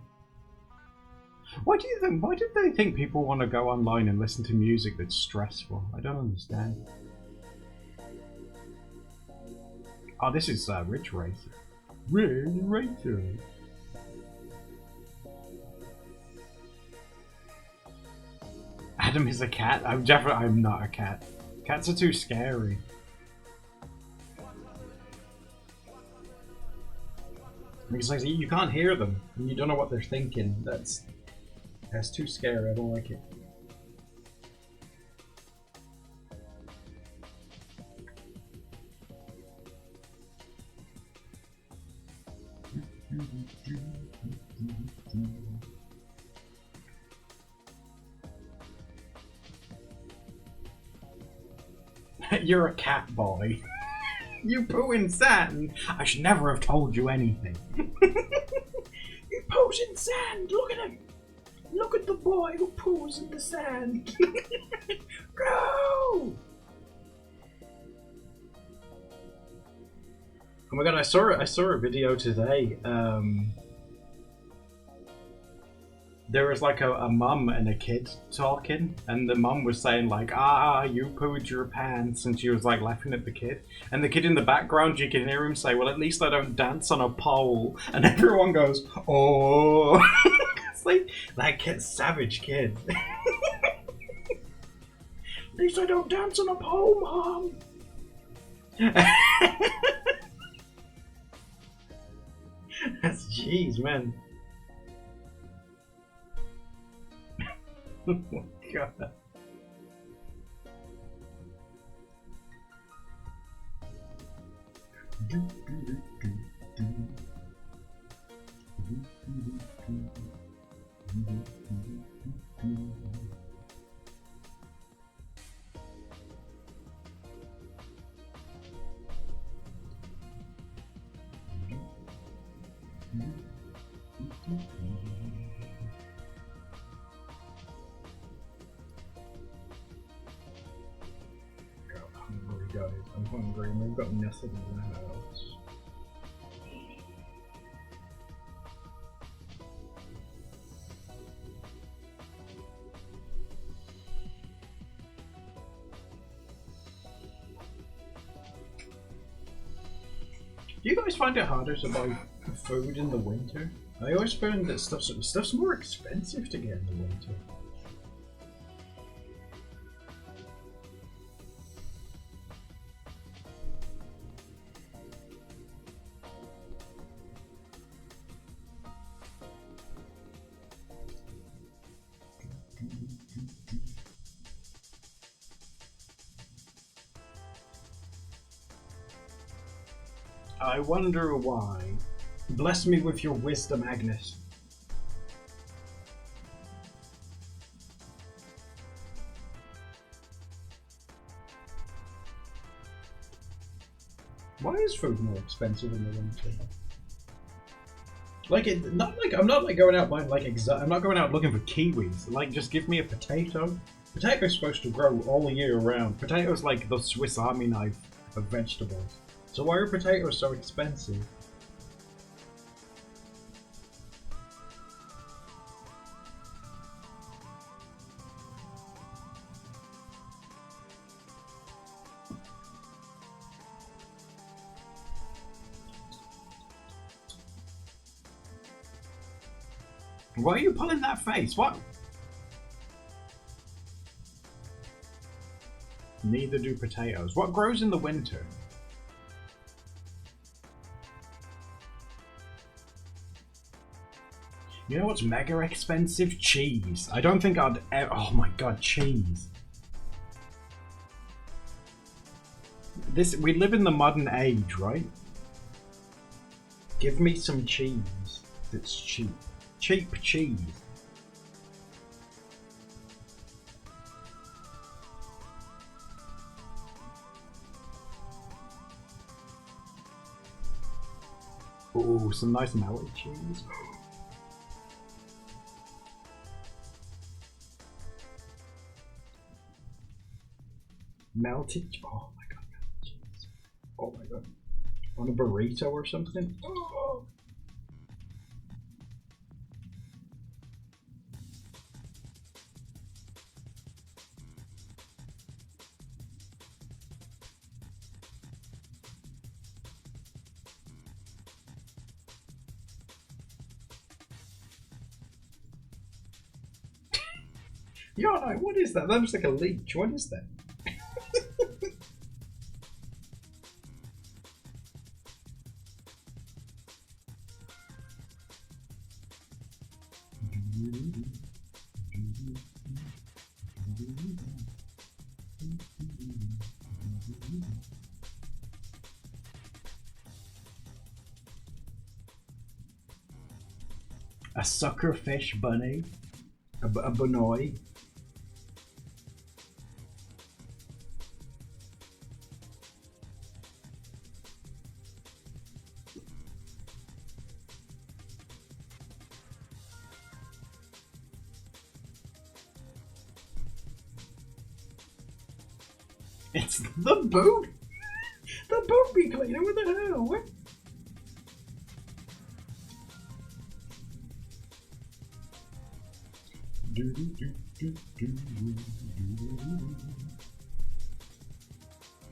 Why did they think people want to go online and listen to music that's stressful? I don't understand. Oh, this is Ridge Racer. Ridge Racer. Adam is a cat. I'm not a cat. Cats are too scary. Because like, you can't hear them, and you don't know what they're thinking. That's too scary. I don't like it. You're a cat boy. You poo in sand. I should never have told you anything. He poos in sand. Look at him. Look at the boy who poos in the sand. Go! Oh my god! I saw a video today. There was like a mum and a kid talking, and the mum was saying like, you pooed your pants, and she was like laughing at the kid. And the kid in the background, you can hear him say, well, at least I don't dance on a pole. And everyone goes, oh. It's like, that kid's savage kid. At least I don't dance on a pole, Mom. That's jeez, man. Oh my god. guys. I'm hungry and we've got nothing in the house. Do you guys find it harder to buy food in the winter? I always found that stuff's more expensive to get in the winter. I wonder why. Bless me with your wisdom, Agnes. Why is food more expensive in the winter? Like I'm not like going out buying like I'm not going out looking for kiwis. Like just give me a potato. Potato's supposed to grow all year round. Potato's like the Swiss Army knife of vegetables. So why are potatoes so expensive? Why are you pulling that face? What? Neither do potatoes. What grows in the winter? You know what's mega expensive? Cheese. I don't think I'd ever... Oh my god, cheese. We live in the modern age, right? Give me some cheese that's cheap. Cheap cheese. Ooh, some nice melted cheese. Melted. Oh my god, melted cheese. Oh my god. On a burrito or something? Oh. Yana, what is that? That looks like a leech. What is that? A suckerfish bunny? A bunoi? It's the boot! The boot be cleaner, what the hell? What?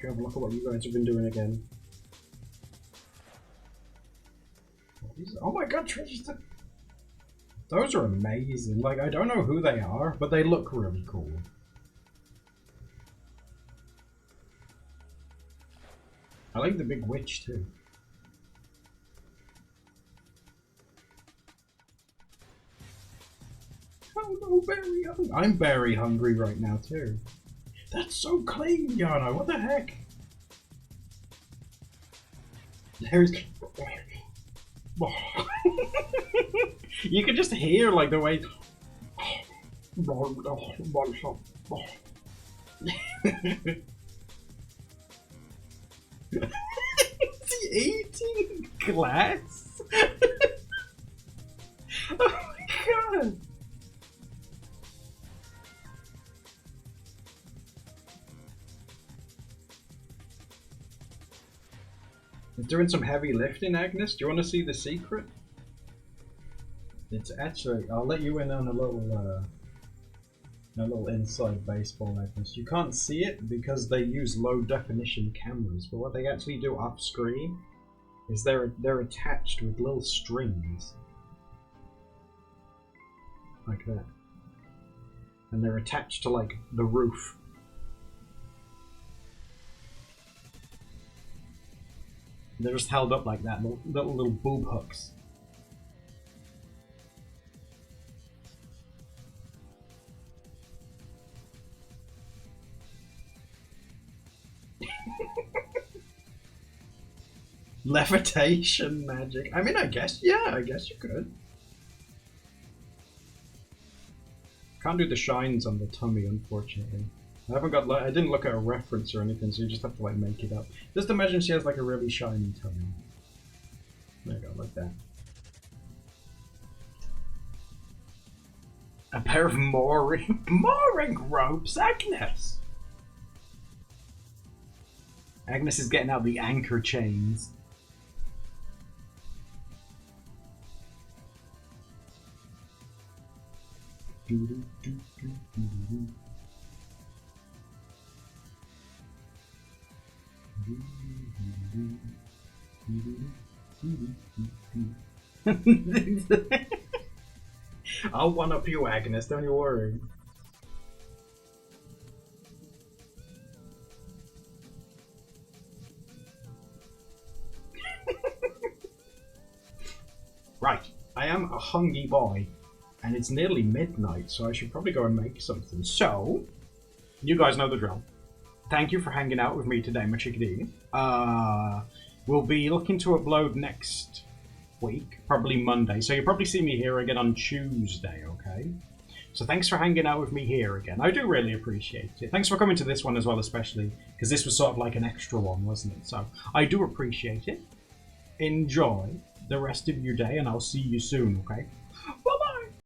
Have a look at what you guys have been doing again. Oh my god, treasures! Those are amazing. Like, I don't know who they are, but they look really cool. I like the big witch too. Oh no, very hungry. I'm very hungry right now too. That's so clean, Yana. What the heck? There's. You can just hear like the way. Is he eating glass? Oh my god! It's doing some heavy lifting, Agnes. Do you want to see the secret? It's actually... I'll let you in on a little inside baseball, Agnes. You can't see it because they use low definition cameras, but what they actually do off screen is they're attached with little strings. Like that. And they're attached to like the roof. They're just held up like that, little boob hooks. Levitation magic. I mean, I guess you could. Can't do the shines on the tummy, unfortunately. I didn't look at a reference or anything, so you just have to like make it up. Just imagine she has like a really shiny tummy. There you go, like that. A pair of mooring ropes, Agnes! Agnes is getting out the anchor chains. I'll one up you, Agnes, don't you worry. Right, I am a hungry boy, and it's nearly midnight, so I should probably go and make something. So, you guys know the drill. Thank you for hanging out with me today, my chickadee. We'll be looking to upload next week, probably Monday, so you'll probably see me here again on Tuesday, okay? So thanks for hanging out with me here again. I do really appreciate it. Thanks for coming to this one as well, especially, because this was sort of like an extra one, wasn't it? So I do appreciate it. Enjoy the rest of your day, and I'll see you soon, okay?